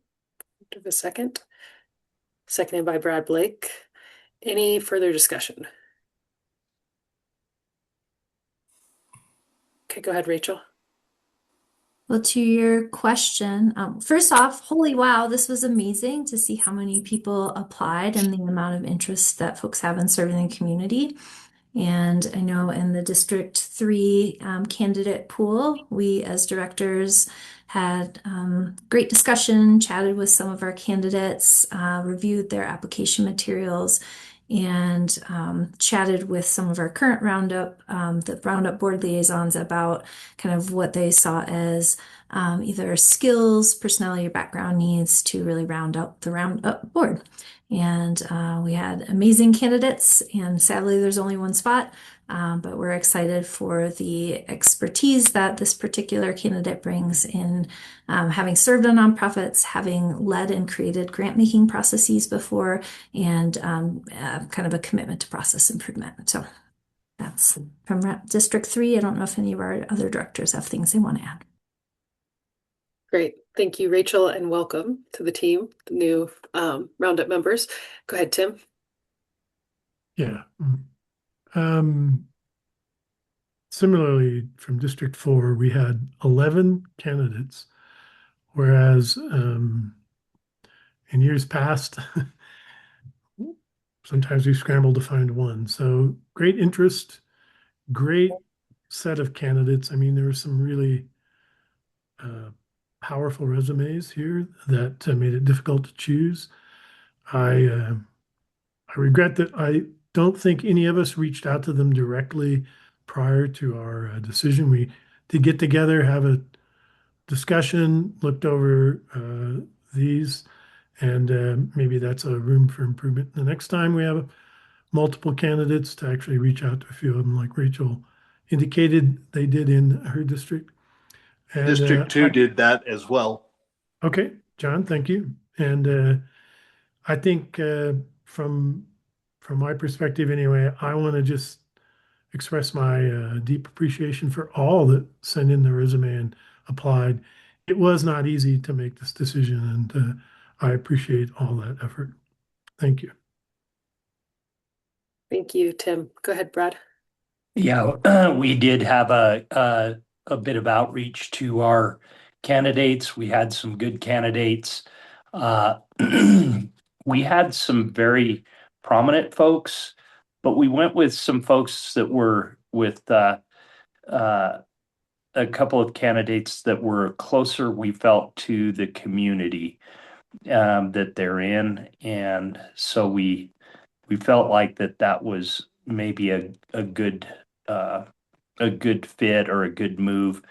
Do a second. Seconded by Brad Blake. Any further discussion? Okay, go ahead, Rachel. Well, to your question, first off, holy wow, this was amazing to see how many people applied and the amount of interest that folks have in serving the community. And I know in the District 3 candidate pool, we as directors had great discussion, chatted with some of our candidates, reviewed their application materials, and chatted with some of our current the Roundup board liaisons about kind of what they saw as either skills, personality, or background needs to really round out the Roundup board. And we had amazing candidates, and sadly, there's only one spot. But we're excited for the expertise that this particular candidate brings in having served on nonprofits, having led and created grant-making processes before, and kind of a commitment to process improvement. So that's from District 3. I don't know if any of our other directors have things they want to add. Great. Thank you, Rachel, and welcome to the team, the new Roundup members. Go ahead, Tim. Yeah. Similarly, from District 4, we had 11 candidates, whereas in years past, sometimes we scrambled to find one. So great interest, great set of candidates. I mean, there were some really powerful resumes here that made it difficult to choose. I regret that I don't think any of us reached out to them directly prior to our decision. We did get together, have a discussion, looked over these, and maybe that's a room for improvement. The next time we have multiple candidates, to actually reach out to a few of them, like Rachel indicated they did in her district. And, District 2 did that as well. Okay, John, thank you. And I think from my perspective anyway, I want to just express my deep appreciation for all that sent in the resume and applied. It was not easy to make this decision, and I appreciate all that effort. Thank you. Thank you, Tim. Go ahead, Brad. Yeah, we did have a bit of outreach to our candidates. We had some good candidates. Uh, we had some very prominent folks, but we went with some folks that were with uh, a couple of candidates that were closer, we felt, to the community that they're in, and so we felt like that was maybe uh, a good fit or a good move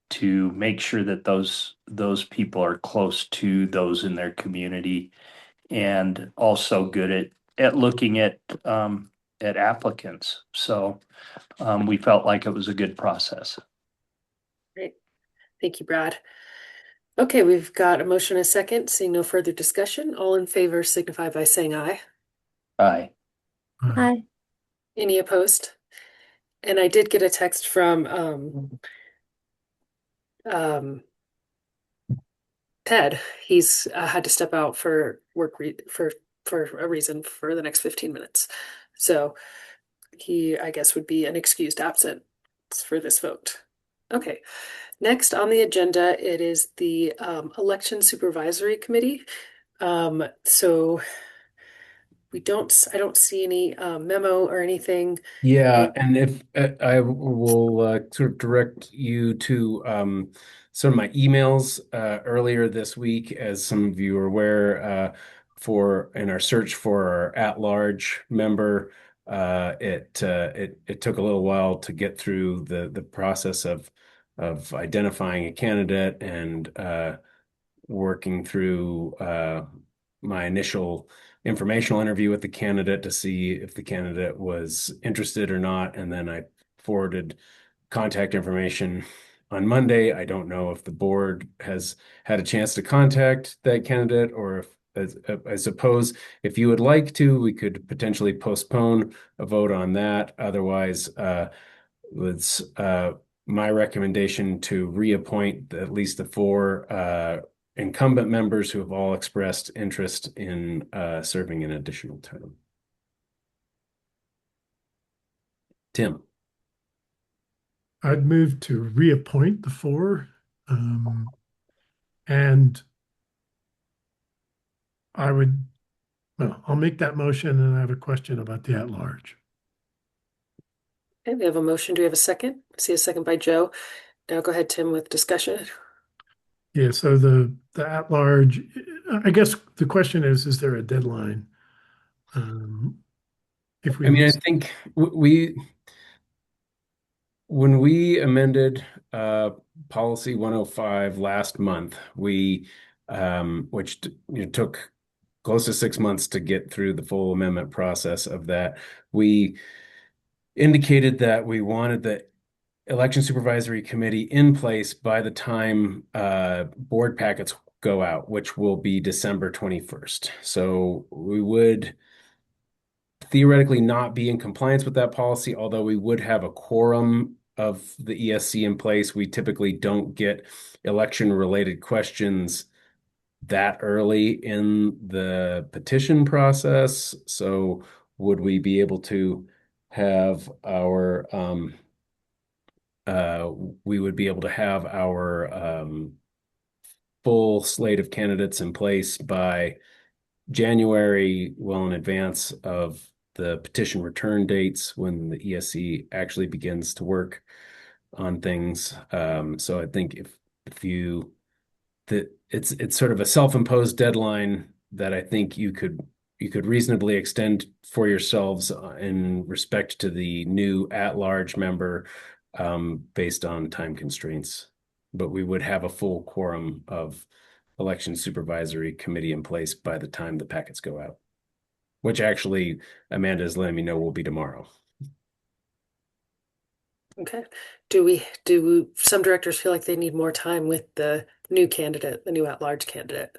to make sure that those people are close to those in their community and also good at looking at applicants. So we felt like it was a good process. Great. Thank you, Brad. Okay, we've got a motion and a second. Seeing no further discussion, all in favor signify by saying aye. Aye. Hi. Any opposed? And I did get a text from Ted. He's had to step out for work for a reason for the next 15 minutes. So he, I guess, would be an excused absent for this vote. Okay. Next on the agenda, it is the Election Supervisory Committee. So I don't see any memo or anything. Yeah, and if I will sort of direct you to some of my emails earlier this week, as some of you are aware, for in our search for our at-large member, it took a little while to get through the process of identifying a candidate and working through my initial informational interview with the candidate to see if the candidate was interested or not. And then I forwarded contact information on Monday. I don't know if the board has had a chance to contact that candidate, or if, I suppose, if you would like to, we could potentially postpone a vote on that. Otherwise, it's my recommendation to reappoint at least the four incumbent members who have all expressed interest in serving an additional term. Tim. I'd move to reappoint the four. And I'll make that motion, and I have a question about the at-large. Okay, we have a motion. Do we have a second? I see a second by Joe. Now go ahead, Tim, with discussion. Yeah, so the at-large, I guess the question is there a deadline? If we, I mean, I think when we amended policy 105 last month, which took close to 6 months to get through the full amendment process of that, we indicated that we wanted the election supervisory committee in place by the time board packets go out, which will be December 21st. So we would theoretically not be in compliance with that policy, although we would have a quorum of the ESC in place. We typically don't get election-related questions that early in the petition process. So would we be able to have our we would be able to have our full slate of candidates in place by January, well in advance of the petition return dates when the ESC actually begins to work on things. So I think if you that it's sort of a self-imposed deadline that I think you could reasonably extend for yourselves in respect to the new at-large member based on time constraints. But we would have a full quorum of election supervisory committee in place by the time the packets go out, which actually Amanda is letting me know will be tomorrow. Okay. Do some directors feel like they need more time with the new candidate, the new at-large candidate?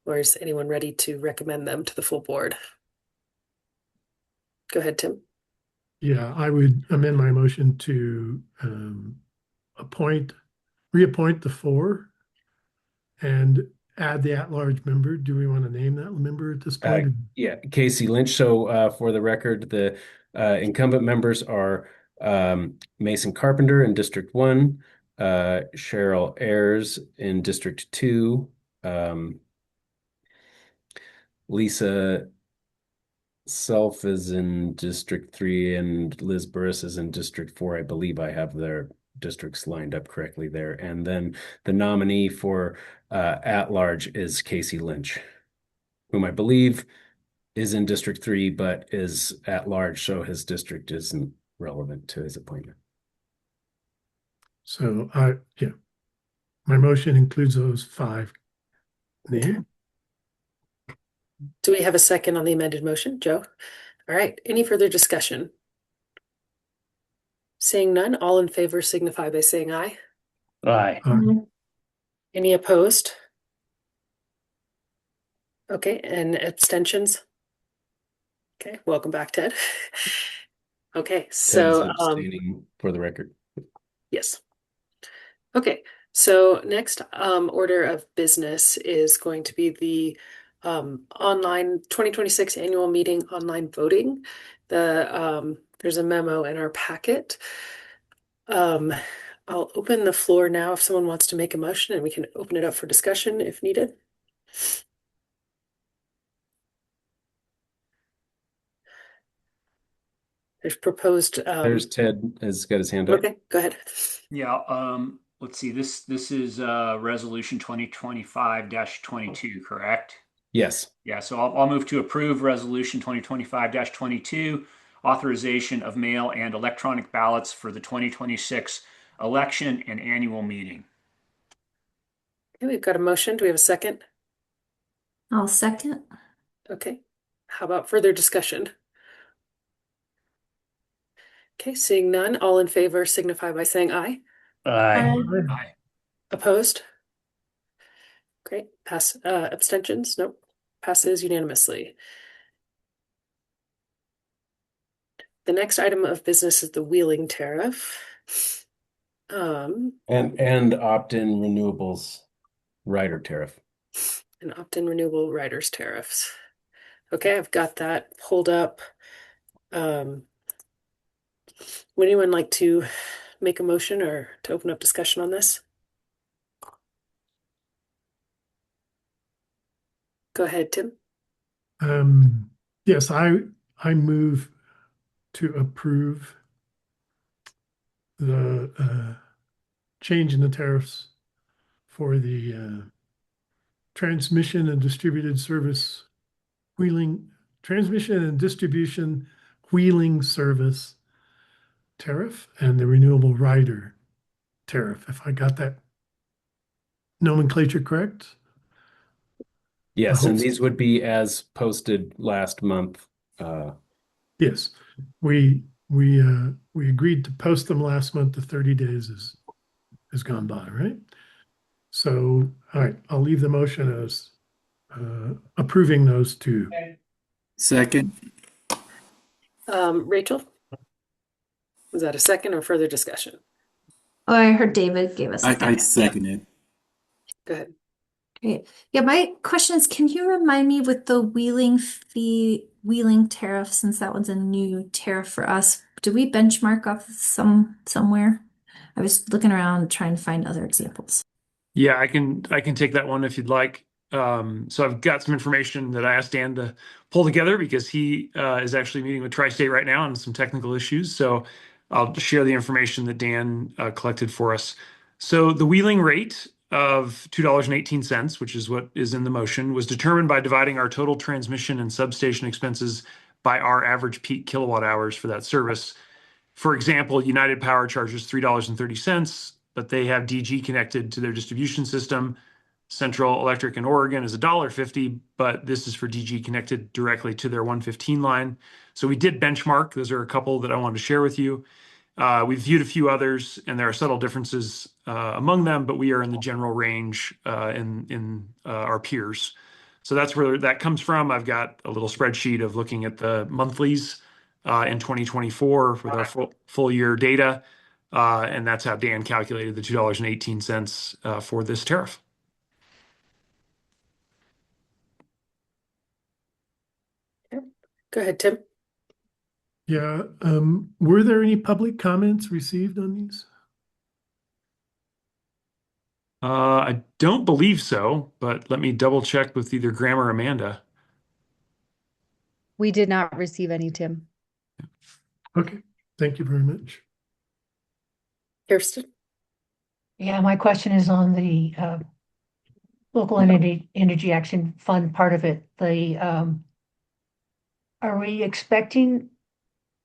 Or is anyone ready to recommend them to the full board? Go ahead, Tim. Yeah, I would amend my motion to reappoint the four and add the at-large member. Do we want to name that member at this point? Yeah, Casey Lynch. So for the record, the incumbent members are Mason Carpenter in District 1, Cheryl Ayers in District 2, Lisa Self is in District 3, and Liz Burris is in District 4. I believe I have their districts lined up correctly there. And then the nominee for at-large is Casey Lynch, whom I believe is in District 3, but is at large, so his district isn't relevant to his appointment. So my motion includes those 5 names. Do we have a second on the amended motion, Joe? All right, any further discussion? Seeing none, all in favor signify by saying aye. Aye. Any opposed? Okay, and abstentions? Okay, welcome back, Ted. Okay, so Ted's abstaining for the record. yes. Okay, so next order of business is going to be the online 2026 annual meeting online voting. There's a memo in our packet. I'll open the floor now if someone wants to make a motion, and we can open it up for discussion if needed. There's proposed. There's Ted has got his hand up. Okay, go ahead. Yeah, let's see. This is resolution 2025-22, correct? Yes. Yeah, so I'll move to approve resolution 2025-22, authorization of mail and electronic ballots for the 2026 election and annual meeting. Okay, we've got a motion. Do we have a second? I'll second. Okay. How about further discussion? Okay, seeing none, all in favor signify by saying aye. Aye. Aye. Opposed? Great. Abstentions? Nope. Passes unanimously. The next item of business is the wheeling tariff. And opt-in renewables rider tariff. And opt-in renewable riders tariffs. Okay, I've got that pulled up. Would anyone like to make a motion or to open up discussion on this? Go ahead, Tim. Yes, I move to approve the change in the tariffs for the transmission and distribution wheeling service tariff and the renewable rider tariff, if I got that nomenclature correct. Yes, and these would be as posted last month. Yes, we agreed to post them last month. The 30 days has gone by, right? So, all right, I'll leave the motion as approving those two. Second. Rachel, was that a second or further discussion? Oh, I heard David gave us. I second it. Go ahead. Great. Yeah, my question is, can you remind me with the wheeling tariff, since that one's a new tariff for us, do we benchmark off somewhere? I was looking around trying to find other examples. Yeah, I can take that one if you'd like. So I've got some information that I asked Dan to pull together because he is actually meeting with Tri-State right now on some technical issues. So I'll share the information that Dan collected for us. So the wheeling rate of $2.18, which is what is in the motion, was determined by dividing our total transmission and substation expenses by our average peak kilowatt hours for that service. For example, United Power charges $3.30, but they have DG connected to their distribution system. Central Electric in Oregon is $1.50, but this is for DG connected directly to their 115 line. So we did benchmark. Those are a couple that I wanted to share with you. We've viewed a few others, and there are subtle differences among them, but we are in the general range in our peers. So that's where that comes from. I've got a little spreadsheet of looking at the monthlies in 2024 with our full year data. And that's how Dan calculated the $2.18 for this tariff. Go ahead, Tim. Yeah. Were there any public comments received on these? I don't believe so, but let me double check with either Graham or Amanda. We did not receive any, Tim. Okay. Thank you very much. Kirsten? Yeah, my question is on the local energy action fund part of it. Are we expecting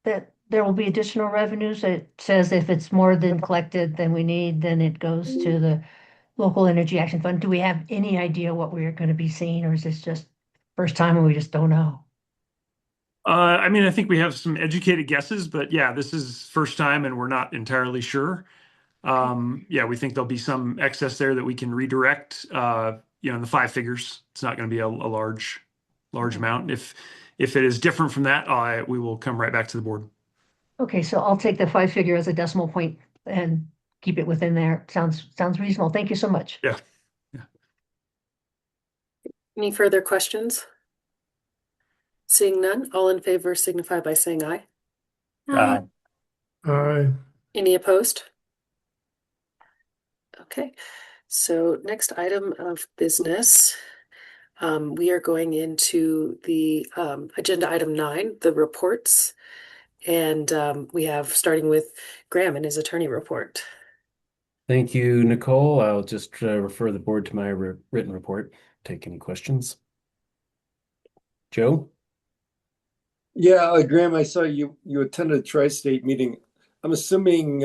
that there will be additional revenues? It says if it's more than collected than we need, then it goes to the local energy action fund. Do we have any idea what we're going to be seeing, or is this just first time and we just don't know? I mean, I think we have some educated guesses, but yeah, this is first time and we're not entirely sure. Yeah, we think there'll be some excess there that we can redirect, in the 5 figures. It's not going to be a large amount. If it is different from that, we will come right back to the board. Okay, so I'll take the 5 figure as a decimal point and keep it within there. Sounds reasonable. Thank you so much. Yeah. Any further questions? Seeing none, all in favor signify by saying aye. Aye. Aye. Any opposed? Okay, so next item of business, we are going into the agenda item 9, the reports. And we have starting with Graham and his attorney report. Thank you, Nicole. I'll just refer the board to my written report. Take any questions. Joe? Yeah, Graham, I saw you attended a tri-state meeting. I'm assuming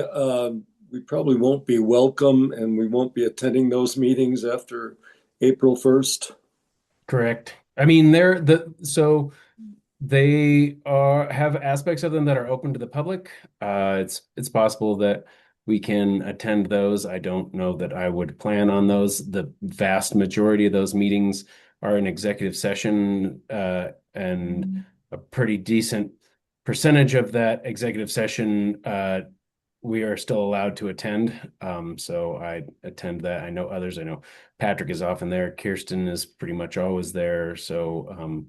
we probably won't be welcome and we won't be attending those meetings after April 1st. Correct. I mean, they have aspects of them that are open to the public. It's possible that we can attend those. I don't know that I would plan on those. The vast majority of those meetings are in executive session, and a pretty decent percentage of that executive session we are still allowed to attend. So I attend that. I know others. I know Patrick is often there. Kirsten is pretty much always there. So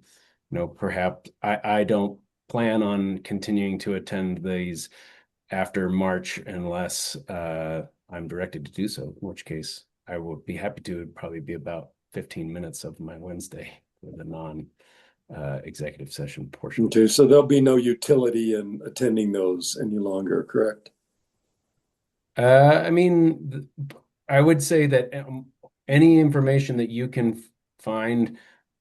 perhaps I don't plan on continuing to attend these after March unless I'm directed to do so, in which case I will be happy to. It'd probably be about 15 minutes of my Wednesday for the non-executive session portion. Okay, so there'll be no utility in attending those any longer, correct? I mean, I would say that any information that you can find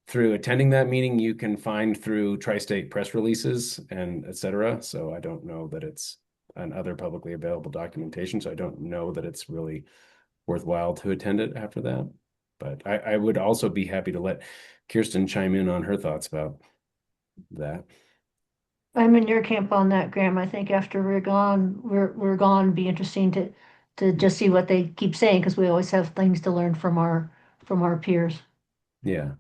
through attending that meeting, you can find through tri-state press releases and et cetera. So I don't know that it's other publicly available documentation. So I don't know that it's really worthwhile to attend it after that. But I would also be happy to let Kirsten chime in on her thoughts about that. I'm in your camp on that, Graham. I think after we're gone, it'd be interesting to just see what they keep saying, because we always have things to learn from our peers. Yeah.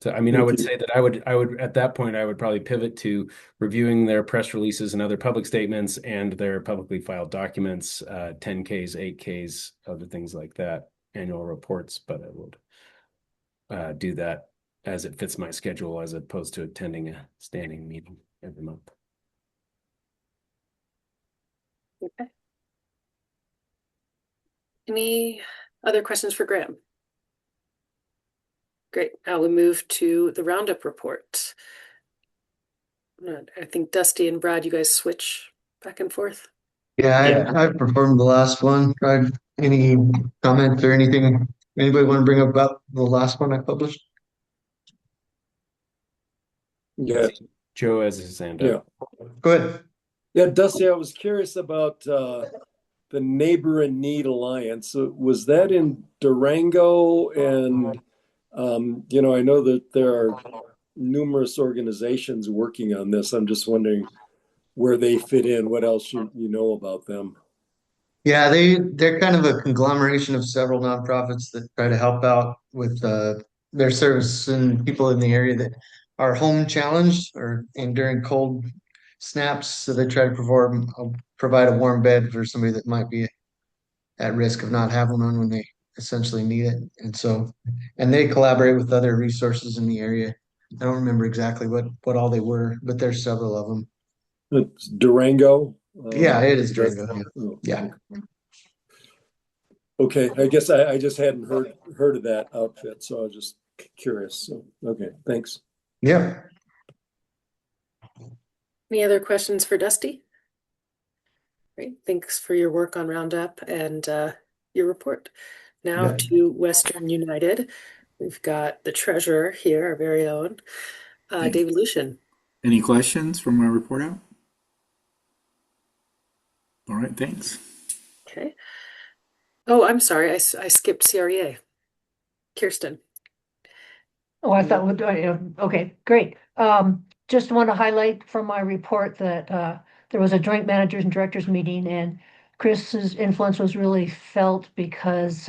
So, I mean, I would say that I would at that point, I would probably pivot to reviewing their press releases and other public statements and their publicly filed documents, 10Ks, 8Ks, other things like that, annual reports, but I would do that as it fits my schedule as opposed to attending a standing meeting every month. Okay. Any other questions for Graham? Great. Now we move to the roundup report. I think Dusty and Brad, you guys switch back and forth. Yeah, I performed the last one. Any comments or anything anybody want to bring up about the last one I published? Yeah. Joe has his hand up. Yeah. Go ahead. Yeah, Dusty, I was curious about the Neighbor in Need Alliance. Was that in Durango? And I know that there are numerous organizations working on this. I'm just wondering where they fit in. What else you know about them? Yeah, they're kind of a conglomeration of several nonprofits that try to help out with their service and people in the area that are home challenged or and during cold snaps. So they try to provide a warm bed for somebody that might be at risk of not having one when they essentially need it. And they collaborate with other resources in the area. I don't remember exactly what all they were, but there's several of them. It's Durango. Yeah, it is Is that- Durango. Yeah. oh, Yeah. Okay, I guess I just hadn't heard of that outfit, so I was just curious. So, okay, thanks. Yeah. Any other questions for Dusty? Great. Thanks for your work on Roundup and your report. Now Yeah. to Western United. We've got the treasurer here, our very own, David Lucian. Any questions from our report out? All right, thanks. Okay. Oh, I'm sorry. I skipped CREA. Kirsten. Oh, I thought, okay, great. Just want to highlight from my report that there was a joint managers and directors meeting, and Chris's influence was really felt because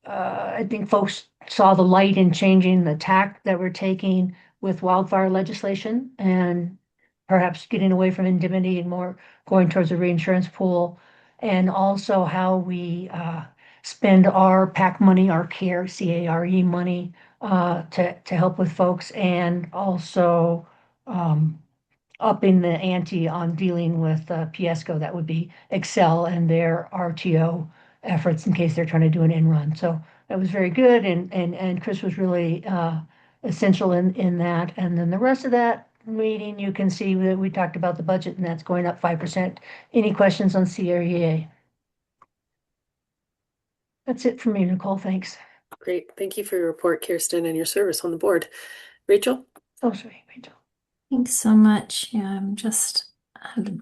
I think folks saw the light in changing the tack that we're taking with wildfire legislation and perhaps getting away from indemnity and more going towards a reinsurance pool, and also how we spend our PAC money, our CARE money to help with folks, and also upping the ante on dealing with Piesco. That would be Excel and their RTO efforts in case they're trying to do an in run. So that was very good, and Chris was really essential in that. And then the rest of that meeting, you can see that we talked about the budget, and that's going up 5%. Any questions on CREA? That's it for me, Nicole. Thanks. Great. Thank you for your report, Kirsten, and your service on the board. Rachel? Oh, sorry, Rachel. Thanks so much. Yeah, I'm just had to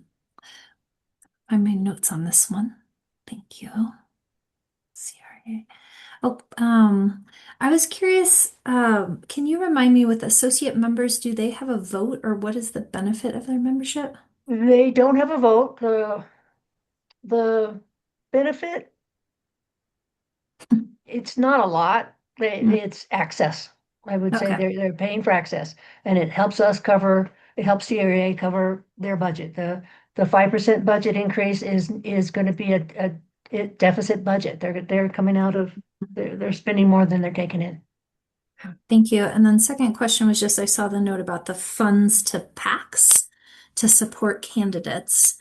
find my notes on this one. Thank you. CRA. Oh, I was curious, can you remind me with associate members, do they have a vote or what is the benefit of their membership? They don't have a vote. The benefit, it's not a lot. It's access. I would say Okay. they're paying for access, and it helps it helps the area cover their budget. The 5% budget increase is going to be a deficit budget. They're coming out of they're spending more than they're taking in. Thank you. And then second question was just, I saw the note about the funds to PACs to support candidates.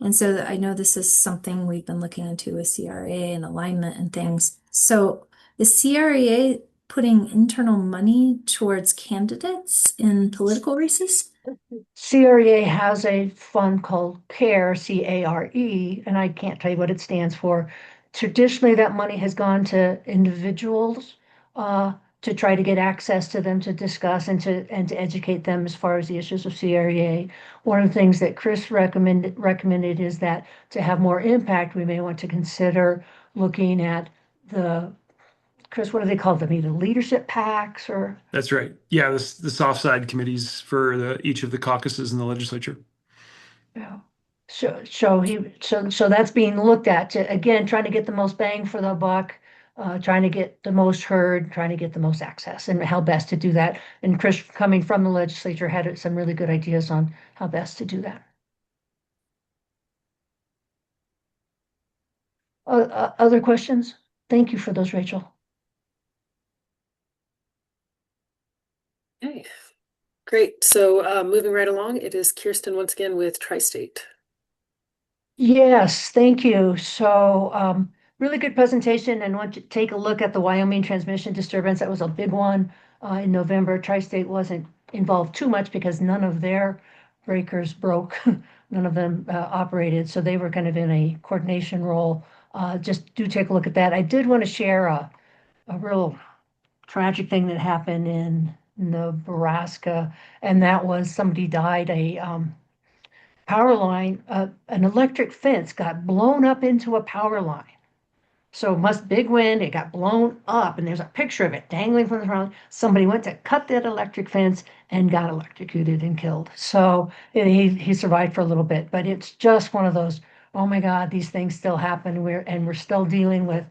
And so I know this is something we've been looking into with CRA and alignment and things. So is CRA putting internal money towards candidates in political races? CREA has a fund called CARE, CARE, and I can't tell you what it stands for. Traditionally, that money has gone to individuals to try to get access to them to discuss and to educate them as far as the issues of CREA. One of the things that Chris recommended is that to have more impact, we may want to consider looking at Chris, what do they call them? Either leadership packs or That's right. Yeah, the soft side committees for each of the caucuses in the legislature. yeah. So that's being looked at to, again, trying to get the most bang for the buck, trying to get the most heard, trying to get the most access and how best to do that. And Chris, coming from the legislature, had some really good ideas on how best to do that. Other questions? Thank you for those, Rachel. Okay. Great. So moving right along, it is Kirsten once again with Tri-State. Yes, thank you. So, really good presentation, and want to take a look at the Wyoming transmission disturbance. That was a big one in November. Tri-State wasn't involved too much because none of their breakers broke. None of them operated, so they were kind of in a coordination role. Just do take a look at that. I did want to share a real tragic thing that happened in Nebraska, and that was somebody died. Power line, an electric fence got blown up into a power line. So big wind, it got blown up, and there's a picture of it dangling from the front. Somebody went to cut that electric fence and got electrocuted and killed. So he survived for a little bit, but it's just one of those oh my God, these things still happen. We're still dealing with,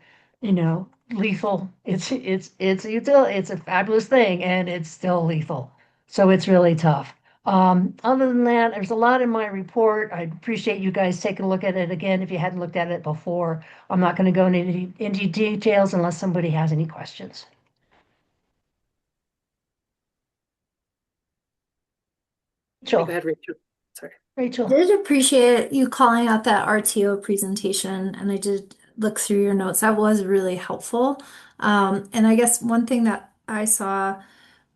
lethal. It's a fabulous thing and it's still lethal. So it's really tough. Other than that, there's a lot in my report. I appreciate you guys taking a look at it again if you hadn't looked at it before. I'm not going to go into details unless somebody has any questions. Go ahead, Rachel. Sorry. Rachel. I did appreciate you calling out that RTO presentation, and I did look through your notes. That was really helpful. And I guess one thing that I saw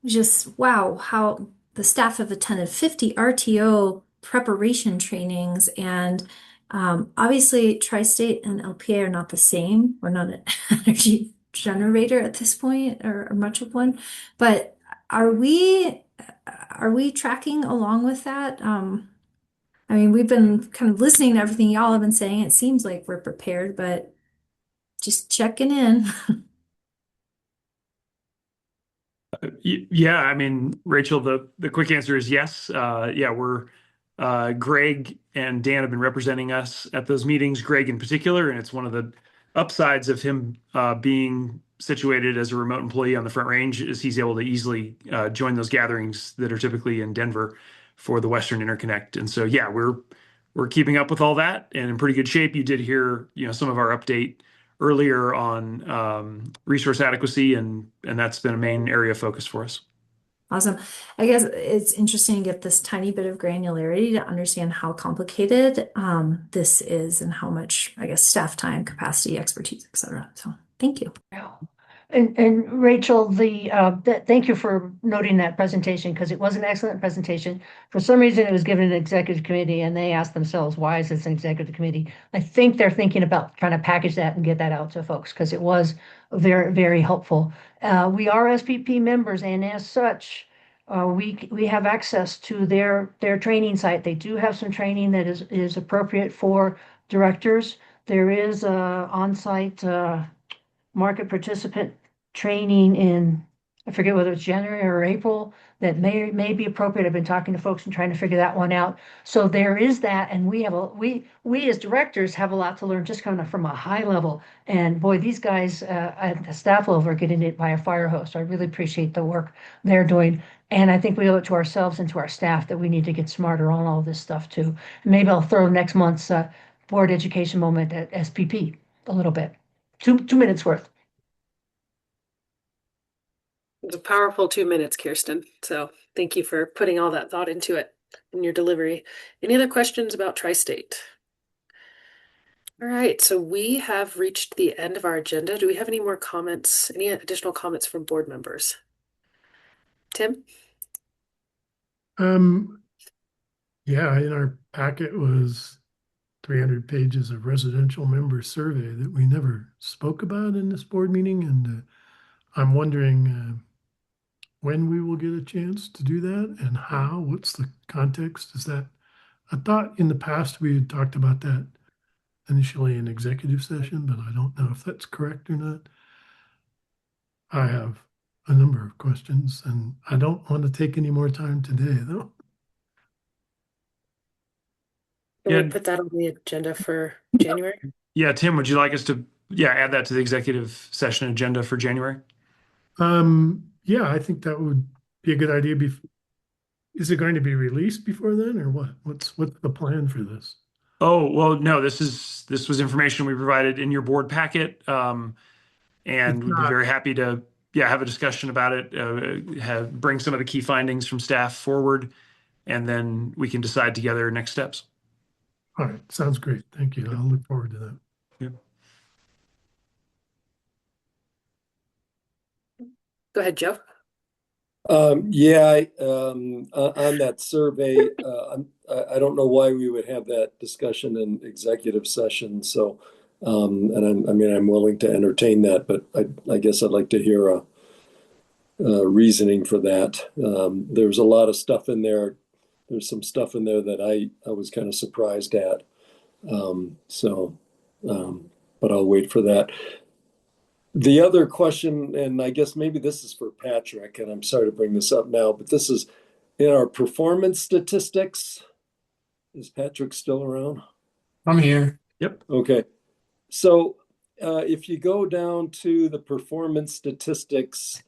was just, wow, how the staff have attended 50 RTO preparation trainings. And obviously, Tri-State and LPA are not the same. We're not an energy generator at this point, or much of one. But are we tracking along with that? I mean, we've been kind of listening to everything y'all have been saying. It seems like we're prepared, but just checking in. Yeah, I mean, Rachel, the quick answer is yes. Yeah, we're Greg and Dan have been representing us at those meetings, Greg in particular, and it's one of the upsides of him being situated as a remote employee on the Front Range is he's able to easily join those gatherings that are typically in Denver for the Western Interconnect. And so, yeah, we're keeping up with all that and in pretty good shape. You did hear, some of our update earlier on resource adequacy, and that's been a main area of focus for us. Awesome. I guess it's interesting to get this tiny bit of granularity to understand how complicated this is and how much, I guess, staff time, capacity, expertise, et cetera. So thank you. And Rachel, thank you for noting that presentation because it was an excellent presentation. For some reason, it was given an executive committee and they asked themselves, why is this an executive committee? I think they're thinking about trying to package that and get that out to folks because it was very, very helpful. We are SPP members, and as such, we have access to their training site. They do have some training that is appropriate for directors. There is on-site market participant training in, I forget whether it's January or April, that may be appropriate. I've been talking to folks and trying to figure that one out. So there is that, and we as directors have a lot to learn just kind of from a high level. And boy, these guys at the staff level are getting it by a fire hose. So I really appreciate the work they're doing. And I think we owe it to ourselves and to our staff that we need to get smarter on all this stuff too. Maybe I'll throw next month's board education moment at SPP a little bit. 2 minutes worth. It's a powerful 2 minutes, Kirsten. So thank you for putting all that thought into it in your delivery. Any other questions about Tri-State? All right, so we have reached the end of our agenda. Do we have any more comments, any additional comments from board members? Tim? Yeah, in our packet was 300 pages of residential member survey that we never spoke about in this board meeting. And I'm wondering when we will get a chance to do that and how, what's the context? Is that, I thought in the past we had talked about that initially in executive session, but I don't know if that's correct or not. I have a number of questions and I don't want to take any more time today though. Can we put that on the agenda for January? Yeah, Tim, would you like us to add that to the executive session agenda for January? Yeah, I think that would be a good idea. Is it going to be released before then or what? What's the plan for this? Oh, well, no, this was information we provided in your board packet. And we'd be very happy to have a discussion about it, bring some of the key findings from staff forward, and then we can decide together next steps. All right, sounds great. Thank you. I'll look forward to that. Yep. Go ahead, Joe. On that survey, I don't know why we would have that discussion in executive session. So, I'm willing to entertain that, but I guess I'd like to hear a reasoning for that. There's a lot of stuff in there. There's some stuff in there that I was kind of surprised at. But I'll wait for that. The other question, and I guess maybe this is for Patrick, and I'm sorry to bring this up now, but this is in our performance statistics. Is Patrick still around? I'm here. Yep. Okay. So if you go down to the performance statistics,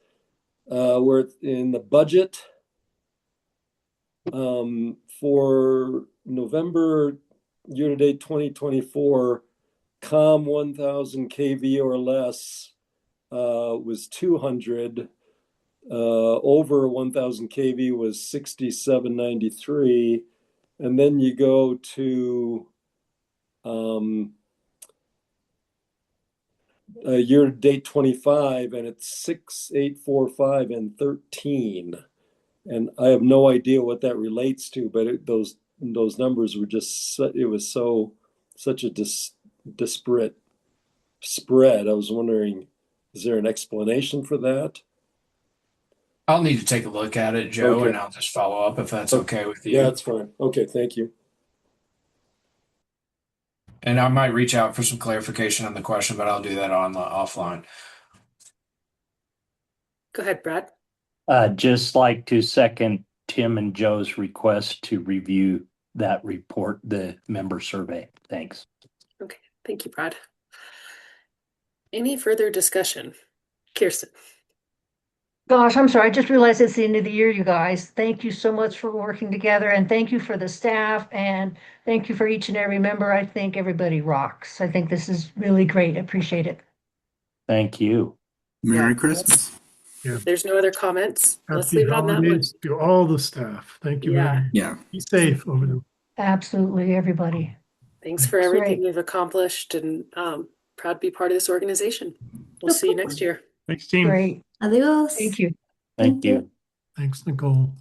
where in the budget for November year-to-date 2024, COM 1000 kV or less was 200. Over 1000 kV was 6793. And then you go to year-to-date 25, and it's 6845 and 13. And I have no idea what that relates to, but those numbers were just, it was such a disparate spread. I was wondering, is there an explanation for that? I'll need to take a look at it, Joe, Okay. and I'll just follow up if that's okay with you. Yeah, that's fine. Okay, thank you. And I might reach out for some clarification on the question, but I'll do that on the offline. Go ahead, Brad. Just like to second Tim and Joe's request to review that report, the member survey. Thanks. Okay, thank you, Brad. Any further discussion? Kirsten. Gosh, I'm sorry. I just realized it's the end of the year, you guys. Thank you so much for working together, and thank you for the staff, and thank you for each and every member. I think everybody rocks. I think this is really great. Appreciate it. Thank you. Merry Christmas. If there's no other comments, let's Happy leave it on that one. holidays to all the staff. Thank you very much. Yeah. Be safe over there. Absolutely, everybody. Thanks for everything you've accomplished, and proud to be part of this organization. We'll see you next year. Thanks, team. Great. Adios. Thank you. Thank you. Thanks, Nicole.